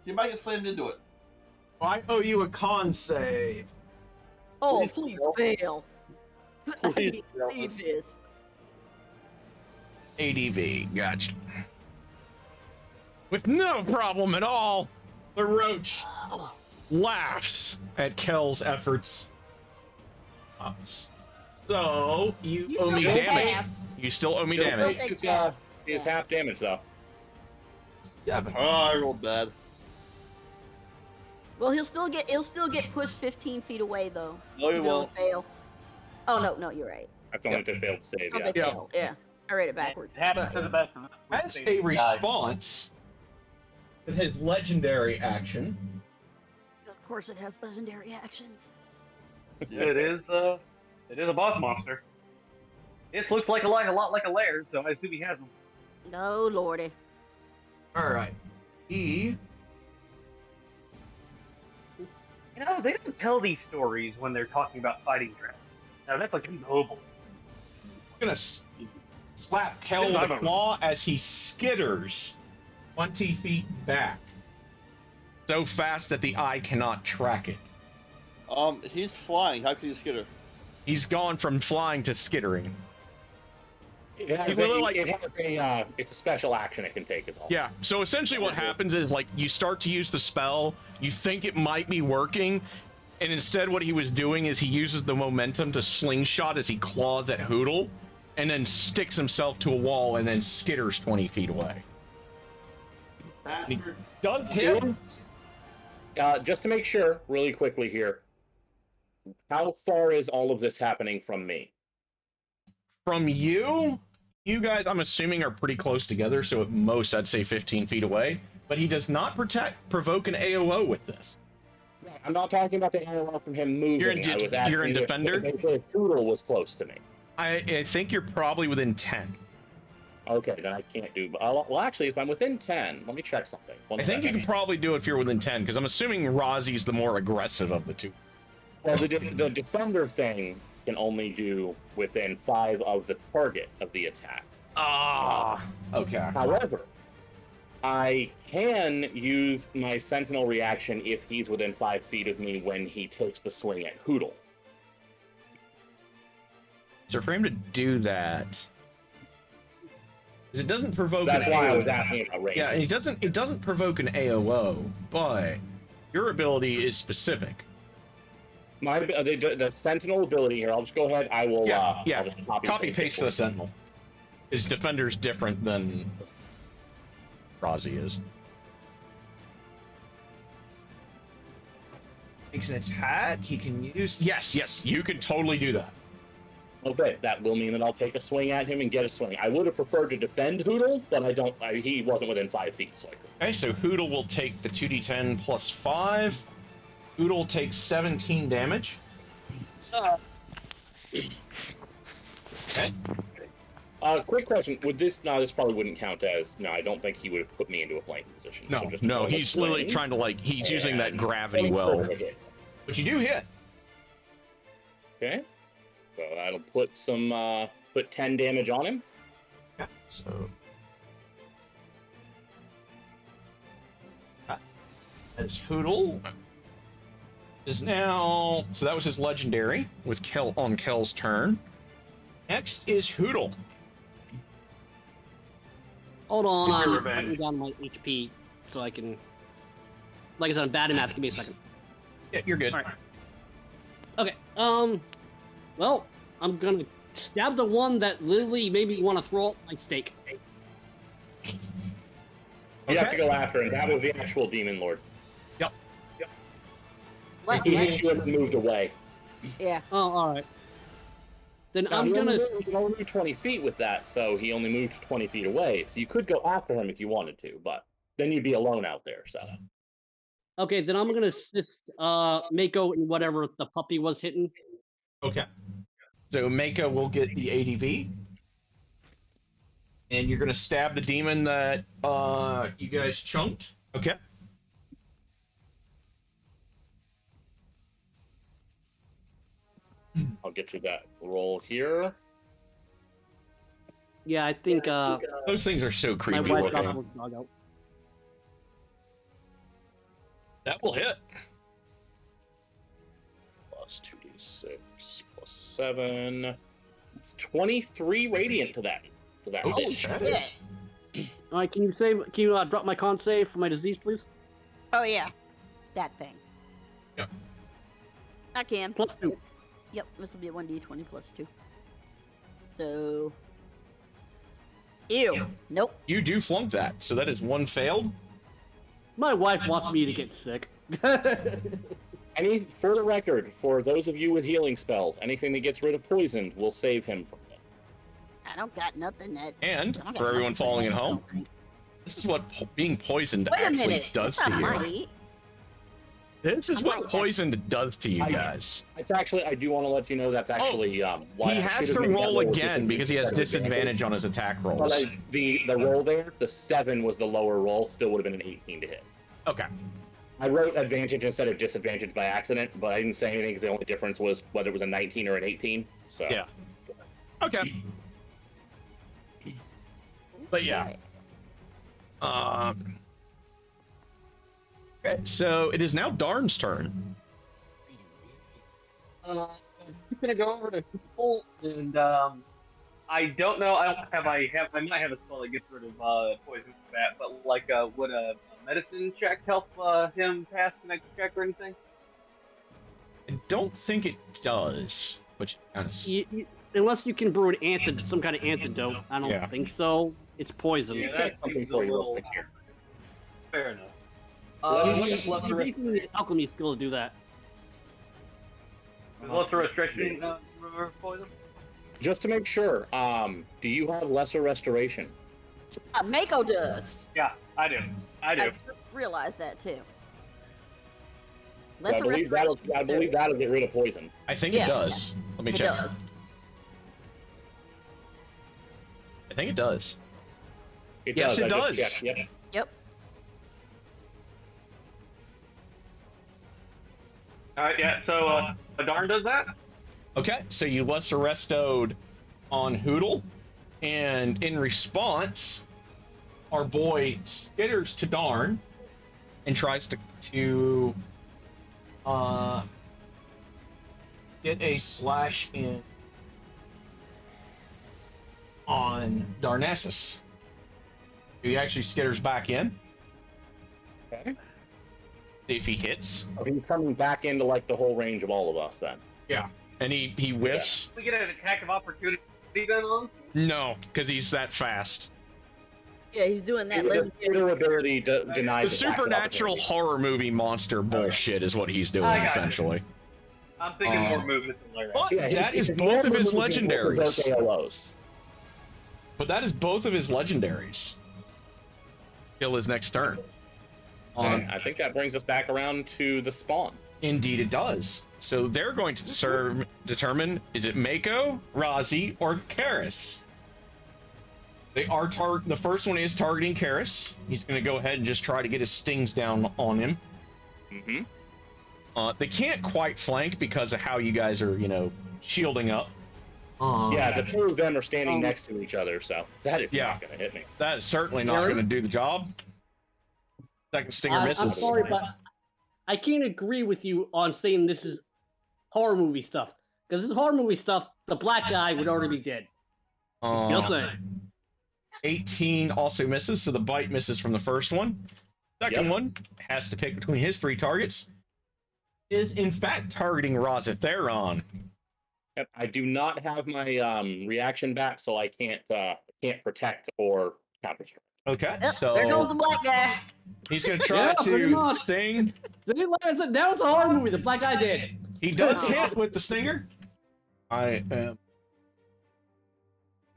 you might get slammed into it. I owe you a con save. Oh, Please please fail. I Please need fail. to see this. ADV, gotcha. With no problem at all, the roach laughs at Kel's efforts. So, you owe me still damage. laugh. You still owe me Still damage. take It's, that. it's half damage, though. 7. Oh, I rolled bad. Well, he'll still get pushed 15 feet away though. No, he He'll won't. Fail. Oh no, you're right. That's only if it failed to save, Oh, yeah. they fail. Yeah. I read it backwards. It happens to the best of us. As a response, it has legendary action. Of course, it has legendary actions. It is a boss monster. It looks like a lot like a lair, so I assume he has them. No, lordy. Alright. He You know, they don't tell these stories when they're talking about fighting dragons. Now, that's like noble. I'm gonna slap Kel with a claw as he skitters 20 feet back. So fast that the eye cannot track it. He's flying. How can you skitter? He's gone from flying to skittering. It's a special action it can take as well. Yeah, so essentially what happens is, like, you start to use the spell, you think it might be working, and instead what he was doing is he uses the momentum to slingshot as he claws at Hoodle, and then sticks himself to a wall and then skitters 20 feet away. And he does hit. Just to make sure, really quickly here, how far is all of this happening from me? From you guys, I'm assuming, are pretty close together, so at most I'd say 15 feet away. But he does not provoke an AOO with this. I'm not talking about the AOO from him moving. You're in Defender? If Doodle was close to me. I think you're probably within 10. Okay, then I can't do... Well, actually, if I'm within 10, let me check something. I think you can probably do it if you're within 10, because I'm assuming Rozzy's the more aggressive of the two. Well, the Defender thing can only do within 5 of the target of the attack. Okay. However, I can use my Sentinel reaction if he's within 5 feet of me when he takes the swing at Hoodle. So for him to do that, it doesn't provoke. That's why I was asking about range. Yeah, it doesn't provoke an AOO, but your ability is specific. The Sentinel ability here, I'll just go ahead. I will. I'll just copy paste the Sentinel. His Defender's different than Rozzy is. Makes an attack. He can use. Yes, you can totally do that. Okay, that will mean that I'll take a swing at him and get a swing. I would have preferred to defend Hoodle, but I don't. He wasn't within 5 feet, so I could. Okay, so Hoodle will take the 2d10 plus 5. Hoodle takes 17 damage. Okay. Quick question: would this? No, this probably wouldn't count as. No, I don't think he would have put me into a flanking position. No, he's literally trying to he's using that gravity well. But you do hit. Okay. So that'll put put 10 damage on him. Yeah. So. As Hoodle is now. So that was his legendary with Kel on Kel's turn. Next is Hoodle. Hold on, I'm putting down my HP so I can. Like I said, I'm bad in math. Give me a second. Yeah, you're good. All right. Okay. Well, I'm gonna stab the one that literally made me want to throw up my steak. You have to go after him. That was the actual Demon Lord. Yep. He hit you and moved away. Yeah. Oh, all right. Then Now, I'm gonna. He only moved 20 feet with that, so he only moved 20 feet away. So you could go after him if you wanted to, but then you'd be alone out there. So. Okay, then I'm gonna assist Mako in whatever the puppy was hitting. Okay. So Mako will get the ADV. And you're going to stab the demon that you guys chunked. Okay. I'll get you that roll here. Yeah, I think those things are so creepy my wife looking. dog out. That will hit. Plus 2d6 plus 7. It's 23 radiant to that. All right, can you drop my con save for my disease, please? Oh yeah, that thing. Yep. I can. Plus 2. Yep, this will be a 1d20 plus 2. So. Ew. Nope. You do flunk that, so that is one failed. My wife wants me to get sick. For the record, for those of you with healing spells, anything that gets rid of poison will save him from it. I don't got nothing that. And for everyone following at home, this is what being poisoned Wait a actually minute. does That's to not you. might. This is what poisoned does to you guys. It's actually, I do want to let you know that's actually why he I has should to have made that roll roll again because he has disadvantage on his attack rolls. Well, the roll there, the 7 was the lower roll, still would have been an 18 to hit. Okay. I wrote advantage instead of disadvantage by accident, but I didn't say anything because the only difference was whether it was a 19 or an 18. So Yeah. Okay. But yeah. Okay, so it is now Darn's turn. I'm just gonna go over to people and I don't know. I might have a spell that gets rid of poison spat, but like, would a medicine check help him pass the next check or anything? I don't think it does, which kind of... Unless you can brew some kind of antidote. I don't think so. It's poison. Yeah, that seems a little... Fair enough. You need an alchemy skill to do that. What's the restriction for poison? just to make sure, do you have lesser restoration? Mako does. Yeah, I do. I just realized that too. I believe that'll get rid of poison. I think it does. Let me check. Does. I think it does. Yes, it does. Yep. Alright, yeah, so Adarn does that? Okay, so you lesser restoed on Hoodle, and in response, our boy skitters to Darn and tries to get a slash in on Darnassus. He actually skitters back in. Okay. See if he hits. Oh, he's coming back into like the whole range of all of us then. Yeah. And he whiffs. Yeah. We get an attack of opportunity then on? No, because he's that fast. Yeah, he's doing that. His ability denies the supernatural horror movie monster bullshit is what he's doing, essentially. I'm thinking more movement than Larry. But that is both of his legendaries. But that is both of his legendaries. Till his next turn. I think that brings us back around to the spawn. Indeed it does. So they're going to determine, is it Mako, Razi, or Karis? They are the first one is targeting Karis. He's going to go ahead and just try to get his stings down on him. Mm-hmm. They can't quite flank because of how you guys are, shielding up. Yeah, the two of them are standing next to each other, so that is not going to hit me. That is certainly not going to do the job. Second stinger misses. I'm sorry, but I can't agree with you on saying this is horror movie stuff. Because this is horror movie stuff, the black guy would already be dead. Just saying. 18 also misses, so the bite misses from the first one. Second one has to pick between his three targets. Is in fact targeting Razatheron. Yep, I do not have my reaction back, so I can't protect or counter strike. Okay, yep, so there goes the black guy. He's gonna try to sting. That was a horror movie. The black guy did. He does hit with the stinger. I am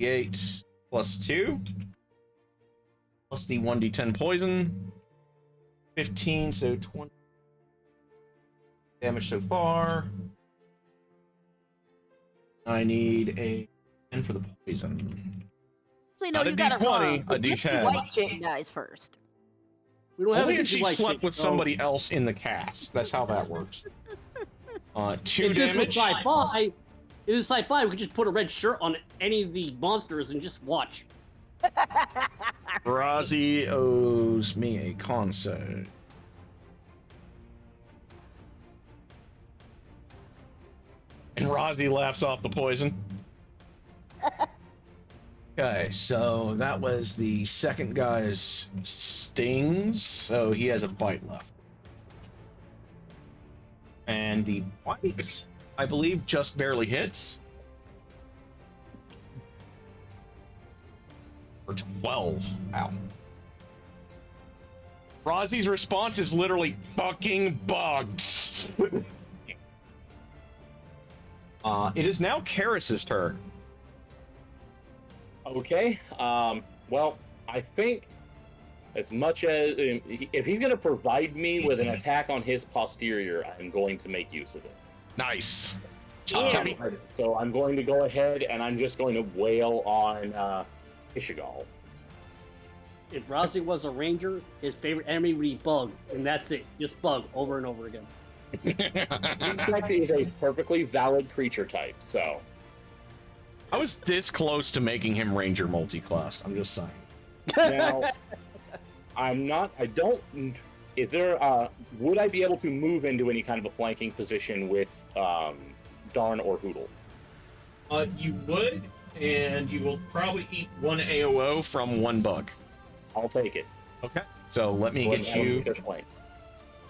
8 plus 2 plus the 1d10 poison. 15, so 20 damage so far. I need a 10 for the poison. So you gotta D20, a D10. White chick dies first. We don't have Only a if she slept with somebody else in the cast. That's how that works. 2 damage. If it's sci-fi, we could just put a red shirt on any of the monsters and just watch. Razi owes me a con save. And Razi laughs off the poison. Okay, so that was the second guy's stings, so he has a bite left. And the bite, I believe, just barely hits. For 12. Ow. Razi's response is literally fucking bugs. It is now Karis's turn. Okay. Well, I think as much as if he's going to provide me with an attack on his posterior, I'm going to make use of it. Nice. So I'm going to go ahead and I'm just going to wail on Ishigal. if Rossi was a ranger, his favorite enemy would be Bug, and that's it. Just Bug over and over again. Insect is a perfectly valid creature type, so. I was this close to making him Ranger multi-class. I'm just saying. Now, is there, would I be able to move into any kind of a flanking position with, Darn or Hoodle? You would, and you will probably eat one AOO from one bug. I'll take it. Okay. So let me get you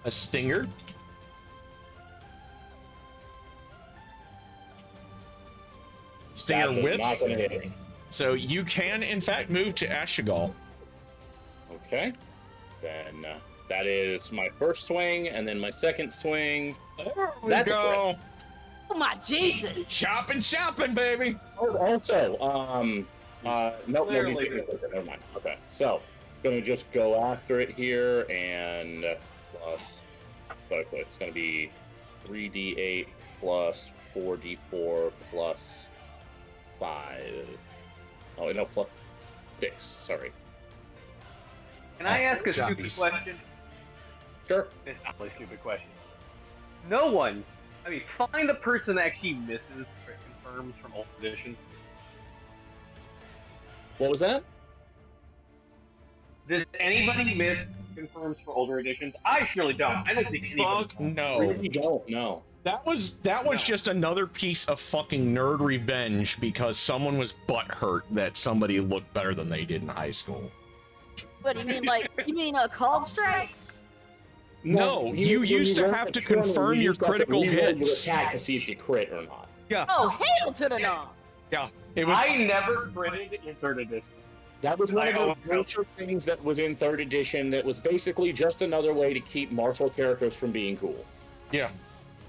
a stinger. Stinger whips. Not gonna hit me. So you can, in fact, move to Ashigal. Okay. Then that is my first swing, and then my second swing. There we go. Oh my Jesus! Shopping, baby. Oh, also, no, never mind. Okay, so gonna just go after it here, and it's gonna be 3d8 plus 4d4 plus 5. Oh no, plus 6. Sorry. Can I ask a stupid question? Sure. It's not really a stupid question. No one. I mean, find the person that actually misses or confirms from old editions. What was that? Does anybody miss confirms for older editions? I surely don't. I don't think anybody. Fuck no. Really don't. No. That was just another piece of fucking nerd revenge because someone was butthurt that somebody looked better than they did in high school. What do you mean a called strike? No, you used to have to confirm your critical hits. You attack to see if you crit or not. Yeah. Oh, hell to the no! Yeah. It was. I never critted in 3rd edition. That was one of those major things that was in 3rd edition that was basically just another way to keep martial characters from being cool. Yeah.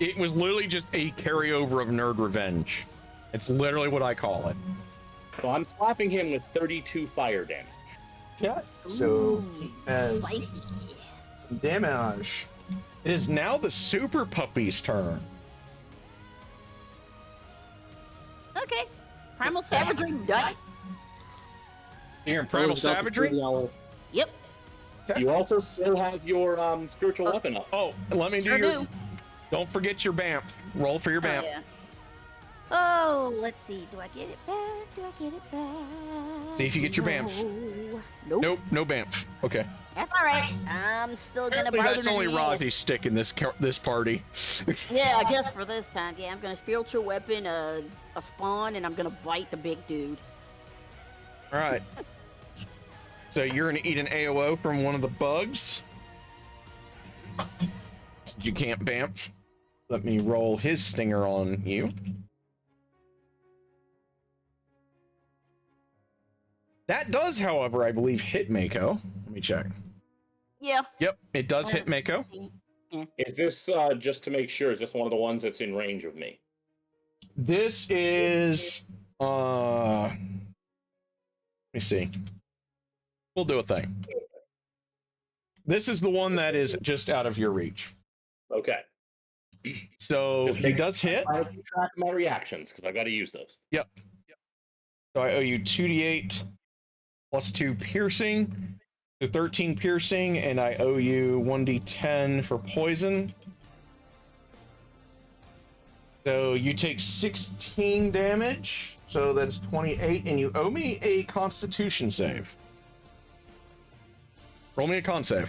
It was literally just a carryover of nerd revenge. It's literally what I call it. So I'm slapping him with 32 fire damage. Yeah. So Ooh, as spicy. damage, it is now the super puppy's turn. Okay. Primal Savagery done. You're in Primal Savagery? Yep. You also still have your spiritual weapon up. Oh, let me do Sure your... do. Don't forget your BAMF. Roll for your Oh, BAMF. yeah. Oh, let's see. Do I get it back? See if you get your BAMF. Nope. Nope, no BAMF. Okay. That's all right. I'm still gonna Apparently bite that's him only in the ass. Rosie's stick in this party. Yeah, I guess for this time. Yeah, I'm gonna spiritual weapon a spawn, and I'm gonna bite the big dude. All right. So you're gonna eat an AOO from one of the bugs. You can't BAMF. Let me roll his stinger on you. That does, however, I believe, hit Mako. Let me check. Yeah. Yep, it does hit Mako. Is this, just to make sure, is this one of the ones that's in range of me? This is, let me see. We'll do a thing. This is the one that is just out of your reach. Okay. So he does hit. I have to keep track of my reactions, because I got to use those. Yep. So I owe you 2d8 plus 2 piercing, so 13 piercing, and I owe you 1d10 for poison. So you take 16 damage, so that's 28, and you owe me a Constitution save. Roll me a con save.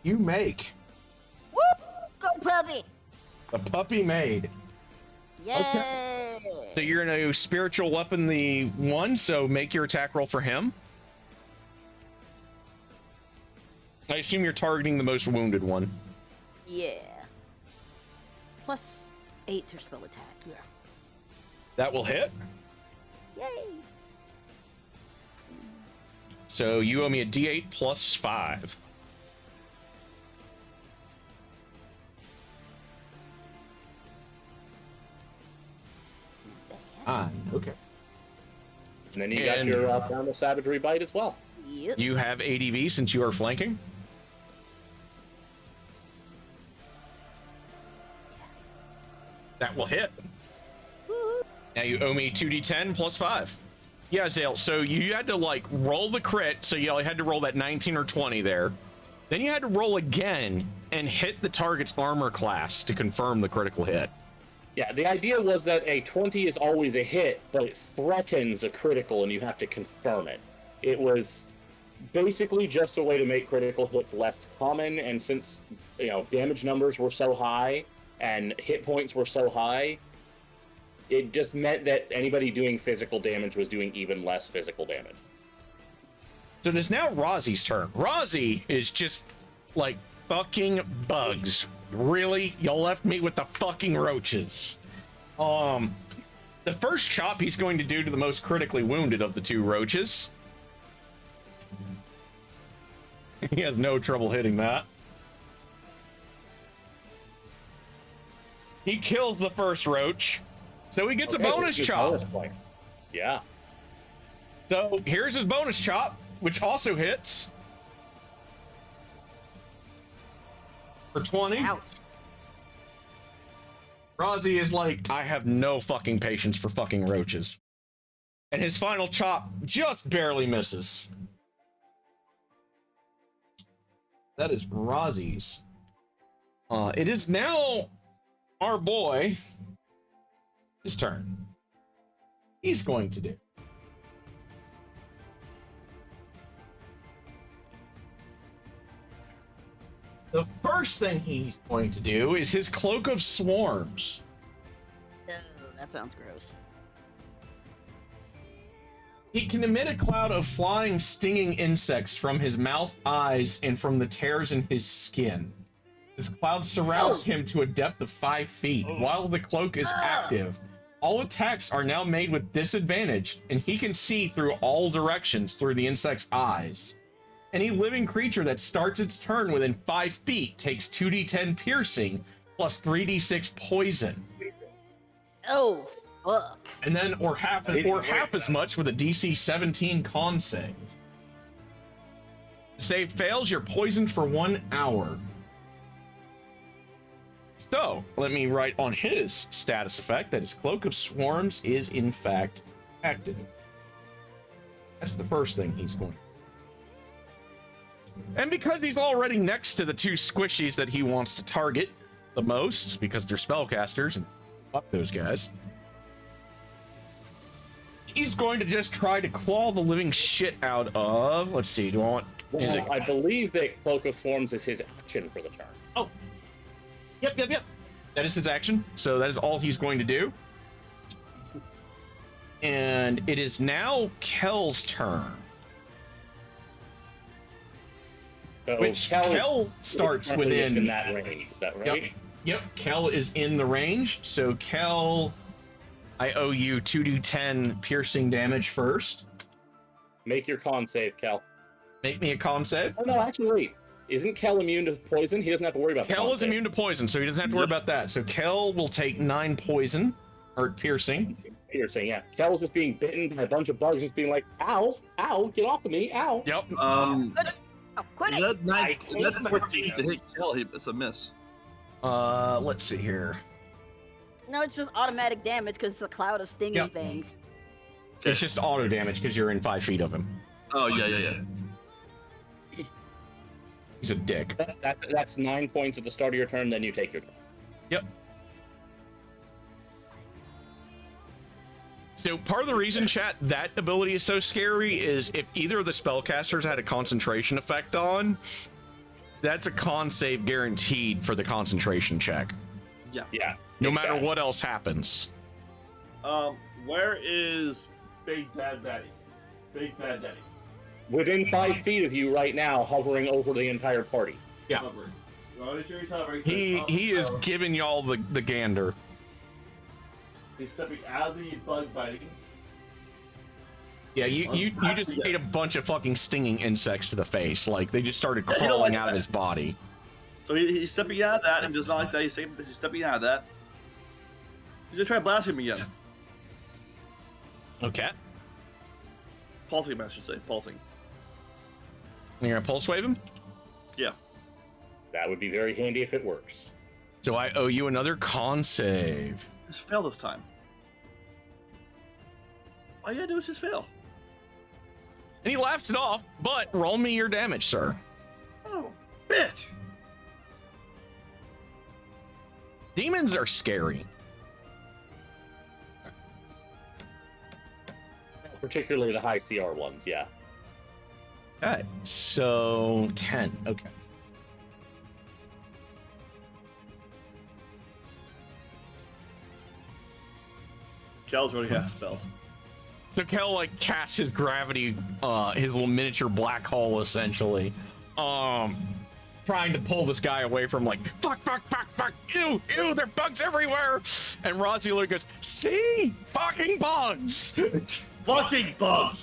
You make. Woo! Go puppy! The puppy made. Yay! So you're going to spiritual weapon the one, so make your attack roll for him. I assume you're targeting the most wounded one. Yeah. Plus 8 to spell attack. Yeah. That will hit. Yay! So you owe me a d8 plus 5. Okay. And then you got your Primal Savagery bite as well. Yep. You have ADV since you are flanking. That will hit. Now you owe me 2d10 plus 5. Yeah, Zale, so you had to, like, roll the crit, so you had to roll that 19 or 20 there. Then you had to roll again and hit the target's armor class to confirm the critical hit. Yeah, the idea was that a 20 is always a hit, but it threatens a critical, and you have to confirm it. It was basically just a way to make critical hits less common, and since, you know, damage numbers were so high and hit points were so high, it just meant that anybody doing physical damage was doing even less physical damage. So it is now Rozzy's turn. Rozzy is just, like, fucking bugs. Really? Y'all left me with the fucking roaches. The first chop he's going to do to the most critically wounded of the two roaches. He has no trouble hitting that. He kills the first roach, so he gets a bonus chop. Bonus point. Yeah. So here's his bonus chop, which also hits. For 20. Ouch. Rozzy is like, I have no fucking patience for fucking roaches. And his final chop just barely misses. That is Rozzy's. It is now our boy, his turn. He's going to do. The first thing he's going to do is his Cloak of Swarms. Oh, that sounds gross. He can emit a cloud of flying, stinging insects from his mouth, eyes, and from the tears in his skin. This cloud surrounds him to a depth of 5 feet. While the cloak is active, all attacks are now made with disadvantage, and he can see through all directions through the insect's eyes. Any living creature that starts its turn within 5 feet takes 2d10 piercing plus 3d6 poison. Oh, fuck. And then, or half as much with a DC 17 con save. The save fails, you're poisoned for 1 hour. So, let me write on his status effect that his Cloak of Swarms is, in fact, active. That's the first thing he's going to do. And because he's already next to the two squishies that he wants to target the most, because they're spellcasters, and fuck those guys, he's going to just try to claw the living shit out of... Let's see, do I want... Well, I believe that Cloak of Swarms is his action for the turn. Oh. Yep. That is his action, so that is all he's going to do. And it is now Kel's turn. So Which Kel starts within... in that range, is that right? Yep, Kel is in the range, so Kel, I owe you 2d10 piercing damage first. Make your con save, Kel. Make me a con save. Oh, no, actually, wait. Isn't Kel immune to poison? He doesn't have to worry about that. Kel is immune to poison, so he doesn't have to worry about that. So Kel will take 9 poison, or piercing. Piercing, yeah. Kel's just being bitten by a bunch of bugs, just being like, ow, ow, get off of me, ow. Yep. Quit it. That's 14 to hit Kel. It's a miss. Let's see here. No, it's just automatic damage because it's a cloud of stinging things. It's just auto damage because you're in 5 feet of him. Oh, yeah. He's a dick. That's 9 points at the start of your turn, then you take your turn. Yep. So part of the reason, chat, that ability is so scary is if either of the spellcasters had a concentration effect on, that's a con save guaranteed for the concentration check. Yeah. No matter what else happens. Where is Big Bad Daddy? Within 5 feet of you right now, hovering over the entire party. Yeah. Hovering. Well, he's hovering. He is giving y'all the gander. He's stepping out of the bug biting. Yeah, you just ate a bunch of fucking stinging insects to the face. Like, they just started crawling out of his body. So he's stepping out of that and does not like that. He's stepping out of that. He's gonna try to blast him again. Okay. Pulsing him, I should say. Pulsing. You're gonna pulse wave him? Yeah. That would be very handy if it works. So I owe you another con save. Just fail this time. All you gotta do is just fail. And he laughs it off, but roll me your damage, sir. Oh, bitch! Demons are scary. Particularly the high CR ones, yeah. Okay, so 10. Okay. Kel's already has spells. So Kel like casts his gravity, his little miniature black hole essentially, trying to pull this guy away from like fuck, ew, there are bugs everywhere. And Rozzy literally goes, see, fucking bugs, Fucking bugs.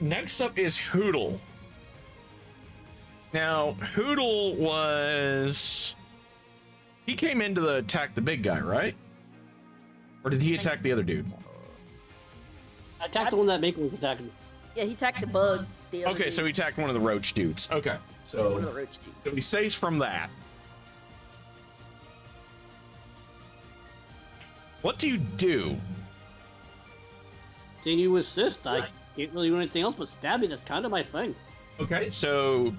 Next up is Hoodle. Now Hoodle he came in to attack the big guy, right? Or did he attack the other dude? I attacked the one that Mako was attacking. Yeah, he attacked the bug. Okay, so he attacked one of the roach dudes. Okay, so one of the roach dudes. So he saves from that. What do you do? Seeing you assist, I can't really do anything else but stabbing. That's kind of my thing. Okay, so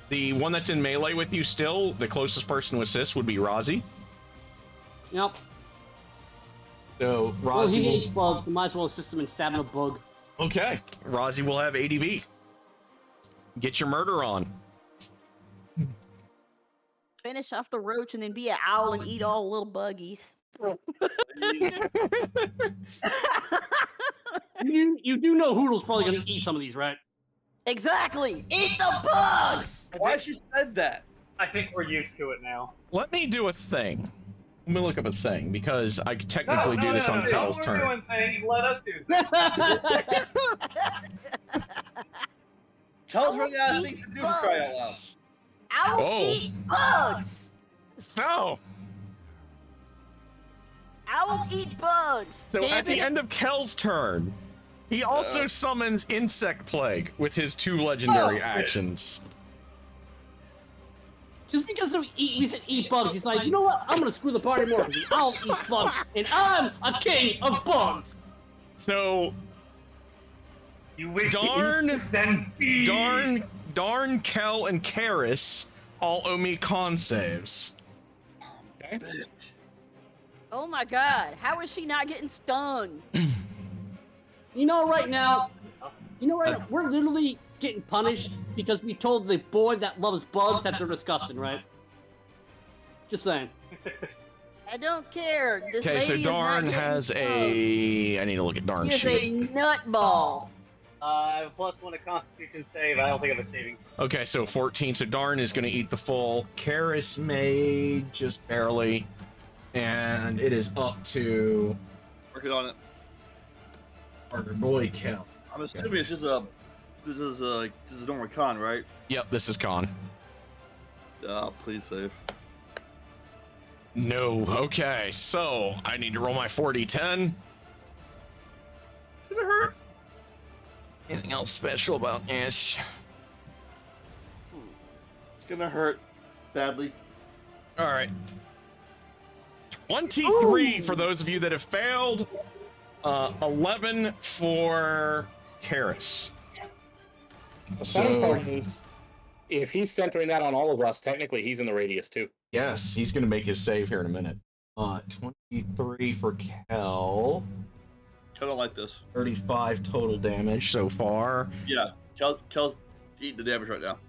the one that's in melee with you still, the closest person to assist would be Rozzy. Yep. So Rozzy Well, he hates bugs, so might as well assist him in stabbing a bug. Okay, Rozzy will have ADV. Get your murder on. Finish off the roach and then be an owl and eat all the little buggies. You do know Hoodle's probably going to eat some of these, right? Exactly. Eat the bugs. Why she said that? I think we're used to it now. Let me do a thing. Let me look up a thing, because I could technically do this on Cal's turn. We're doing things. Let us do things. Kel's running out of things to do, for crying out loud. Owls eat bugs. So Owls eat bugs. So Damn at the it. end of Kel's turn, he also summons Insect Plague with his 2 legendary actions. Just because we said eat bugs, he's like, you know what? I'm going to screw the party more because the owl eats bugs, and I'm a king of bugs. So darn Kel and Karis all owe me con saves. Okay. Oh my god, how is she not getting stung? You know, right now, we're literally getting punished because we told the boy that loves bugs that they're disgusting, right? Just saying. I don't care. This Okay, lady so is Darn not has getting I need to look at Darn's stung. She is sheet. a nutball. I have a +1 to Constitution save. I don't think I have a saving. Okay, so 14. So Darn is going to eat the full. Karis may just barely. And it is up to Working on it. our boy Kel. I'm assuming it's just this is a normal con, right? Yep, this is con. Please save. No. Okay, so I need to roll my 4d10. Did it hurt? Anything else special about this? It's gonna hurt badly. All right. 23 for those of you that have failed. 11 for Karis. The funny part is, if he's centering that on all of us, technically he's in the radius too. Yes, he's going to make his save here in a minute. 23 for Kel. I don't like this. 35 total damage so far. Yeah, Kel's eating the damage right now.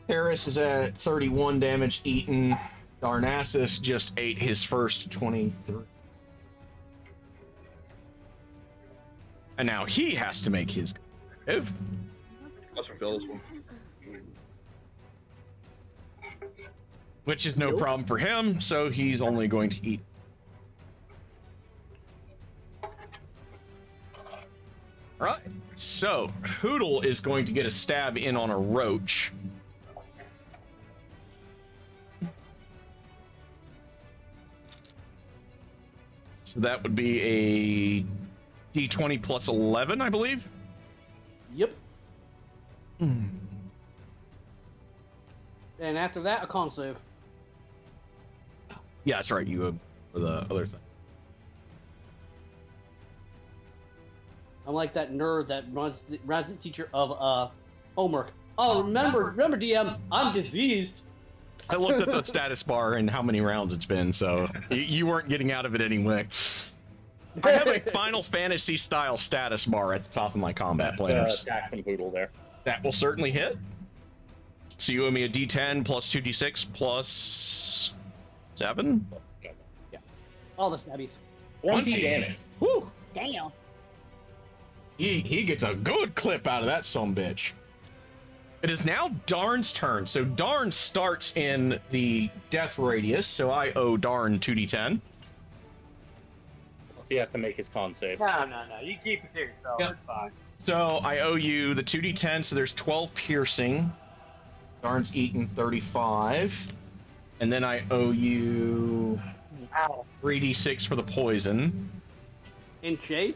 Karis is at 31 damage eaten. Darnassus just ate his first 23. And now he has to make his save. Let's refill this one. Which is no problem for him, so he's only going to eat. Alright, so Hoodle is going to get a stab in on a roach. So that would be a D20 plus 11, I believe. Yep. And after that, a con save. Yeah, that's right. You for the other thing. I'm like that nerd that runs the teacher of homework. Oh, remember, DM, I'm diseased. I looked at the status bar and how many rounds it's been, so you weren't getting out of it anyway. I have a Final Fantasy style status bar at the top of my combat planners. Attack from Poodle there. That will certainly hit. So you owe me a D10 plus 2D6 plus 7? Yeah. All the stabbies. 20 damage. Whew. Damn. He gets a good clip out of that sumbitch. It is now Darn's turn. So Darn starts in the death radius, so I owe Darn 2D10. He has to make his con save. No. You keep it to yourself. Yep. It's fine. So I owe you the 2D10, so there's 12 piercing. Darn's eaten 35. And then I owe you 3D6 for the poison. In chase?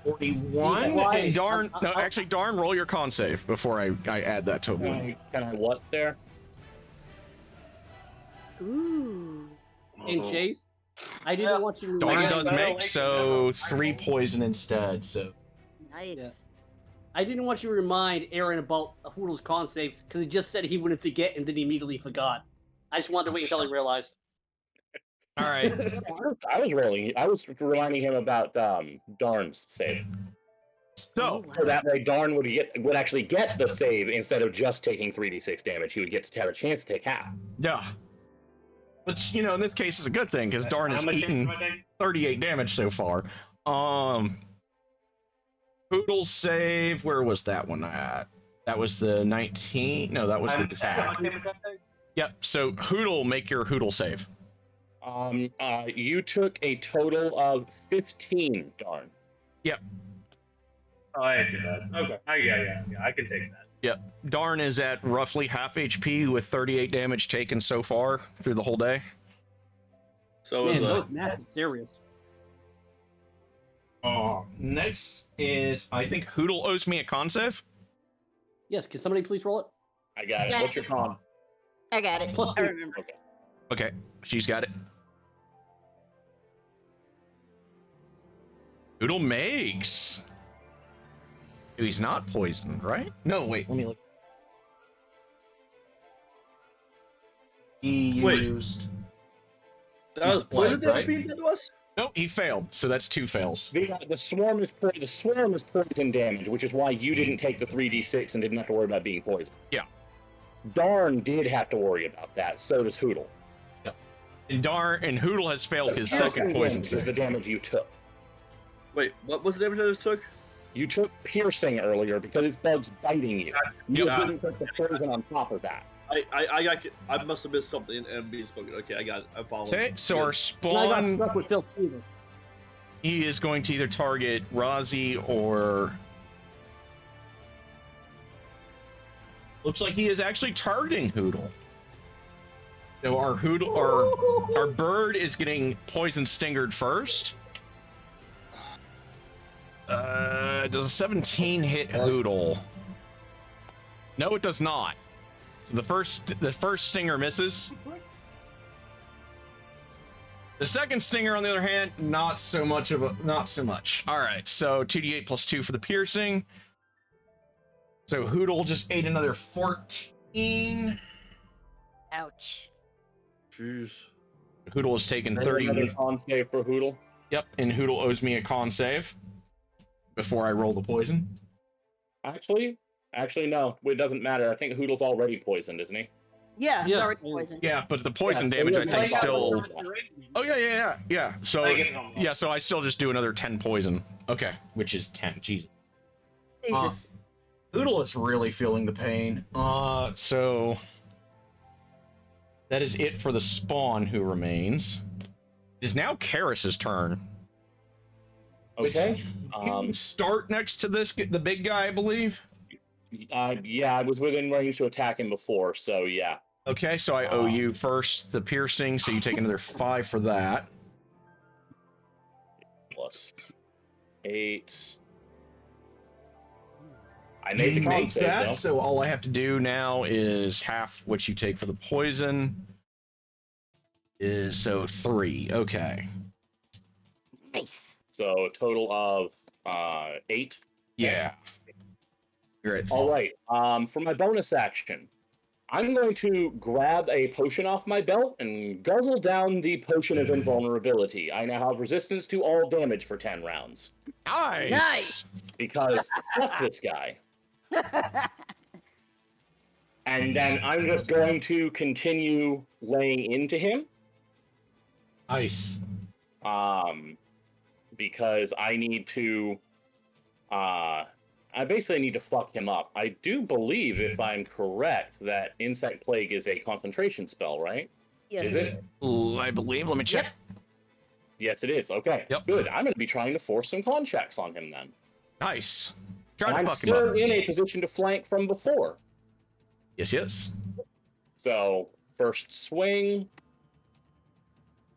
41. Yeah, And Darn, no, actually, Darn, roll your con save before I add that to it. Can I what there? Ooh. In chase? I didn't want you to Darn remind does make, so 3 poison instead, so. Nice. Yeah. I didn't want you to remind Aaron about Hoodle's con save because he just said he wouldn't forget and then he immediately forgot. I just wanted to wait until he realized. All right. I was reminding him about Darn's save. So, So that way Darn would actually get the save instead of just taking 3d6 damage. He would get to have a chance to take half. yeah. Which, in this case is a good thing, because Darn has eaten 38 damage so far. Poodle save, where was that one at? That was the 19? No, that was the attack. Yep, so Hoodle, make your Hoodle save. You took a total of 15, Darn. Yep. Oh, I did that. Okay. Yeah, I can take that. Yep. Darn is at roughly half HP with 38 damage taken so far through the whole day. So Man, is those massive serious. Next is, I think Hoodle owes me a con save. Yes, can somebody please roll it? I got it. Yeah. What's your con? I got it. Plus I two. remember. Okay, she's got it. Hoodle makes. He's not poisoned, right? No, wait, let me look. He Wait. used. that was poison Right. that being done to us? Nope, he failed, so that's 2 fails. The swarm is poison damage, which is why you didn't take the 3d6 and didn't have to worry about being poisoned. Yeah. Darn did have to worry about that. So does Hoodle. And Hoodle has failed his second poison Is the save. damage you took. Wait, what was the damage I just took? You took piercing earlier because it's bugs biting you. You Yeah. didn't take the poison on top of that. I must have missed something and being spoken. Okay, I got it. I'm following. Okay, so our And I got spawn, stuck with Phil Stevens. he is going to either target Rozzy or... Looks like he is actually targeting Hoodle. So our bird is getting poison stingered first. Does a 17 hit Hoodle? No, it does not. So the first stinger misses. The second stinger, on the other hand, not so much. All right, so 2d8 plus 2 for the piercing. So Hoodle just ate another 14. Ouch. Jeez. Hoodle has taken Another 30. con save for Hoodle. Yep, and Hoodle owes me a con save before I roll the poison. Actually, no. It doesn't matter. I think Hoodle's already poisoned, isn't he? Yeah, Yeah. sorry, poison. Yeah, but the poison Yeah, damage so I you think have still. to- Oh yeah. So I get it on yeah, so I still just do another 10 poison. Okay, which is 10. Jesus. Jesus. Hoodle is really feeling the pain. So that is it for the spawn who remains. It is now Karis's turn. Okay. You start next to the big guy, I believe. Yeah, I was within range to attack him before, so yeah. Okay, so I owe you first the piercing, so you take another 5 for that. Plus 8. I made the con save, that, though. so all I have to do now is half what you take for the poison. Is so 3. Okay. Nice. So a total of 8. Yeah. Great. All right. For my bonus action, I'm going to grab a potion off my belt and guzzle down the potion of invulnerability. I now have resistance to all damage for 10 rounds. Nice. Because fuck this guy. And then I'm just going to continue laying into him. Nice. Because I need to, I basically need to fuck him up. I do believe, if I'm correct, that Insect Plague is a concentration spell, right? Yes. Is it? Ooh, I believe. Let me check. Yes, it is. Okay. Yep. Good. I'm going to be trying to force some con checks on him then. Nice. Try to I'm fuck him still up. in a position to flank from before. Yes, yes. So, first swing,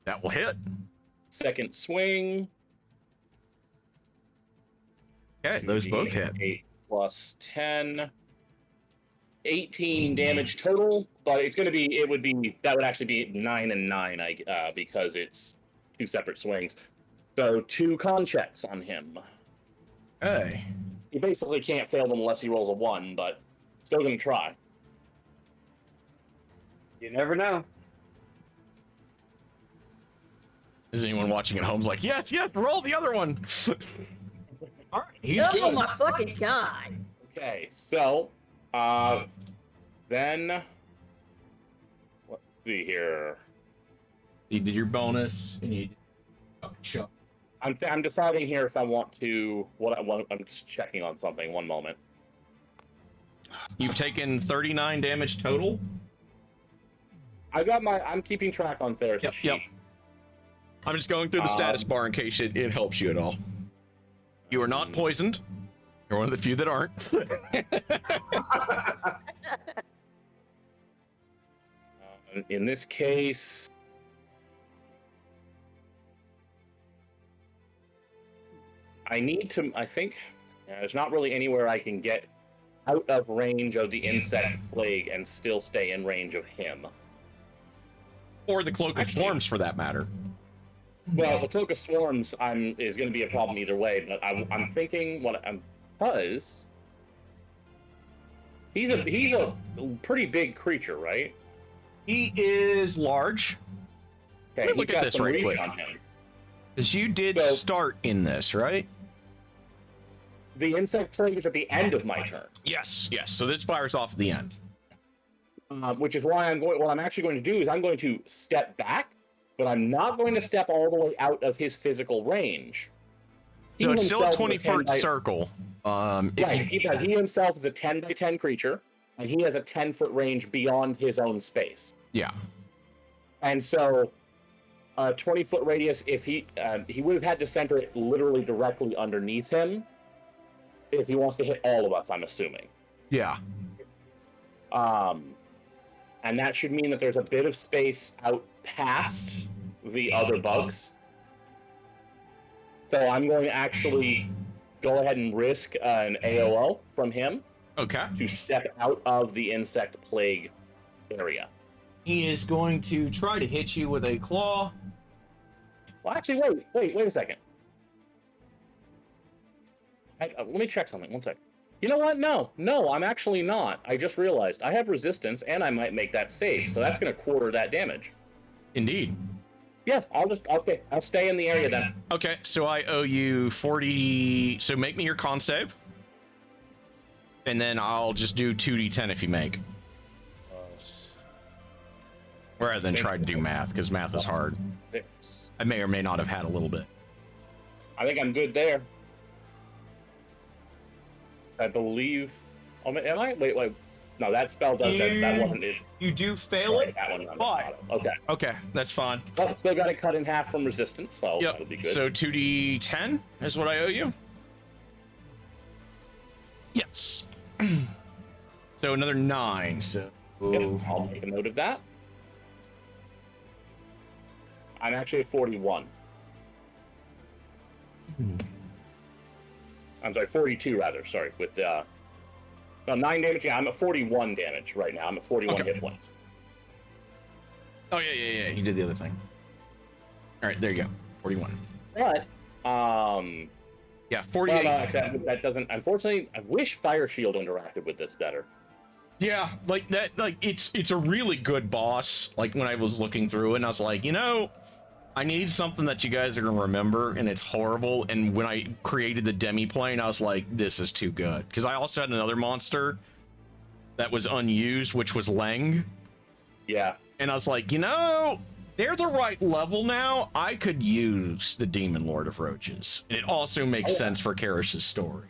That will hit. second swing. Okay, those both hit. 8 plus 10. 18 damage total, but it's going to be, that would actually be 9 and 9, because it's 2 separate swings. So 2 con checks on him. Hey. He basically can't fail them unless he rolls a 1, but still going to try. You never know. Is anyone watching at home like, yes, roll the other one? All right, he's Oh good. my fucking god. Okay, so, then, let's see here. You did your bonus, and you did I'm deciding here if I want to, I'm just checking on something, one moment. You've taken 39 damage total? I'm keeping track on Theris' sheet. Yep. I'm just going through the status bar in case it helps you at all. You are not poisoned. You're one of the few that aren't. In this case, I think there's not really anywhere I can get out of range of the insect plague and still stay in range of him. Or the Cloak of Swarms, for that matter. Well, the Cloak of Swarms is going to be a problem either way, but I'm thinking because he's a pretty big creature, right? He is large. Okay, Let me look at this right quick. On him. Because you did start in this, right? The insect plague is at the end of my turn. Yes. So this fires off at the end. Which is why what I'm actually going to do is I'm going to step back, but I'm not going to step all the way out of his physical range. So it's still a 20-foot circle. Right, he himself is a 10 by 10 creature, and he has a 10-foot range beyond his own space. Yeah. And so, 20-foot radius, if he would have had to center it literally directly underneath him, if he wants to hit all of us, I'm assuming. Yeah. And that should mean that there's a bit of space out past the other bugs. So I'm going to actually go ahead and risk an AOO from him. Okay. To step out of the insect plague area. He is going to try to hit you with a claw. Well, actually, wait a second. Let me check something. One second. You know what? No, I'm actually not. I just realized I have resistance, and I might make that save, so that's going to quarter that damage. Indeed. Yes, I'll stay in the area then. Okay, so I owe you 40. So make me your con save, and then I'll just do 2d10 if you make. Rather than try to do math, because math is hard. I may or may not have had a little bit. I think I'm good there. I believe. Oh, am I? Wait. No, that spell does that. That wasn't it. You do fail it. That one. But okay, that's fine. But still got it cut in half from resistance, so that'll be good. So 2d10 is what I owe you. Yes. So another 9. So yep, I'll make a note of that. I'm actually at 41. I'm sorry, 42 rather. Sorry, with 9 damage. Yeah, I'm at 41 damage right now. I'm at 41 hit points. Oh yeah. He did the other thing. All right, there you go. 41. But yeah, 48. Well, no, that doesn't. Unfortunately, I wish Fire Shield interacted with this better. Yeah, like that. Like it's a really good boss. Like when I was looking through it, and I was like, I need something that you guys are gonna remember, and it's horrible. And when I created the demi plane, I was like, this is too good. Because I also had another monster that was unused, which was Leng. Yeah. And I was like, they're the right level now. I could use the Demon Lord of Roaches. And it also makes sense for Karash's story.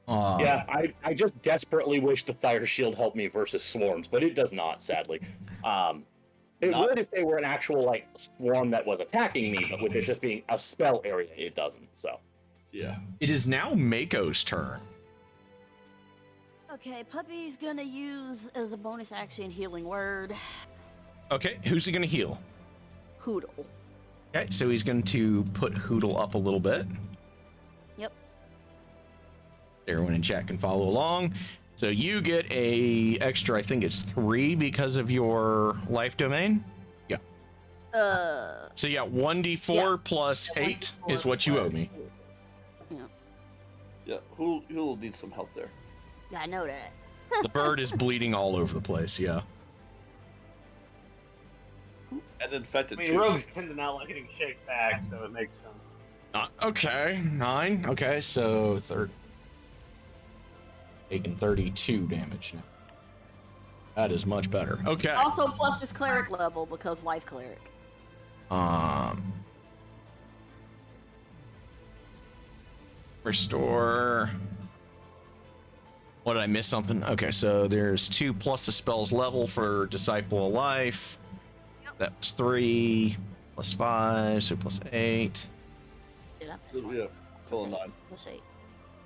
Yeah, I just desperately wish the Fire Shield helped me versus swarms, but it does not, sadly. It would if they were an actual, swarm that was attacking me, but with it just being a spell area, it doesn't, so. Yeah. It is now Mako's turn. Okay, Puppy's gonna use as a bonus action Healing Word. Okay, who's he going to heal? Hoodle. Okay, so he's going to put Hoodle up a little bit. Yep. Everyone in chat can follow along. So you get a extra, I think it's 3 because of your life domain. Yeah. So yeah, 1d4 plus 8 is what you owe me. Yeah. Yeah, who'll need some help there? Yeah, I know that. The bird is bleeding all over the place, yeah. And infected too. rogues tend to not like getting shaked back, so it makes sense. Okay, 9. Okay, so taking 32 damage now. That is much better. Okay. Also plus his cleric level because life cleric. Restore. What, did I miss something? Okay, so there's 2 plus the spell's level for Disciple of Life. That was 3 plus 5, so plus 8. Yeah, total 9. Plus 8.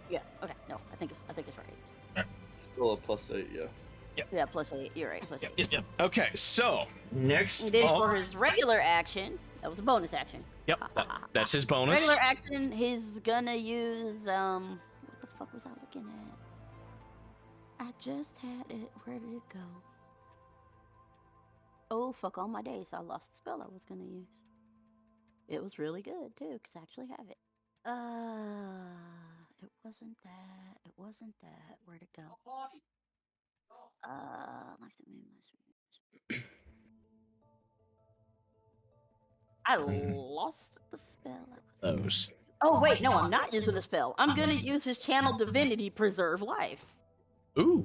Yeah. Okay. No, I think it's right. Still a plus 8. Yeah. Yep. Yeah, plus 8. You're right. Plus 8. Yep. Okay, so next. And then for his regular action, that was a bonus action. Yep. That's his bonus. Regular action, he's gonna use what the fuck was I looking at? I just had it. Where did it go? Oh, fuck all my days. I lost the spell I was going to use. It was really good, too, because I actually have it. It wasn't that. It wasn't that. Where'd it go? I lost the spell. Those. Oh, wait, no, I'm not using the spell. I'm going to use his Channel Divinity Preserve Life. Ooh.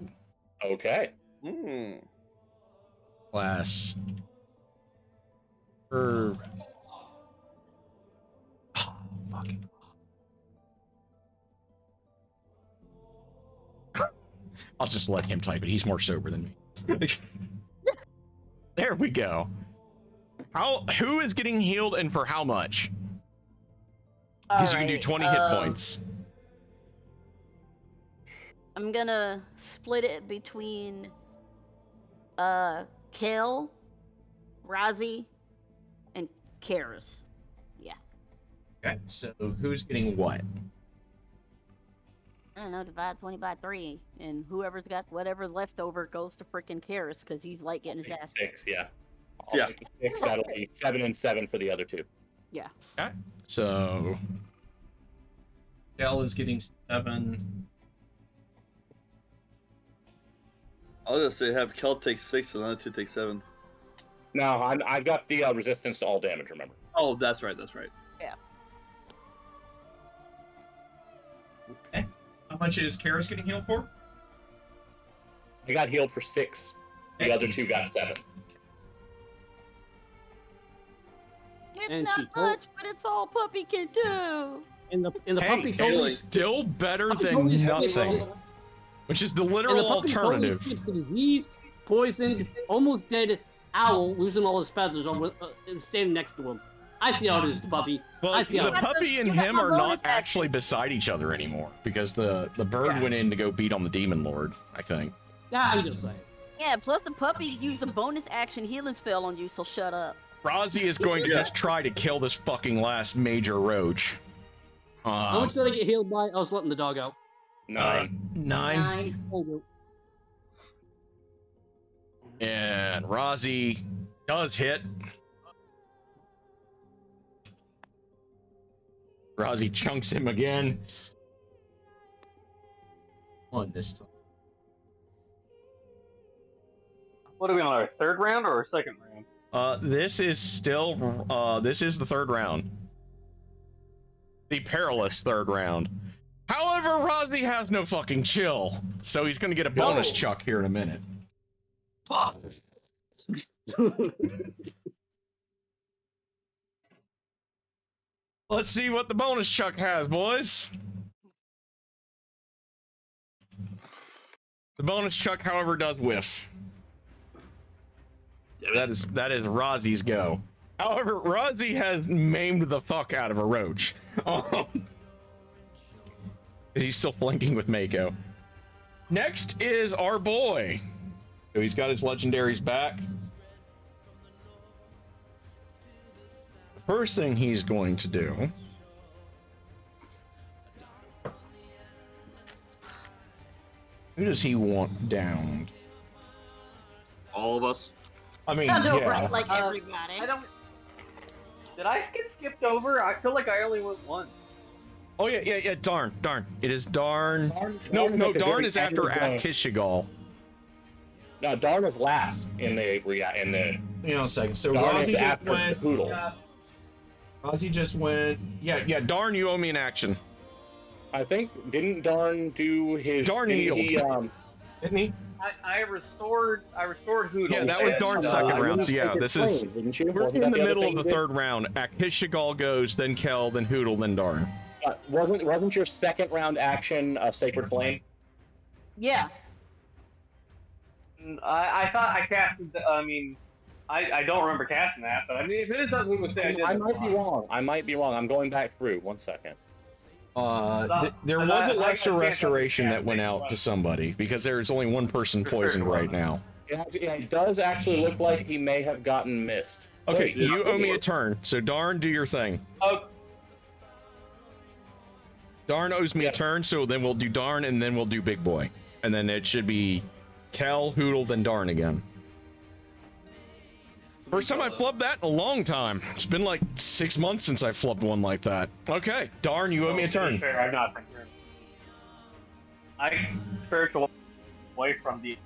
Okay. Class. Oh, fucking. I'll just let him type it. He's more sober than me. There we go. Who is getting healed and for how much? Because you can do 20 hit points. I'm gonna split it between Kel, Razi, and Karis. Yeah. Okay, so who's getting what? I don't know, divide 20 by 3, and whoever's got whatever's left over goes to frickin' Karis, because he's like getting his ass. 6, yeah. I'll take 6, that'll be 7 and 7 for the other 2. Yeah. Okay, so Kel is getting 7. I was gonna say have Kel take 6 and the other 2 take 7. No, I've got the resistance to all damage, remember. Oh, that's right. Yeah. Okay. How much is Karis getting healed for? I got healed for 6. The other 2 got 7. It's not much, but it's all Puppy can do. In the puppy totally still better than nothing. Which is the literal alternative. Keeps the diseased, poisoned, almost dead owl losing all his feathers and standing next to him. I see how it is, the puppy. Well, the puppy and him are not actually beside each other anymore because the bird went in to go beat on the Demon Lord, I think. Yeah, I'm just saying. Yeah, plus the puppy used a bonus action healing spell on you, so shut up. Razi is going to just try to kill this fucking last major roach. How much did I get healed by? I was letting the dog out. 9. 9. And Rozzy does hit. Rozzy chunks him again. On this time. What are we on, our third round or our second round? This is the third round. The perilous third round. However, Rozzy has no fucking chill, so he's gonna get a bonus chuck here in a minute. Fuck. Let's see what the bonus chuck has, boys. The bonus chuck, however, does whiff. That is Rozzy's go. However, Rozzy has maimed the fuck out of a roach. He's still flanking with Mako. Next is our boy. So he's got his legendaries back. The first thing he's going to do... Who does he want downed? All of us. I mean, No, yeah. right, like everybody. I don't. Did I get skipped over? I feel like I only went once. Oh yeah. Darn. It is Darn. Darn is after Akishigal. No, Darn was last in the. Hang on a second. So Darn Rozzy is just after went. the Poodle. Rozzy just went. Yeah. Darn, you owe me an action. I think didn't Darn do his? Darn didn't healed. Didn't he? I restored Hoodle. Yeah, that was Darn's second round. So yeah, this is. We're in the middle of the third round. Akishigal goes, then Kel, then Hoodle, then Darn. Wasn't your second round action a Sacred Flame? Yeah. I thought I casted. I don't remember casting that, but I mean, if it is something we would say, I did. I might be wrong. I'm going back through. 1 second. There was a lesser restoration that went out to somebody because there's only one person poisoned right now. It does actually look like he may have gotten missed. Okay, you owe me a turn. So Darn, do your thing. Oh. Darn owes me a turn, so then we'll do Darn and then we'll do Big Boy. And then it should be Kel, Hoodle, then Darn again. First time I flubbed that in a long time. It's been like 6 months since I flubbed one like that. Okay, Darn, you owe me a turn. Fair, I'm not. I spiritual away from the.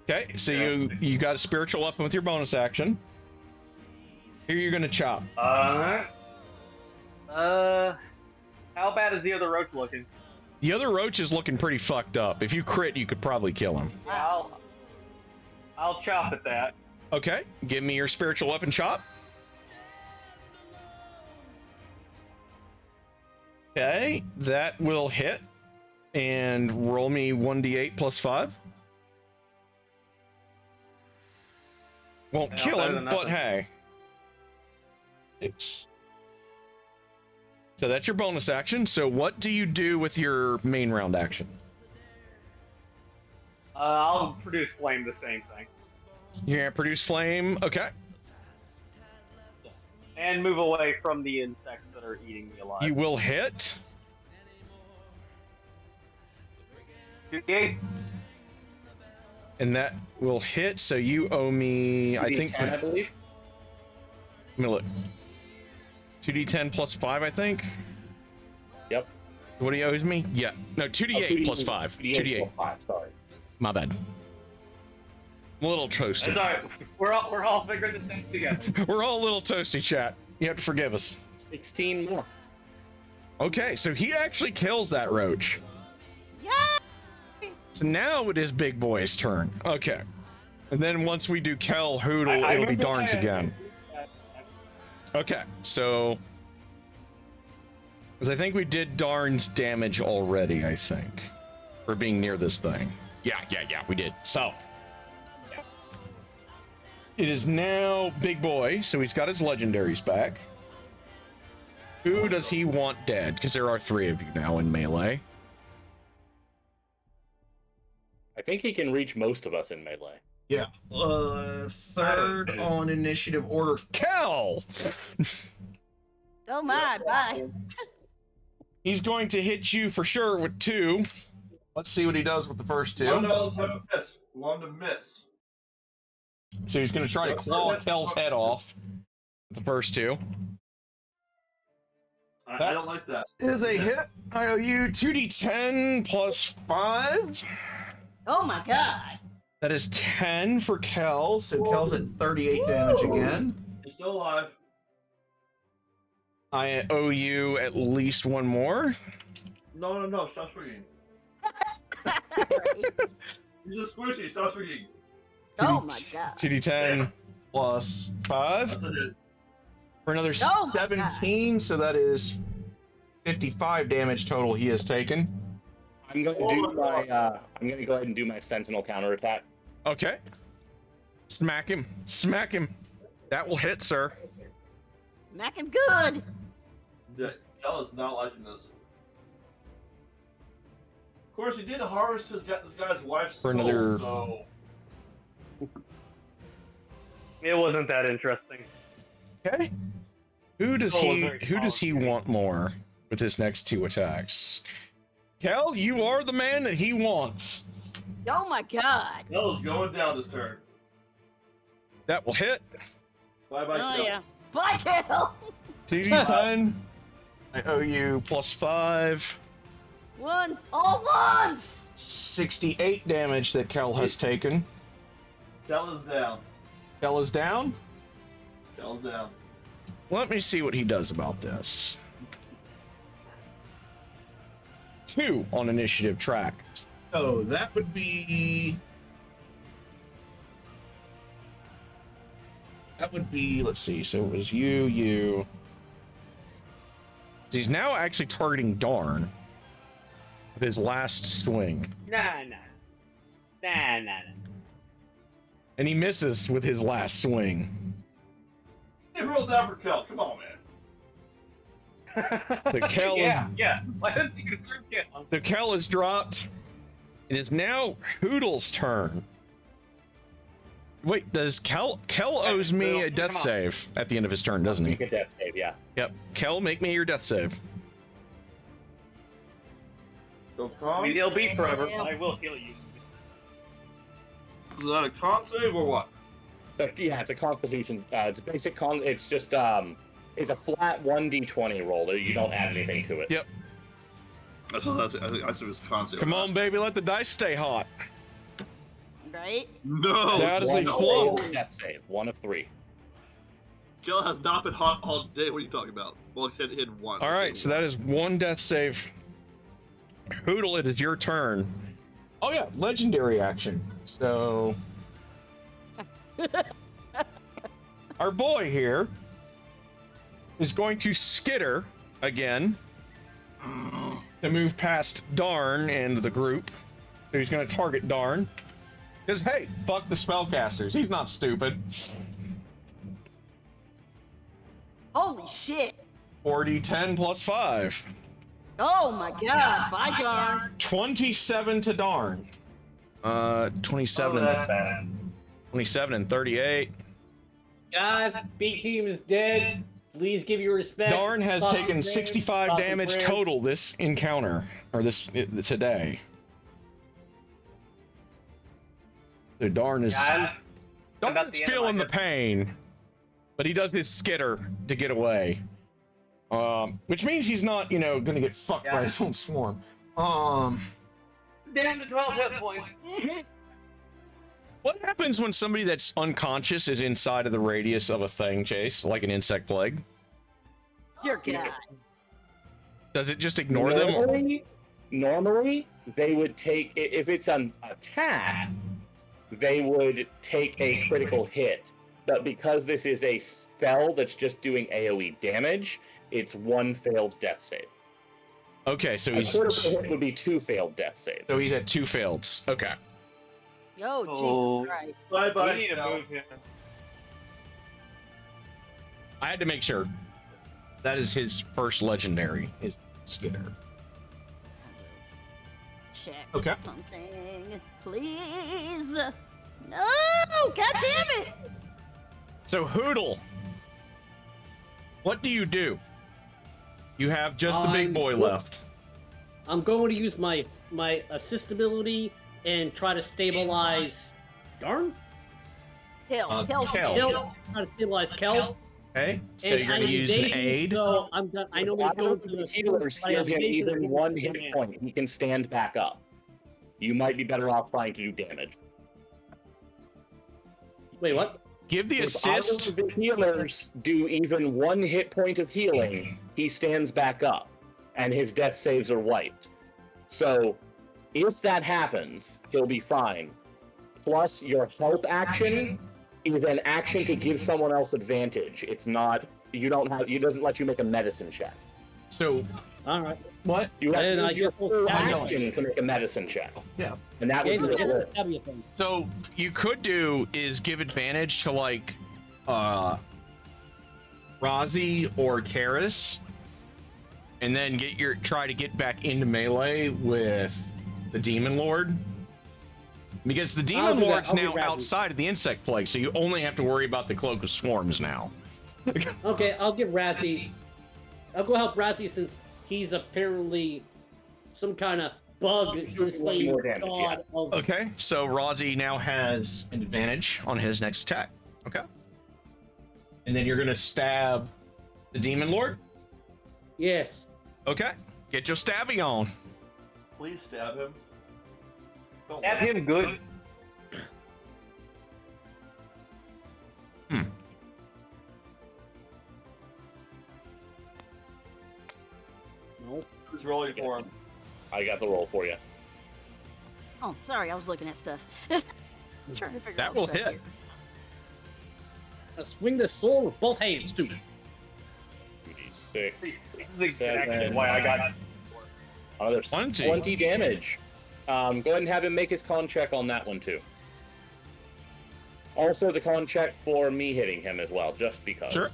Okay, so you got a spiritual weapon with your bonus action. Here you're gonna chop. How bad is the other roach looking? The other roach is looking pretty fucked up. If you crit, you could probably kill him. I'll chop at that. Okay, give me your spiritual weapon chop. Okay, that will hit. And roll me 1d8 plus 5. Won't kill him, but hey. Oops. So that's your bonus action. So what do you do with your main round action? I'll produce flame, the same thing. You're gonna produce flame, okay. And move away from the insects that are eating me alive. You will hit. 2d8. And that will hit, so you owe me, I think... 10, I believe. Let me look. 2d10 plus 5, I think? Yep. What he owes me? Yeah. No, 2d8 plus 5. 2d8. Plus 5, sorry. My bad. I'm a little toasty. That's alright. We're all figuring this thing together. We're all a little toasty, chat. You have to forgive us. 16 more. Okay, so he actually kills that roach. Yay! So now it is Big Boy's turn. Okay. And then once we do Kel, Hoodle, it'll be Darn's again. Okay, so... Because I think we did Darn's damage already, I think. For being near this thing. Yeah, we did. So... It is now Big Boy, so he's got his legendaries back. Who does he want dead? Because there are 3 of you now in melee. I think he can reach most of us in melee. Yeah. Third on initiative order. Kel! Oh my, bye. He's going to hit you for sure with 2. Let's see what he does with the first 2. No, let's have a miss. Want to miss. So he's going to try to claw Kel's head off with the first 2. I don't like that. Is a hit. I owe you 2d10 plus 5. Oh my god. That is 10 for Kel, so Kel's at 38 damage again. He's still alive. I owe you at least 1 more. No, stop swinging. He's just squishy, stop swinging. Oh my god. 2d10 plus 5. That's it. For another Oh my 17, so that is 55 damage total he has taken. I'm going to do my. I'm going to go ahead and do my sentinel counterattack. Okay. Smack him. Smack him. That will hit, sir. Smack him good. Yeah, Kel is not liking this. Of course, he did harvest this guy's wife's For another- soul, so... It wasn't that interesting. Okay. Who does he want more with his next 2 attacks? Kel, you are the man that he wants. Oh my god. Kel is going down this turn. That will hit. Bye-bye, Oh Kel. yeah. Bye, Kel. 2d10. I owe you plus 5. 1. All ones. 68 damage that Kel has taken. Kel is down. Kel is down. Kel's down. Let me see what he does about this. 2 on initiative track. So that would be. Let's see, so it was you. He's now actually targeting Darn with his last swing. Nah. And he misses with his last swing. He rolled down for Kel. Come on, man. So Kel yeah. Why doesn't he conserve Kel? So Kel is dropped. It is now Hoodle's turn. Wait, does Kel owes me a death Come on. save at the end of his turn, doesn't he? Make a death save, yeah. Yep. Kel, make me your death save. So I con? mean, it'll be forever. I will heal you. Is that a con save or what? So yeah, it's a Constitution. It's a basic con. It's just it's a flat 1d20 roll. You don't add anything to it. Yep. I said it was a con save. Come on, baby, let the dice stay hot. Right? No. That is a One flunk. death save. 1 of 3. Kel has not been hot all day. What are you talking about? Well, he said it hit 1. All right, so that is 1 death save. Hoodle, it is your turn. Oh yeah, legendary action. So our boy here is going to skitter again to move past Darn and the group. So he's going to target Darn. Because, hey, fuck the spellcasters. He's not stupid. Holy shit. 4d10 plus 5. Oh my god. Bye, Darn. 27 to Darn. 27 and 38. Guys, B team is dead. Please give your respect. Darn has Thoughts taken and prayers. 65 Thoughts and damage prayers. total this encounter, or today. So Darn is About the end of feeling my the pain, but he does his skitter to get away. Which means he's not, going to get fucked by his own swarm. Down to 12 hit points. What happens when somebody that's unconscious is inside of the radius of a thing, Chase, like an insect plague? Dear God. Does it just ignore them? Normally, they would take, if it's an attack, they would take a critical hit. But because this is a spell that's just doing AoE damage, it's 1 failed death save. Okay, so A critical hit would be 2 failed death saves. he's at 2 failed. Okay. Yo, Oh. Jesus Christ. Bye-bye. We need to Kel. move him. I had to make sure. That is his first legendary, is Skitter. Check Okay. something, please. No! God damn it! So, Hoodle, what do? You have just the big boy left. I'm going to use my assist ability and try to stabilize. Darn. Kel. Try to stabilize Kel. Okay. So And you're going to use an aid. So I know I'm going to go to the healers heal him even 1 hit point. He can stand back up. You might be better off trying to do damage. Wait, what? Give the If assist. either of the healers do even 1 hit point of healing, he stands back up, and his death saves are wiped. So, if that happens, he'll be fine. Plus, your help action is an action to give someone else advantage. It's not, it doesn't let you make a medicine check. So, All right. what? You have to I use your guess full we'll action to make a medicine check. Yeah. And that would be the That'd be a thing. So, you could do is give advantage to, like, Razi or Karis, and then try to get back into melee with the Demon Lord. Because the Demon Lord's now outside of the insect plague, so you only have to worry about the Cloak of Swarms now. Okay, I'll give Razzie. I'll go help Razzie since he's apparently some kind of bug enslaved more damage, god of. Okay, so Razi now has an advantage on his next attack. Okay. And then you're going to stab the Demon Lord? Yes. Okay. Get your stabby on. Please stab him. Stab him good. No. Who's rolling for him? I got the roll for you. Oh, sorry, I was looking at stuff. Trying to figure That out will stuff hit. I swing the sword with both hands, too. 2d6. This is exactly 7. why I got. Another 20. 20 damage. Go ahead and have him make his con check on that one, too. Also, the con check for me hitting him as well, just because. Sure.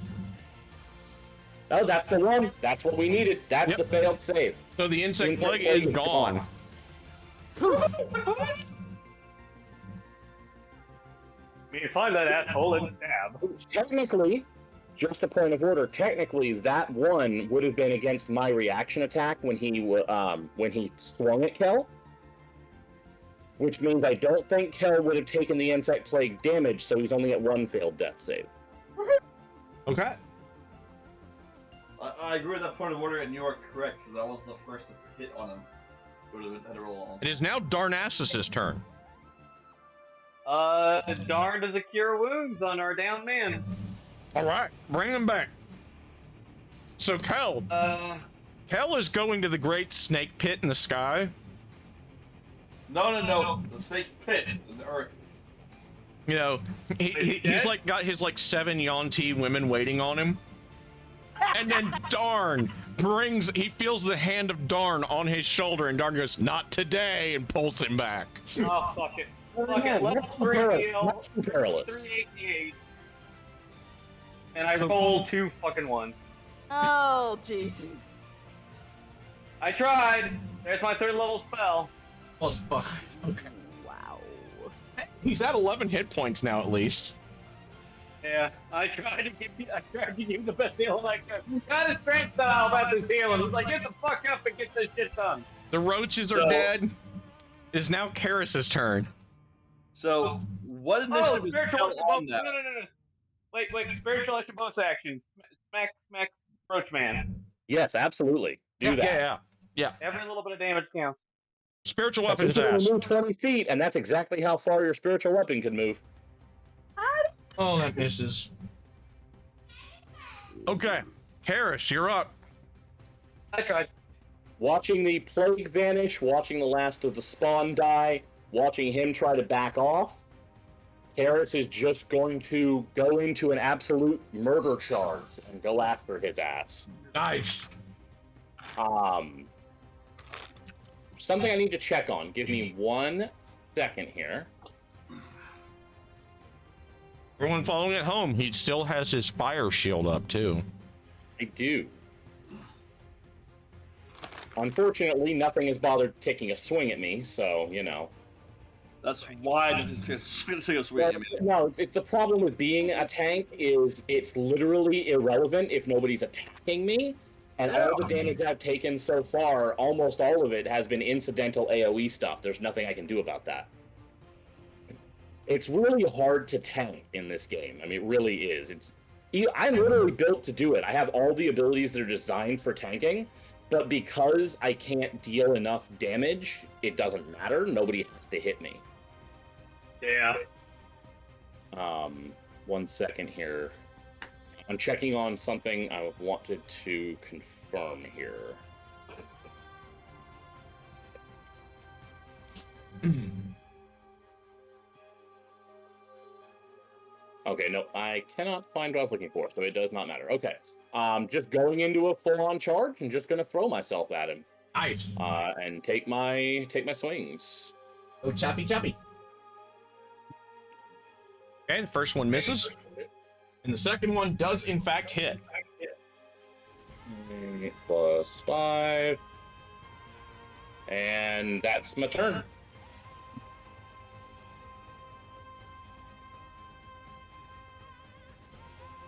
Oh, that's the one. That's what we needed. That's the failed save. So the insect Insect plague plague is is gone. gone. Me find that asshole and stab. Technically, just a point of order, technically that one would have been against my reaction attack when he swung at Kel. Which means I don't think Kel would have taken the insect plague damage, so he's only at 1 failed death save. Okay. I agree with that point of order, and you are correct, because I was the first to hit on him. Would have had to roll on. It is now Darnassus' turn. Darn does a cure wounds on our down man. All right, bring him back. So Kel is going to the great snake pit in the sky. No. The snake pit is in the earth. You know, he's like got his like 7 Yuan-Ti women waiting on him. And then Darn he feels the hand of Darn on his shoulder, and Darn goes, "Not today," and pulls him back. Oh, fuck it. Fuck it. Level 3 heal, 388. And I rolled 2 fucking ones. Oh, jeez. I tried. There's my 3rd level spell. Plus 5. Okay. Wow. He's at 11 hit points now, at least. Yeah, I tried to give him the best heal I could. Got his strength style about this healing. He's like, get the fuck up and get this shit done. The roaches are dead. It is now Karis' turn. So, what initiative is spiritual Kel on no. that? Wait, spiritual action bonus action. Smack, Roach Man. Yes, absolutely. Do that. Yeah. Every little bit of damage counts. Spiritual That's weapons just ass. gonna move 20 feet, and that's exactly how far your spiritual weapon could move. Oh, that misses. Okay, Karis, you're up. I tried. Watching the plague vanish, watching the last of the spawn die, watching him try to back off, Karis is just going to go into an absolute murder charge and go after his ass. Nice. Something I need to check on. Give me 1 second here. Everyone following at home, he still has his fire shield up, too. I do. Unfortunately, nothing has bothered taking a swing at me, so, you know. That's why it's going to take a swing at me. No, it's the problem with being a tank is it's literally irrelevant if nobody's attacking me, And all the damage I've taken so far, almost all of it has been incidental AoE stuff. There's nothing I can do about that. It's really hard to tank in this game. I mean, it really is. I'm literally built to do it. I have all the abilities that are designed for tanking, but because I can't deal enough damage, it doesn't matter. Nobody has to hit me. Yeah. 1 second here. I'm checking on something I wanted to confirm here. Okay, no, I cannot find what I was looking for, so it does not matter. Okay, just going into a full-on charge and just going to throw myself at him. Nice. And take my swings. Oh, choppy, choppy. Okay, the first one misses. And the second one does, in fact, hit. +5. And that's my turn.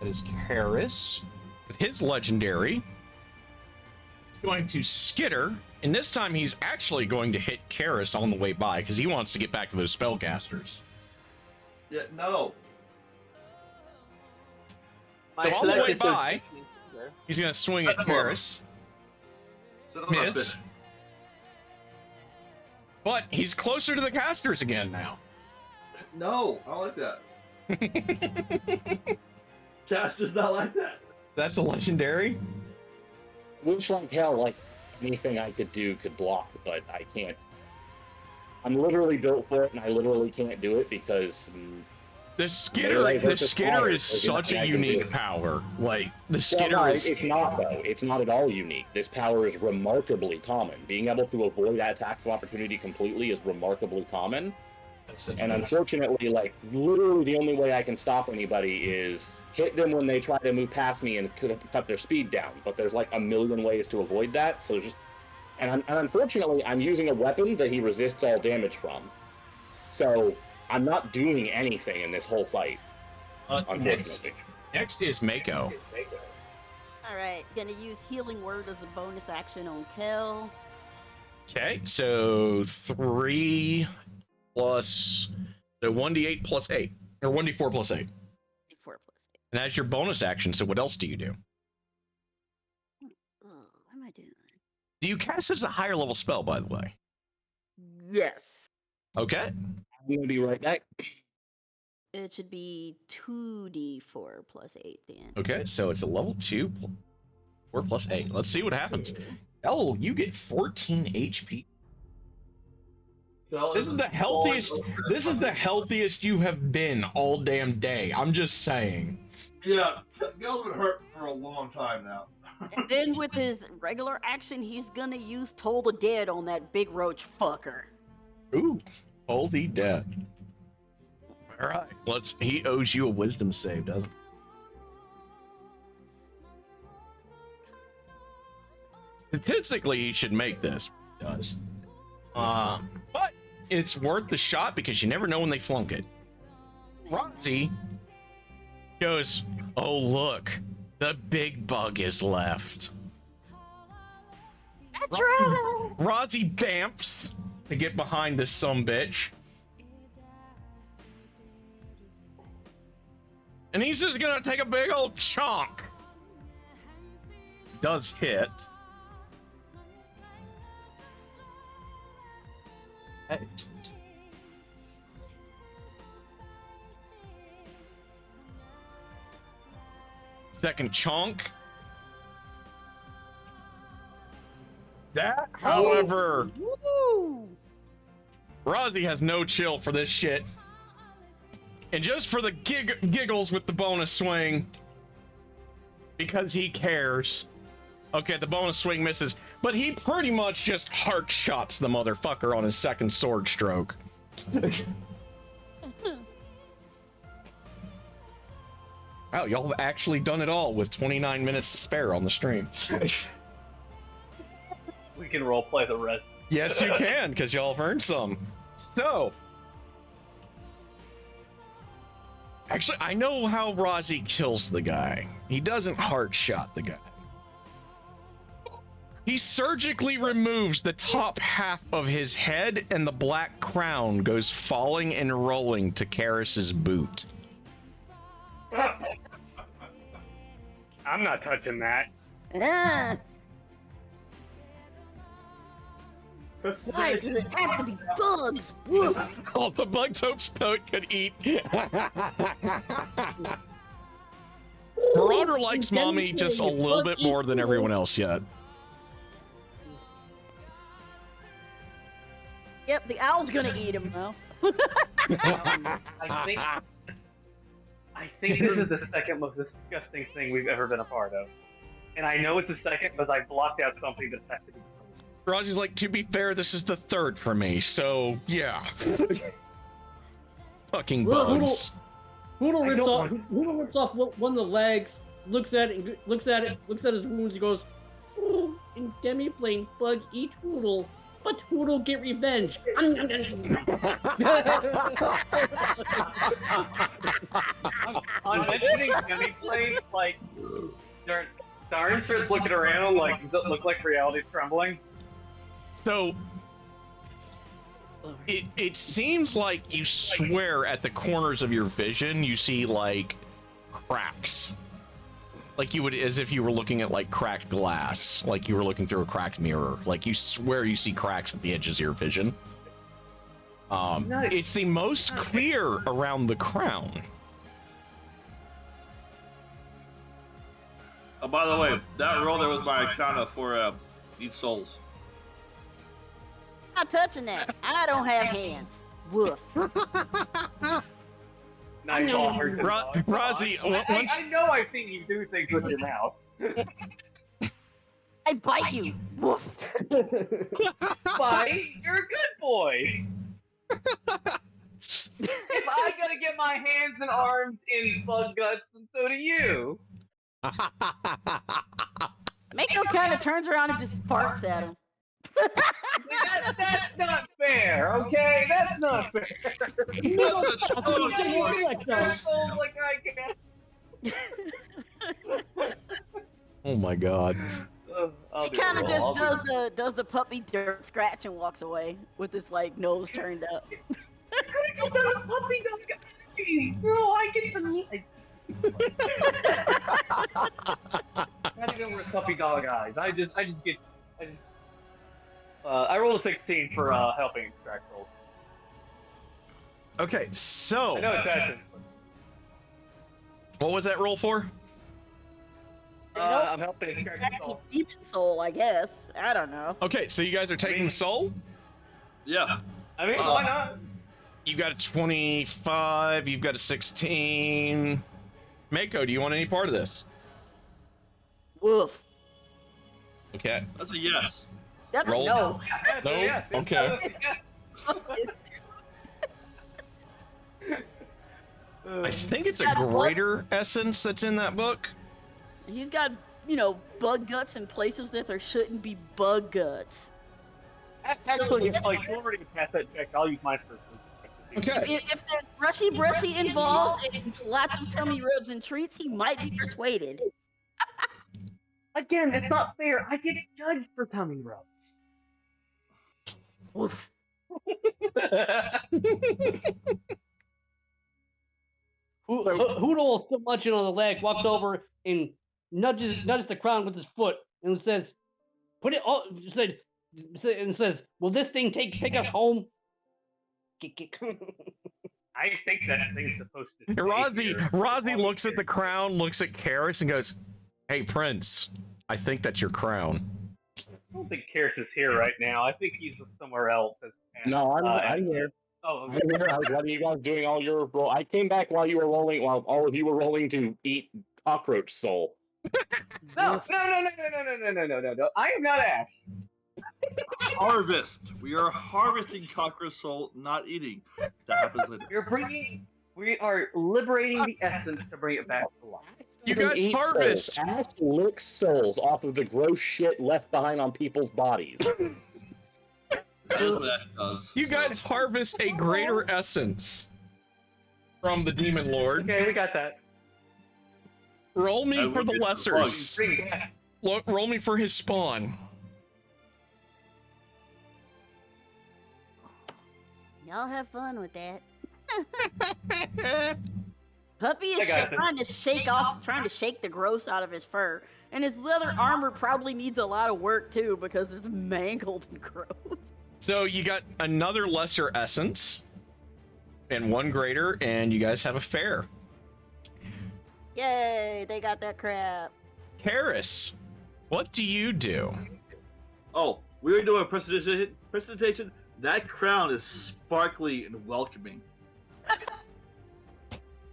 That is Karis. With his legendary, he's going to skitter. And this time he's actually going to hit Karis on the way by because he wants to get back to those spellcasters. Yeah, no. So on the way by, he's going to swing at Karis. Miss. But he's closer to the casters again now. No, I don't like that. Cast does not like that. That's a legendary? Wish like hell, like anything I could do could block, but I can't. I'm literally built for it, and I literally can't do it because... The skitter is such a unique power. Like, the skitter is... It's not, though. It's not at all unique. This power is remarkably common. Being able to avoid attacks of opportunity completely is remarkably common. And unfortunately, like, literally the only way I can stop anybody is hit them when they try to move past me and cut their speed down. But there's, like, a million ways to avoid that, so just... And unfortunately, I'm using a weapon that he resists all damage from. So... I'm not doing anything in this whole fight, unfortunately. Next is Mako. Alright, gonna use Healing Word as a bonus action on Kel. Okay, so 3 plus the 1d8 plus 8, or 1d4 plus 8. 4 plus 8. And that's your bonus action, so what else do you do? Oh, what am I doing? Do you cast as a higher level spell, by the way? Yes. Okay. I'm going to be right back. It should be 2d4 plus 8 then. Okay, so it's a level 2, 4 plus 8. Let's see what happens. Oh, you get 14 HP. This is the healthiest. This is the healthiest you have been all damn day. I'm just saying. Yeah, Gel's been hurt for a long time now. And then with his regular action, he's gonna use Toll the Dead on that big roach fucker. Ooh, holy dead. All right, he owes you a wisdom save, doesn't he? Statistically, he should make this. He does. But it's worth the shot because you never know when they flunk it. Roxy goes, oh look, the big bug is left. That's right. Rozzy bamps to get behind this sumbitch. And he's just gonna take a big old chunk. Does hit. Second chunk. That, however, Rozzy has no chill for this shit. And just for the giggles with the bonus swing, because he cares. Okay, the bonus swing misses, but he pretty much just heart shots the motherfucker on his second sword stroke. Wow, y'all have actually done it all with 29 minutes to spare on the stream. We can roleplay the rest. Yes, you can, because y'all have earned some. So, actually, I know how Rozzy kills the guy. He doesn't heart shot the guy. He surgically removes the top half of his head, and the black crown goes falling and rolling to Karis's boot. I'm not touching that. Ah. Why does it have to be bugs? Woof. All the bugs Hope Spoke could eat. Marauder likes Mommy just a little bit more than everyone else yet. Yep, the owl's gonna eat him though. I think this is the second most disgusting thing we've ever been a part of. And I know it's the second because I blocked out something that has to be. Rosie's like, to be fair, this is the third for me, so yeah. Fucking bugs. Hoodle rips off one of the legs, looks at it, looks at his wounds, he goes, "Oh, in Demi-Plane, bugs eat Hoodle, but Hoodle get revenge." On mentioning Demi-Plane, like, Darn starts looking around like, does it look like reality's crumbling? So, it seems like you swear at the corners of your vision you see, like, cracks. Like you would, as if you were looking at, like, cracked glass. Like you were looking through a cracked mirror. Like you swear you see cracks at the edges of your vision. It's the most clear around the crown. Oh, by the way, that roll there was my counter for eat souls. Not touching that. I don't have hands. Woof. Nice offer. Rosie, I know I've seen you do things with your mouth. I bite you. Woof. Bite? You're a good boy. If I gotta get my hands and arms in bug guts, and so do you. Mako kind of turns around and just farts at him. That's not fair, okay? That's not fair. Like I can. Oh my god. He kind of just does the puppy dirt scratch and walks away with his like nose turned up. Puppy dog. No, I get the meat. Not even with puppy dog eyes. I rolled a 16 for helping extract souls. Okay, so I know it's action. what was that roll for? I'm helping extract soul. Demon soul, I guess. I don't know. Okay, so you guys are taking the soul? Yeah. I mean, why not? You got a 25, you've got a 16. Mako, do you want any part of this? Woof. Okay. That's a yes. That's Roll. no. No? Yes, Okay. I think it's a greater essence that's in that book. He's got, bug guts in places that there shouldn't be bug guts. Actually, if like you already passed that check, I'll use mine first. Okay. If there's brushy involved and lots of tummy rubs and treats, he might be persuaded. Again, it's not fair. I get judged for tummy rubs. Woof. Hoodle, still munching on the leg, walks over and nudges the crown with his foot and says, "Put it on." Says, "Will this thing take us home?" I think that thing's supposed to. Rosie looks at the crown, looks at Karis, and goes, "Hey, Prince, I think that's your crown." I don't think Karis is here right now. I think he's somewhere else. No, I'm here. Oh, okay. I'm here. What are you guys doing all your roll? I came back while all of you were rolling to eat cockroach soul. No. I am not Ash. Harvest. We are harvesting cockroach soul, not eating. That happens later. We are liberating the essence to bring it back to life. You guys eat harvest. Souls. Ash licks souls off of the gross shit left behind on people's bodies. That is what Ash does. You guys harvest a greater essence from the Demon Lord. Okay, we got that. Roll me for the lessers. Bring it back. Roll me for his spawn. Y'all have fun with that. Puppy is trying to shake the gross out of his fur, and his leather armor probably needs a lot of work too because it's mangled and gross. So you got another lesser essence and one greater, and you guys have a fair. Yay! They got that crap. Karis, what do you do? Oh, we were doing a presentation. That crown is sparkly and welcoming.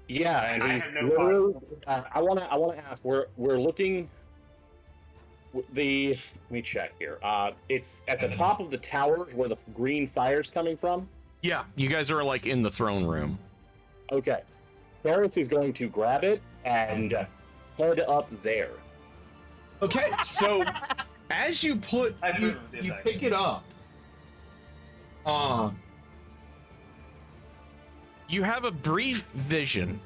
Yeah, and I he's have no literally, I want to ask. We're looking. Let me check here. It's at the top of the tower where the green fire's coming from. Yeah, you guys are like in the throne room. Okay, Karis is going to grab it and head up there. Okay, so as you pick it up, you have a brief vision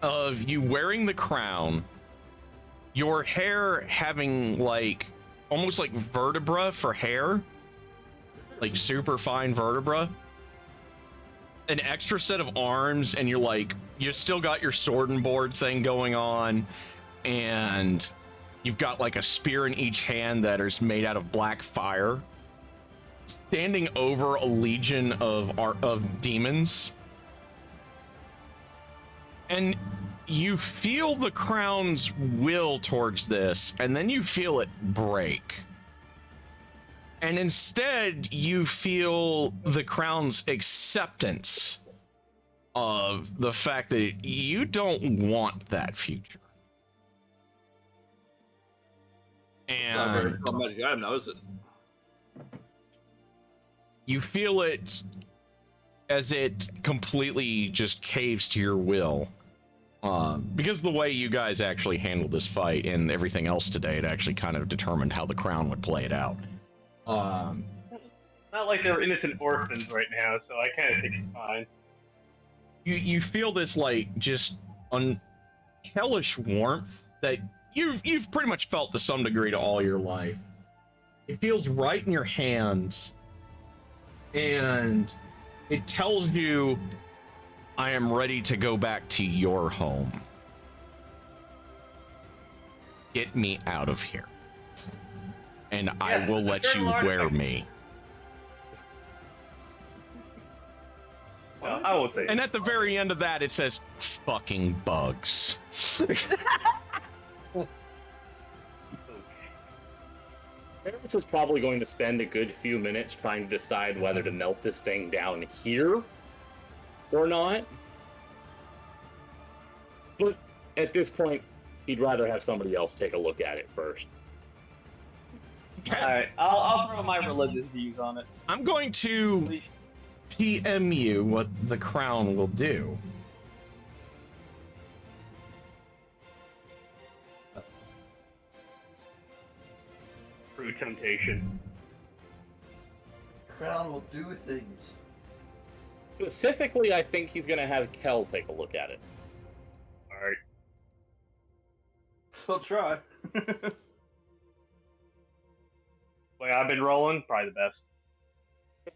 of you wearing the crown, your hair having like almost like vertebra for hair, like super fine vertebra, an extra set of arms, and you still got your sword and board thing going on, and you've got like a spear in each hand that is made out of black fire, standing over a legion of demons. And you feel the crown's will towards this, and then you feel it break. And instead, you feel the crown's acceptance of the fact that you don't want that future. And you feel it as it completely just caves to your will. Because the way you guys actually handled this fight and everything else today, it actually kind of determined how the crown would play it out. Not like they're innocent orphans right now, so I kind of think it's fine. You feel this like just hellish warmth that you've pretty much felt to some degree to all your life. It feels right in your hands, and it tells you, I am ready to go back to your home. Get me out of here. And I will let you wear me. Well, I won't say. And at the very end of that, it says, fucking bugs. Karis is probably going to spend a good few minutes trying to decide whether to melt this thing down here or not. But at this point, he'd rather have somebody else take a look at it first. Alright, I'll throw my religious views on it. I'm going to PM you what the crown will do. True temptation. Crown will do things. Specifically, I think he's going to have Kel take a look at it. Alright. So try. Way I've been rolling, probably the best.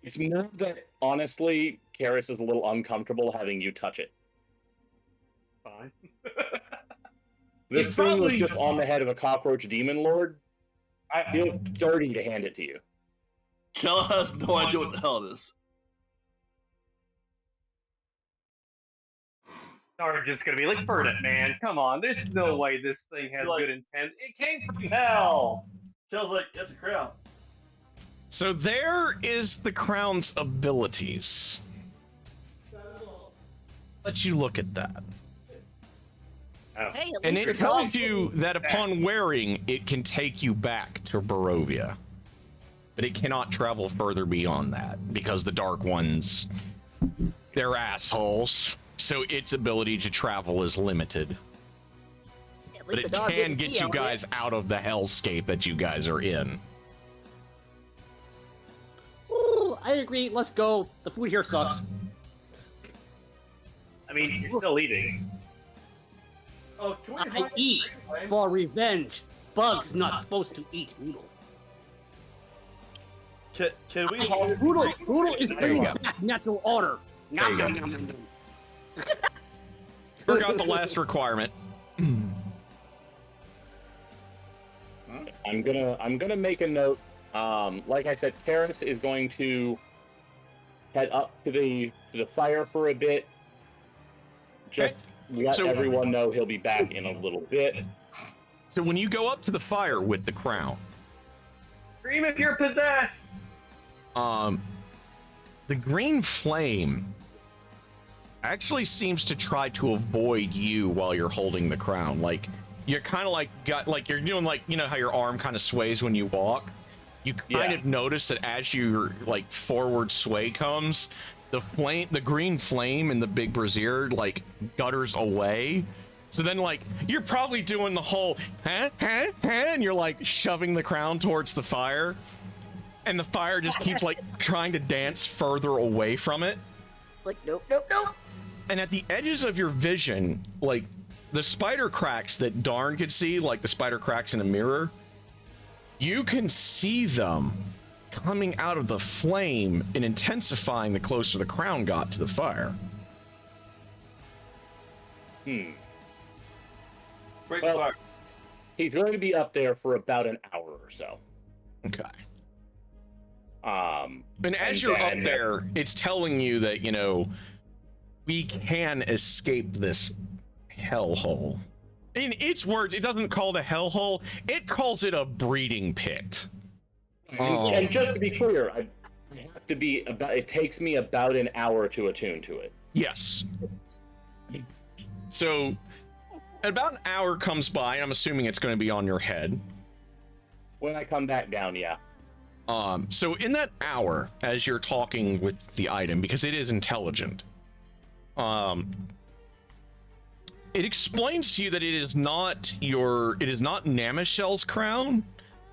It's more that, honestly, Karis is a little uncomfortable having you touch it. Fine. This thing was just on the head of a cockroach demon lord. I feel dirty to hand it to you. Kel has no idea what the hell it is. Sarge just gonna be like, burn it, man. Come on, there's no way this thing has good intent. It came from hell. Kel's like, that's a crown. So there is the crown's abilities. Let you look at that. Oh. Hey, at And least it your dog tells you that upon wearing, it can take you back to Barovia. But it cannot travel further beyond that, because the Dark Ones, they're assholes. So its ability to travel is limited. At But least it the dog can didn't get pee you on guys it. out of the hellscape that you guys are in. Ooh, I agree. Let's go. The food here sucks. I mean, you're still eating. Oh, can we I eat for revenge. Bugs not supposed to eat noodle. Can we Poodle is There you bringing go. back natural order. There you go. Forgot the last requirement. I'm gonna make a note. Like I said, Terrence is going to head up to the fire for a bit. Just let everyone know he'll be back in a little bit. So when you go up to the fire with the crown, Scream if you're possessed. the green flame actually seems to try to avoid you while you're holding the crown. Like you're kind of like you're doing like, you know how your arm kind of sways when you walk. You kind of notice that as your like forward sway comes, the green flame in the big brazier like gutters away. So then like you're probably doing the whole and you're like shoving the crown towards the fire, and the fire just keeps like trying to dance further away from it. Like, nope, nope, nope. And at the edges of your vision, like the spider cracks that Darn could see, like the spider cracks in a mirror, you can see them coming out of the flame and intensifying the closer the crown got to the fire. Well, he's going to be up there for about an hour or so. Okay. And as you're up there, it's telling you that, you know, we can escape this hellhole. In its words, it doesn't call it a hellhole, it calls it a breeding pit. And just to be clear, I have to be about. It takes me about an hour to attune to it. Yes. So, about an hour comes by, and I'm assuming it's going to be on your head. When I come back down, yeah. So in that hour, as you're talking with the item, because it is intelligent, it explains to you that it is not Namashell's crown.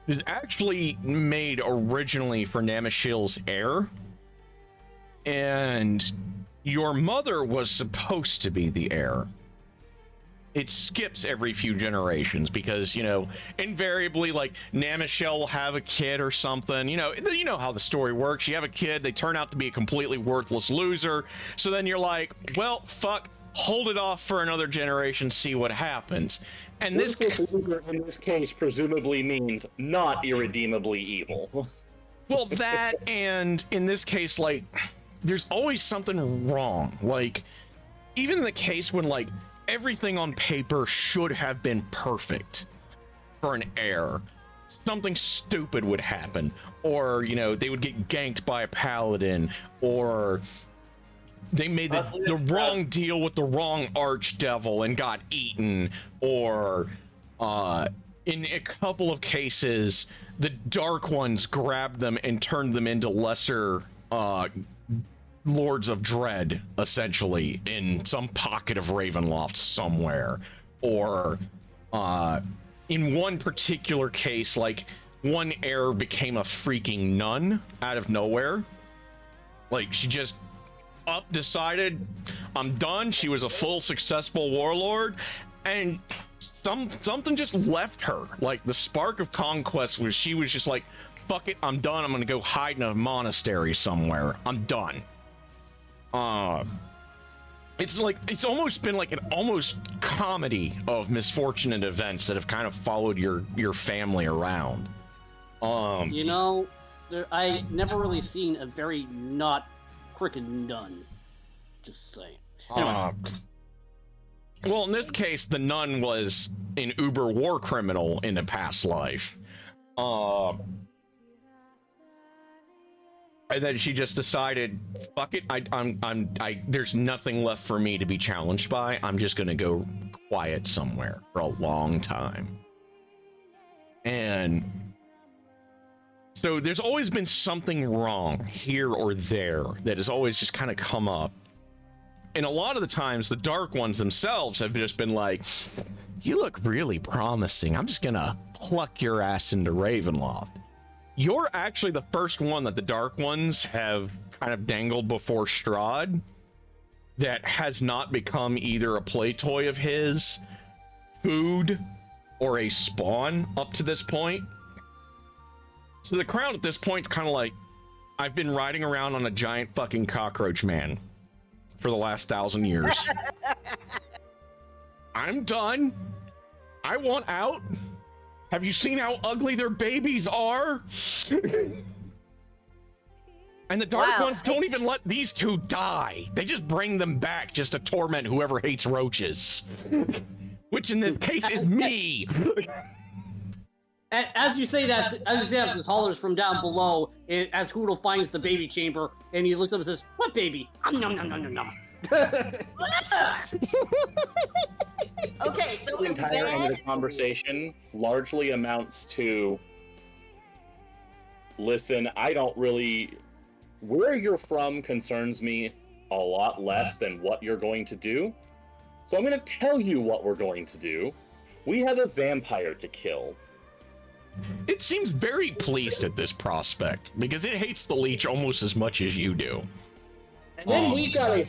It is actually made originally for Namashell's heir, and your mother was supposed to be the heir. It skips every few generations because, you know, invariably, like, Namashell will have a kid or something. You know how the story works. You have a kid, they turn out to be a completely worthless loser. So then you're like, well, fuck, hold it off for another generation, see what happens. And this loser in this case presumably means not irredeemably evil. Well, that, and in this case, like, there's always something wrong. Like, even in the case when, like, everything on paper should have been perfect for an heir, something stupid would happen, or, you know, they would get ganked by a paladin, or they made the wrong deal with the wrong archdevil and got eaten, or in a couple of cases the Dark Ones grabbed them and turned them into lesser Lords of Dread, essentially, in some pocket of Ravenloft somewhere. Or, in one particular case, like, one heir became a freaking nun out of nowhere. Like, she just decided, I'm done. She was a full, successful warlord, and something just left her. Like, the spark of conquest was, she was just like, fuck it, I'm done. I'm gonna go hide in a monastery somewhere. I'm done. It's almost been like an almost comedy of misfortunate events that have kind of followed your family around. You know, I never really seen a very not crooked nun. Just saying. Anyway. Well, in this case, the nun was an uber war criminal in the past life. And then she just decided, fuck it, there's nothing left for me to be challenged by. I'm just gonna go quiet somewhere for a long time. And so there's always been something wrong here or there that has always just kind of come up. And a lot of the times, the Dark Ones themselves have just been like, you look really promising. I'm just gonna pluck your ass into Ravenloft. You're actually the first one that the Dark Ones have kind of dangled before Strahd that has not become either a play toy of his, food, or a spawn up to this point. So the crown at this point is kind of like, I've been riding around on a giant fucking cockroach man for the last 1,000 years. I'm done. I want out. Have you seen how ugly their babies are? And the Dark Ones don't even let these two die. They just bring them back just to torment whoever hates roaches. Which in this case is me. As you say that, this hollers from down below, as Hoodle finds the baby chamber, and he looks up and says, "What baby?" Nom nom nom nom nom. Okay, so the entire end of the conversation largely amounts to, listen, I don't really... Where you're from concerns me a lot less than what you're going to do. So I'm going to tell you what we're going to do. We have a vampire to kill. It seems very pleased at this prospect, because it hates the leech almost as much as you do. And then we've got a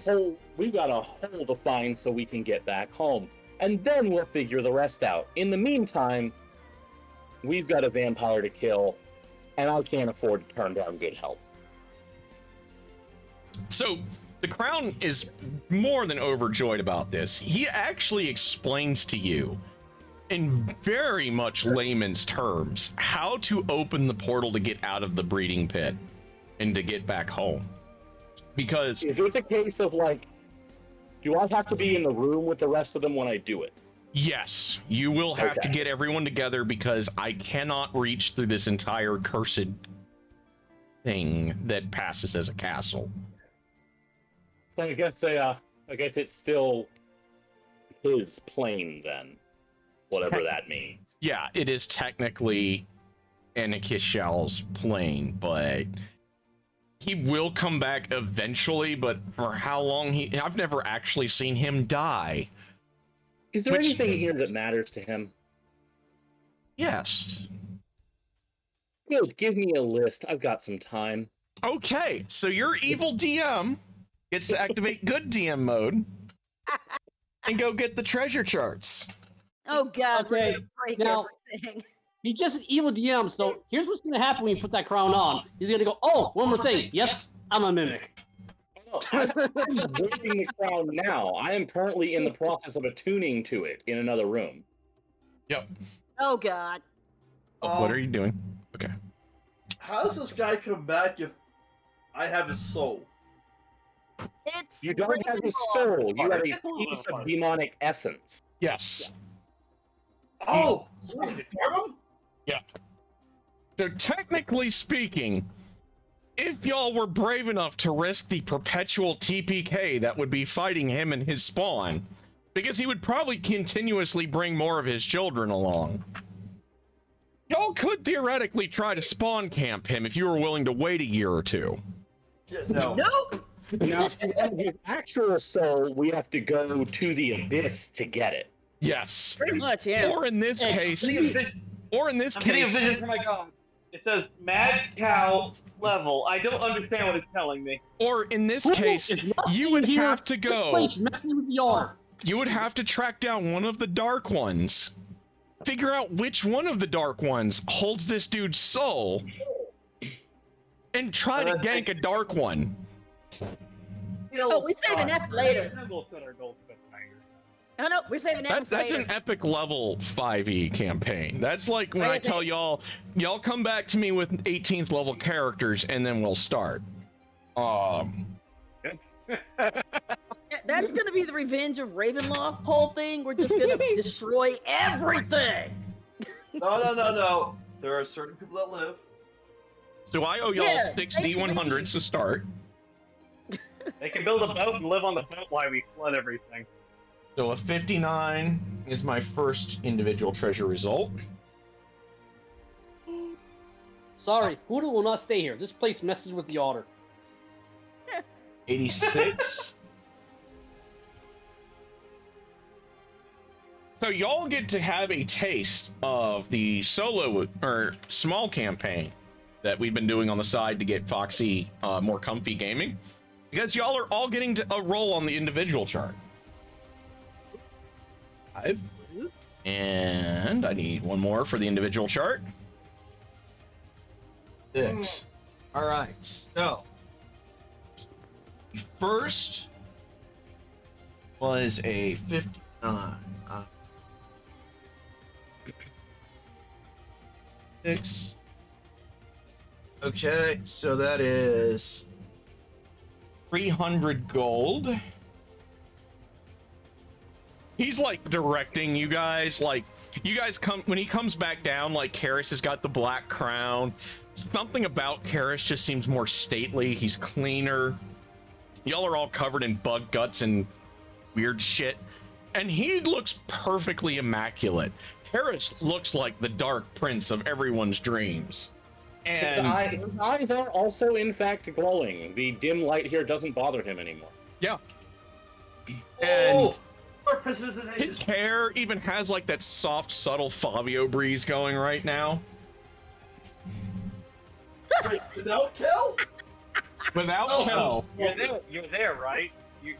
hole to find so we can get back home. And then we'll figure the rest out. In the meantime, we've got a vampire to kill, and I can't afford to turn down good help. So, the Crown is more than overjoyed about this. He actually explains to you, in very much layman's terms, how to open the portal to get out of the breeding pit and to get back home. Because... Is it a case of, like, do I have to be in the room with the rest of them when I do it? Yes, you will have to get everyone together because I cannot reach through this entire cursed thing that passes as a castle. So I guess it's still his plane then, whatever that means. Yeah, it is technically Anikishal's plane, but he will come back eventually. But for how long I've never actually seen him die. Is there anything here that matters to him? Yes. Good, give me a list. I've got some time. Okay, so your evil DM gets to activate good DM mode and go get the treasure charts. Oh God! Okay, break now everything. he's just an evil DM. So here's what's gonna happen when you put that crown on. He's gonna go, "Oh, one more thing. Yes, I'm a mimic." Oh, I'm wearing the crown now. I am currently in the process of attuning to it in another room. Yep. Oh God. What are you doing? Okay. How does this guy come back if I have his soul? It's You don't have his soul. You have a piece of demonic essence. Yes. Oh! Yeah. So technically speaking, if y'all were brave enough to risk the perpetual TPK that would be fighting him and his spawn, because he would probably continuously bring more of his children along, y'all could theoretically try to spawn camp him if you were willing to wait a year or two. No. Nope. Now, if you want his actual soul, we have to go to the abyss to get it. Yes. Pretty much, yeah. Or in this case, I'm getting a vision from my god. It says Mad Cow level. I don't understand what it's telling me. or in this case, you would have to go. Messing with the art. You would have to track down one of the Dark Ones. Figure out which one of the Dark Ones holds this dude's soul. And try to gank a Dark One. Oh, we're saving that for later. No, we're saving that for That's later. an epic level 5e campaign. That's like when I tell y'all come back to me with 18th level characters and then we'll start. That's gonna be the Revenge of Ravenloft whole thing. We're just gonna destroy everything. No. There are certain people that live. So I owe y'all 6 D100s to start. They can build a boat and live on the boat while we flood everything. So a 59 is my first individual treasure result. Sorry, Huda will not stay here. This place messes with the otter. 86. So y'all get to have a taste of the solo or small campaign that we've been doing on the side to get Foxy more comfy gaming, because y'all are all getting a roll on the individual chart. 5. And I need one more for the individual chart. 6. All right, so first was a 59. 6. Okay, so that is 300 gold. He's like directing you guys, like you guys come when he comes back down. Like Karis has got the black crown. Something about Karis just seems more stately. He's cleaner. Y'all are all covered in bug guts and weird shit, and he looks perfectly immaculate. Karis looks like the Dark Prince of everyone's dreams. And his eyes are also, in fact, glowing. The dim light here doesn't bother him anymore. Yeah. And Precision his hair even has like that soft, subtle Fabio breeze going right now. Wait, without Kel? Without Kel. You're there, right?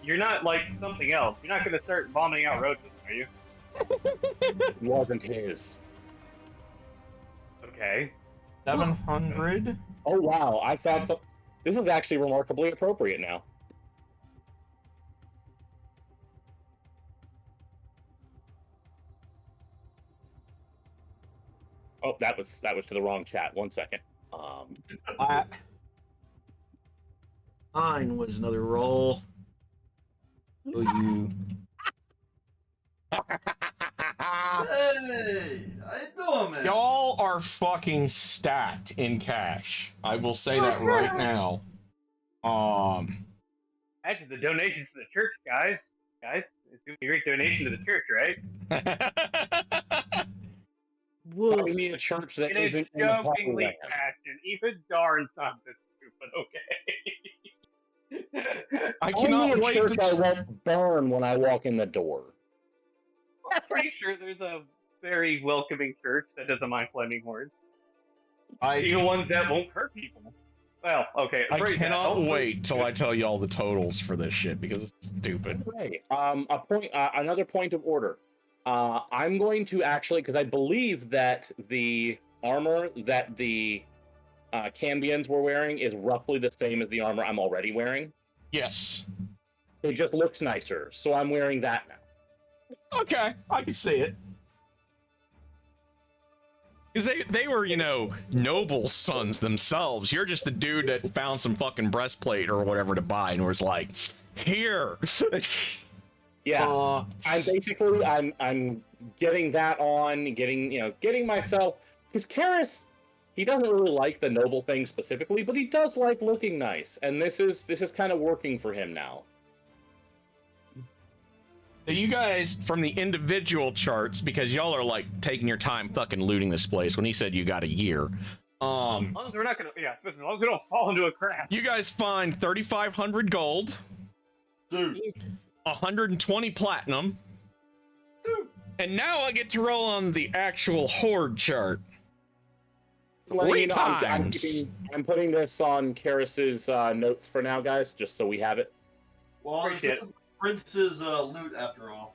You're not like something else. You're not going to start vomiting out roaches, are you? It wasn't his. Okay. 700. Oh, wow. I thought so. This is actually remarkably appropriate now. Oh, that was to the wrong chat. 1 second. Black. Mine was another roll. So you. Hey, how you doing, man? Y'all are fucking stacked in cash. I will say that right now. That's the donations to the church, guys. It's gonna be a great donation to the church, right? Whoa. I mean a church that It is isn't in the jokingly land. cast, and even darn something stupid, okay? I Only cannot a wait church to I won't burn when I walk in the door. I'm pretty sure there's a very welcoming church that doesn't mind flaming horns. Even ones that won't hurt people. Well, okay. I cannot wait till I tell you all the totals for this shit because it's stupid. Okay. Another point of order. I'm going to actually, because I believe that the armor that the Cambians were wearing is roughly the same as the armor I'm already wearing. Yes. It just looks nicer, so I'm wearing that now. Okay, I can see it. Because they were, you know, noble sons themselves. You're just the dude that found some fucking breastplate or whatever to buy and was like, here. Yeah. I'm getting that on, getting myself, because Karis, he doesn't really like the noble thing specifically, but he does like looking nice, and this is kind of working for him now. So you guys, from the individual charts, because y'all are like taking your time fucking looting this place when he said you got a year. As long as we're not gonna, as long as we don't fall into a crap. You guys find 3,500 gold. Dude. 120 platinum. Dude. And now I get to roll on the actual horde chart. I'm putting this on Karis's notes for now, guys, just so we have it. Well, this is Prince's loot after all.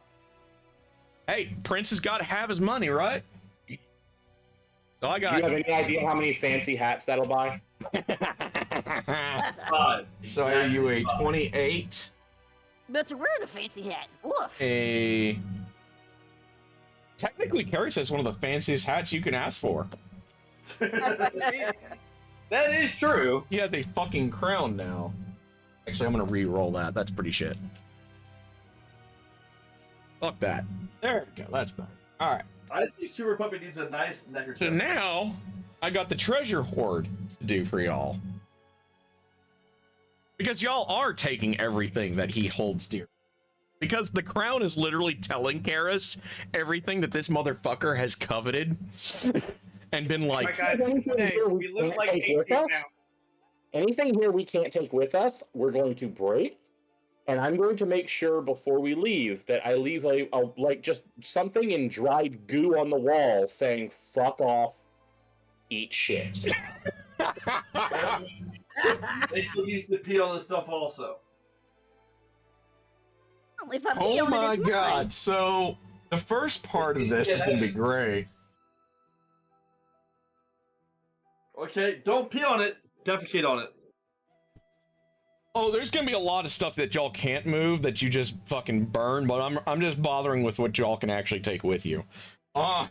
Hey, Prince has got to have his money, right? So I got. Do you have any idea how many fancy hats that'll buy? 5. So are you a 28? But you're wearing a fancy hat. Woof. Technically, Karis has one of the fanciest hats you can ask for. That is true. He has a fucking crown now. Actually, I'm gonna re-roll that. That's pretty shit. Fuck that. There we go. That's better. All right. I think Super Puppy needs a nice neckerchief. So now I got the treasure hoard to do for y'all. Because y'all are taking everything that he holds dear. Because the crown is literally telling Karis everything that this motherfucker has coveted. And been like, we look like now. Anything here we can't take with us, we're going to break. And I'm going to make sure before we leave that I leave like just something in dried goo on the wall saying, fuck off, eat shit. They still use to pee on this stuff also. If I pee oh on my it, it's god. mine. So the first part of this is going to be great. Okay, don't pee on it. defecate on it. Oh, there's gonna be a lot of stuff that y'all can't move that you just fucking burn, but I'm just bothering with what y'all can actually take with you. Because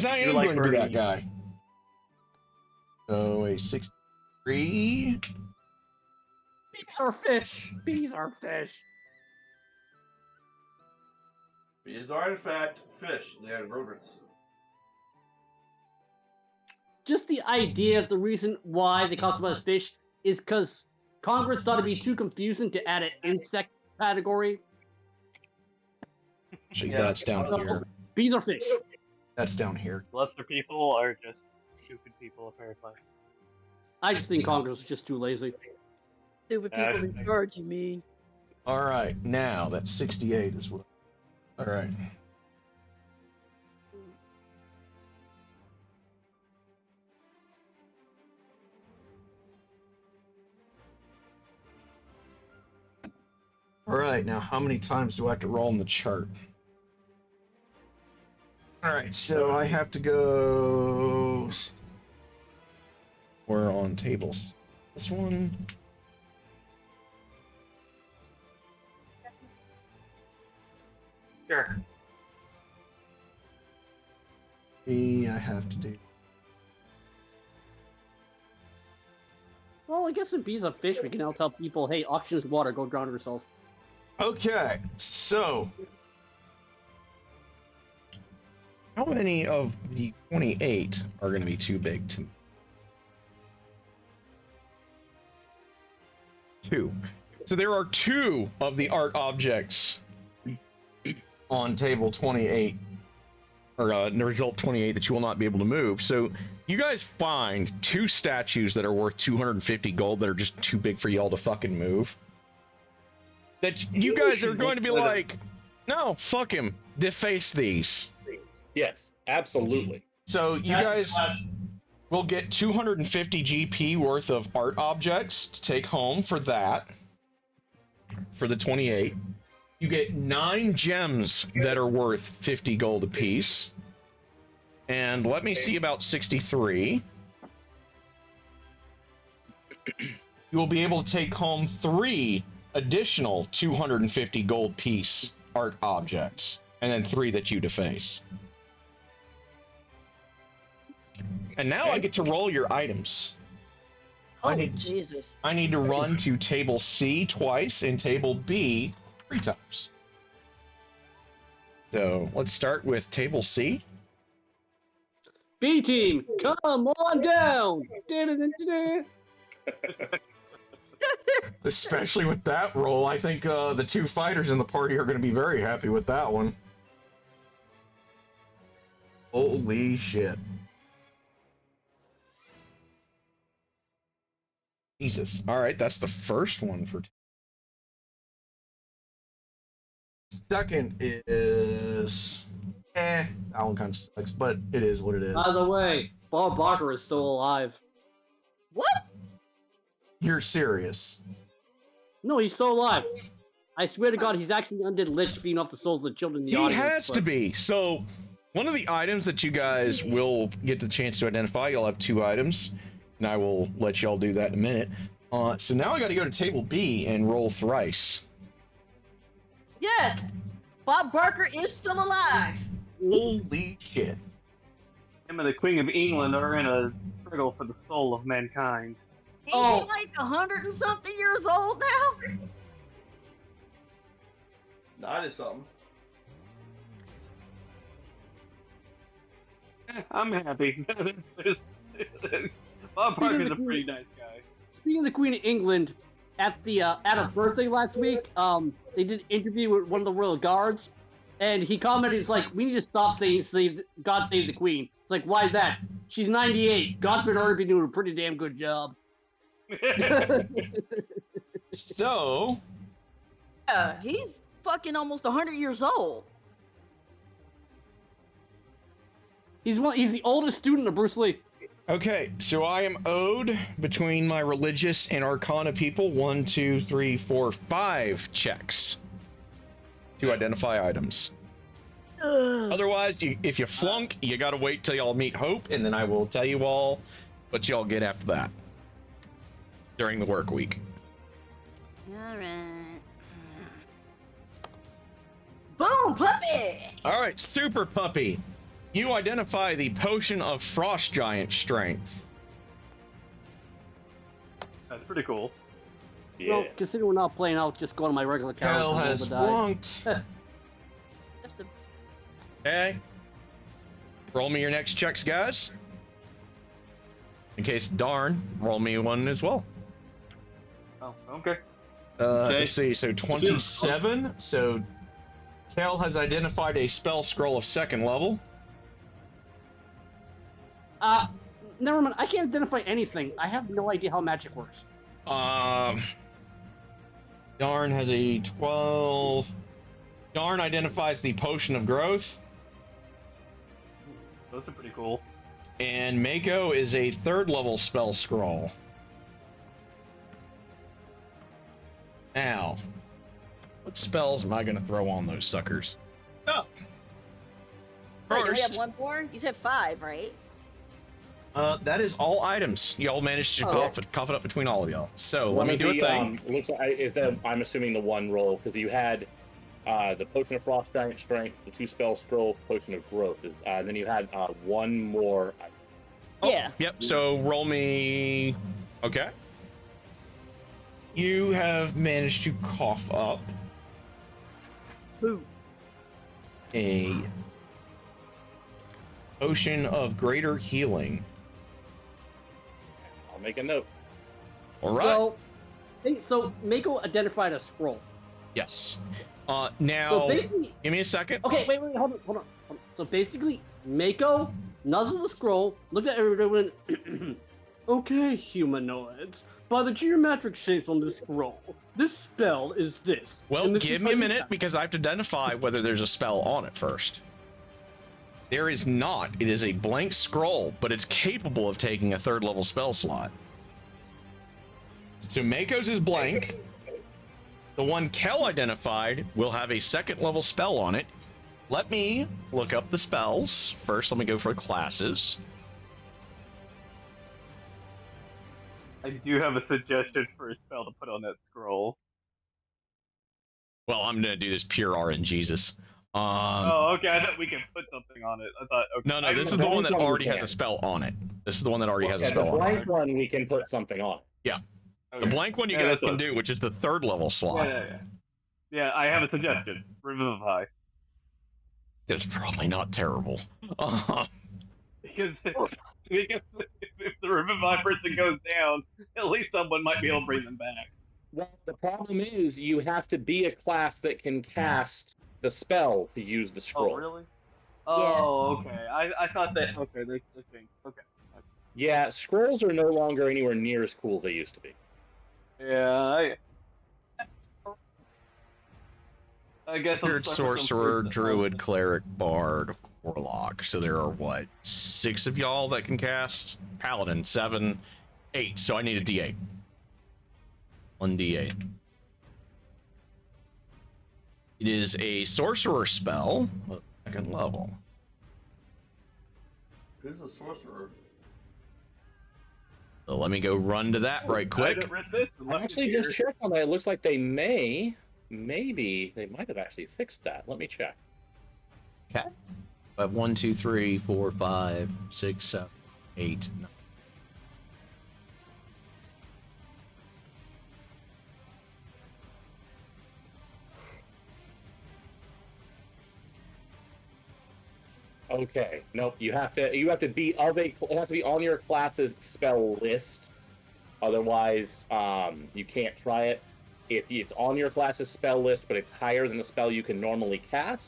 I am going to be that guy. So a 63. Bees are fish. Bees are fish. Bees are in fact fish. They are rodents. Just the idea of the reason why they classify as fish is because Congress thought it'd be too confusing to add an insect category. Actually, that's down here. Bees are fish. That's down here. Lesser people are just stupid people, apparently. I just think Congress is just too lazy. Stupid people in charge, you mean? Alright, now that's 68 as well. Alright. Alright, now how many times do I have to roll on the chart? Alright, so I have to go... We're on tables. This one... Sure. B, I have to do... Well, I guess if bees are fish, we can now tell people, hey, oxygen is water, go drown yourself. Okay, so... How many of the 28 are going to be too big to... 2. So there are 2 of the art objects on table 28, or the result 28, that you will not be able to move. So you guys find 2 statues that are worth 250 gold that are just too big for y'all to fucking move. That you guys are going to be like, no, fuck him, deface these. Yes, absolutely. So you guys will get 250 GP worth of art objects to take home for that, for the 28. You get 9 gems that are worth 50 gold apiece. And let me see about 63. You will be able to take home 3 additional 250 gold piece art objects, and then 3 that you deface. And now I get to roll your items. Oh, Jesus. I need to run to table C twice and table B 3 times. So let's start with table C. B team, come on down. Especially with that roll, I think the 2 fighters in the party are going to be very happy with that one. Holy shit. Jesus. Alright, that's the first one for... Second is... that one kind of sucks, but it is what it is. By the way, Bob Barker is still alive. What? You're serious? No, he's still alive. I swear to God, he's actually the undead lich feeding off the souls of the children in the audience. He has to be. So, one of the items that you guys will get the chance to identify, you'll have 2 items, and I will let y'all do that in a minute. So now I got to go to table B and roll thrice. Yes, Bob Barker is still alive. Holy shit. Him and the Queen of England are in a struggle for the soul of mankind. He's like 100 and something years old now. 90 something. I'm happy. Bob Barker's a pretty nice guy. Speaking of the Queen of England, at her birthday last week, they did an interview with one of the royal guards, and he commented, "It's like, we need to stop saying God save the Queen." It's like, why is that? She's 98. God's been already doing a pretty damn good job. So... he's fucking almost 100 years old. He's the oldest student of Bruce Lee. Okay, so I am owed between my religious and arcana people 1, 2, 3, 4, 5 checks to identify items. Otherwise, if you flunk, you gotta wait till y'all meet Hope, and then I will tell you all what y'all get after that during the work week. All right. Boom, puppy! All right, Super Puppy. You identify the potion of Frost Giant Strength. That's pretty cool. Yeah. Well, considering we're not playing, I'll just go to my regular character. Hell and roll has the die. flunked. Just a Okay. Roll me your next checks, guys. In case darn, roll me one as well. Oh, okay. Let's see, so 27. So Cal has identified a spell scroll of 2nd level. Never mind. I can't identify anything. I have no idea how magic works. Darn has a 12. Darn identifies the potion of growth. Those are pretty cool. And Mako is a 3rd level spell scroll. Now, what spells am I going to throw on those suckers? Oh. Wait, do we First, have one more? You said 5, right? that is all items. Y'all managed to cough it up between all of y'all. So let me do a thing. Looks like I'm assuming the one roll, because you had the Potion of Frost Giant Strength, the 2 spell scroll, Potion of Growth. Then you had one more. Yeah. Yep, so roll me... Okay. You have managed to cough up Boo. a potion of greater healing. I'll make a note. All right. So Mako identified a scroll. Yes. Now, So basically, give me a second. okay, wait, hold on. So basically, Mako nuzzled the scroll, looked at everyone, and okay, humanoids. By the geometric shapes on this scroll, this spell is this. Well, and this give is me a how you minute cast because I have to identify whether there's a spell on it first. There is not. It is a blank scroll, but it's capable of taking a 3rd level spell slot. So Mako's is blank. The one Kel identified will have a 2nd level spell on it. Let me look up the spells. First, let me go for classes. I do have a suggestion for a spell to put on that scroll. Well, I'm going to do this pure RNGesus. Oh, okay. I thought we could put something on it. I thought, okay. No, this is the one that already has a spell on it. This is the one that already has a spell the on it. blank one, we can put something on. Yeah. Okay. The blank one you guys can do, which is the 3rd level slot. Yeah, I have a suggestion. Revivify. That's probably not terrible. Because if the Revivify person goes down, at least someone might be able to bring them back. Well, the problem is you have to be a class that can cast the spell to use the scroll. Oh, really? Oh, okay. I thought that. Okay, there's a thing. Okay. Yeah, scrolls are no longer anywhere near as cool as they used to be. Yeah, I guess. Wizard, sorcerer, druid, cleric, bard, warlock. So there are, what, 6 of y'all that can cast? Paladin, 7, 8. So I need a D8. 1 D8. It is a sorcerer spell of 2nd level. Who's a sorcerer? So let me go run to that right quick. I actually just checked on that. It looks like they might have actually fixed that. Let me check. Okay. I have 1, 2, 3, 4, 5, 6, 7, 8, 9. Okay. Nope. You have to be it has to be on your class's spell list. Otherwise, you can't try it. If it's on your class's spell list, but it's higher than the spell you can normally cast,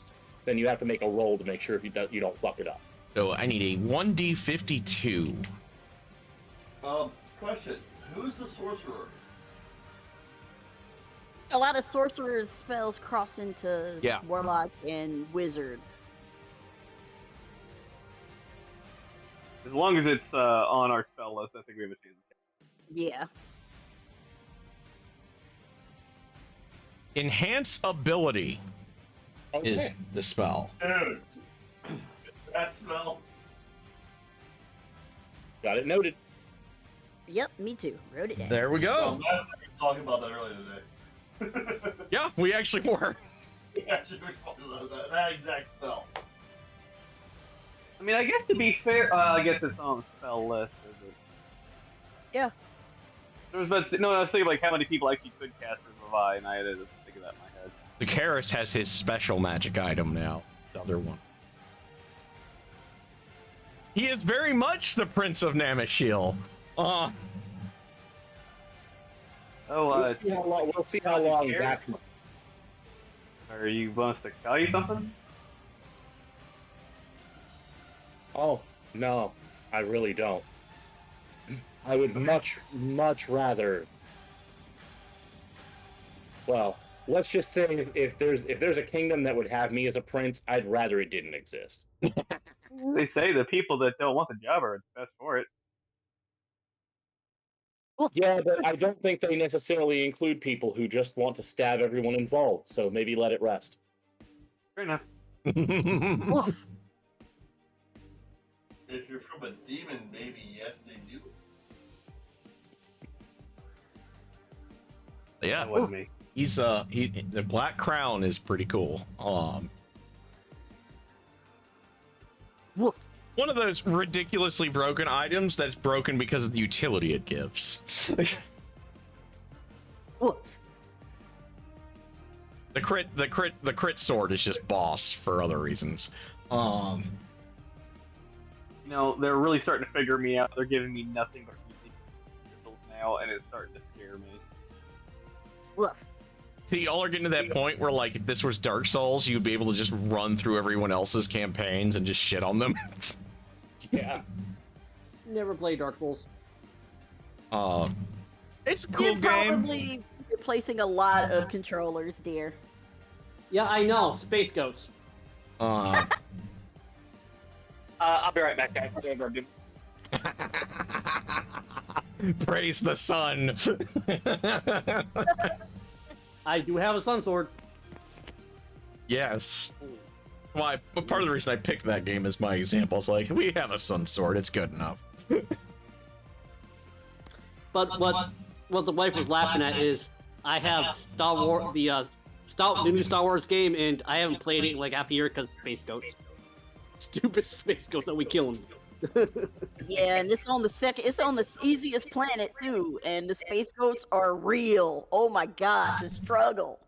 then you have to make a roll to make sure if you don't fuck it up. So I need a 1d52. Question. Who's the sorcerer? A lot of sorcerer's spells cross into Yeah. warlock and wizard. As long as it's on our spell list, I think we have a chance. Yeah. Enhance ability is Okay. the spell. Dude. That smell. Got it noted. Yep, me too. Wrote it down. There we go. We were talking about that earlier today. Yeah, we actually were. We actually were talking about that exact spell. I mean, I guess to be fair, I guess it's on the spell list. Is it? Yeah. I was thinking like how many people actually could cast Revivify, and I had to think of that in my head. The Karis has his special magic item now. The other one. He is very much the Prince of Namashil. Oh, We'll see how long that's. Are you want us to tell you something? Oh, no, I really don't. I would much rather. Well, let's just say if there's a kingdom that would have me as a prince, I'd rather it didn't exist. They say the people that don't want the job are best for it. Yeah, but I don't think they necessarily include people who just want to stab everyone involved, so maybe let it rest. Fair enough. If you're from a demon, maybe yes, they do. Yeah, That wasn't me. he's the Black Crown is pretty cool. One of those ridiculously broken items that's broken because of the utility it gives. The crit sword is just boss for other reasons. You know, they're really starting to figure me out. They're giving me nothing but crystals now, and it's starting to scare me. See, y'all are getting to that point where, like, if this was Dark Souls, you'd be able to just run through everyone else's campaigns and just shit on them. Yeah. Never played Dark Souls. It's a cool You're game. probably replacing a lot of controllers, dear. Yeah, I know. Space Ghosts. I'll be right back, guys. Praise the sun. I do have a Sun Sword. Yes. Well, part of the reason I picked that game as my example is like, we have a sun sword, it's good enough. But what the wife was laughing at is I have Star Wars, the new Star Wars game, and I haven't played it in like half a year because Space Ghosts. Stupid Space Ghosts that we kill them. Yeah, and it's on the easiest planet too, and the Space Ghosts are real. Oh my gosh, the struggle.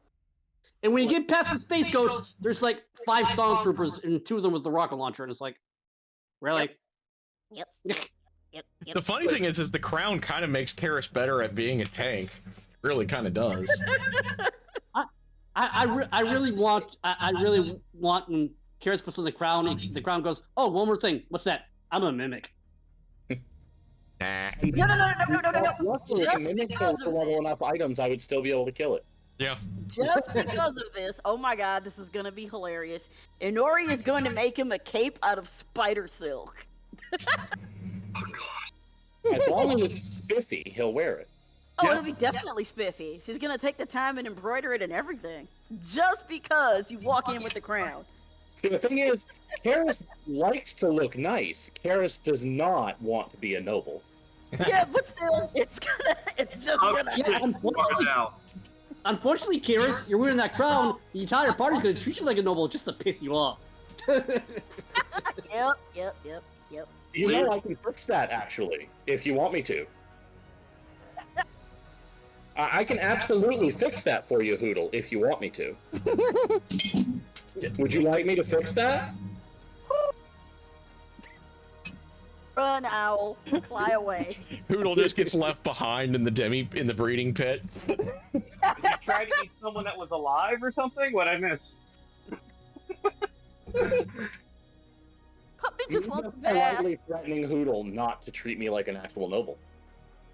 And when you get past the Space Ghosts, there's like 5 Stormtroopers, and 2 of them with the rocket launcher, and it's like, really? Yep. The funny thing is the crown kind of makes Karis better at being a tank. Really kind of does. I really want when Karis puts on the crown goes, oh, one more thing. What's that? I'm a mimic. Nah. No. Luckily, if Mimic was to level enough items, I would still be able to kill it. Yeah. Just because of this, oh my god, this is going to be hilarious. Inori is going to make him a cape out of spider silk. As long as it's spiffy, he'll wear it. Oh, Yeah. it'll be definitely spiffy. She's going to take the time and embroider it and everything. Just because you walk in with the crown. See, the thing is, Karis likes to look nice. Karis does not want to be a noble. Yeah, but still, it's just gonna happen. Unfortunately, Karis, you're wearing that crown. The entire party's gonna treat you like a noble just to piss you off. Yep. You know, I can fix that, actually, if you want me to. I can absolutely fix that for you, Hoodle, if you want me to. Would you like me to fix that? Run, owl, fly away. Hoodle just gets left behind in the breeding pit. Did you try to eat someone that was alive or something? What I missed? Puppy just You're wants back. politely threatening Hoodle not to treat me like an actual noble.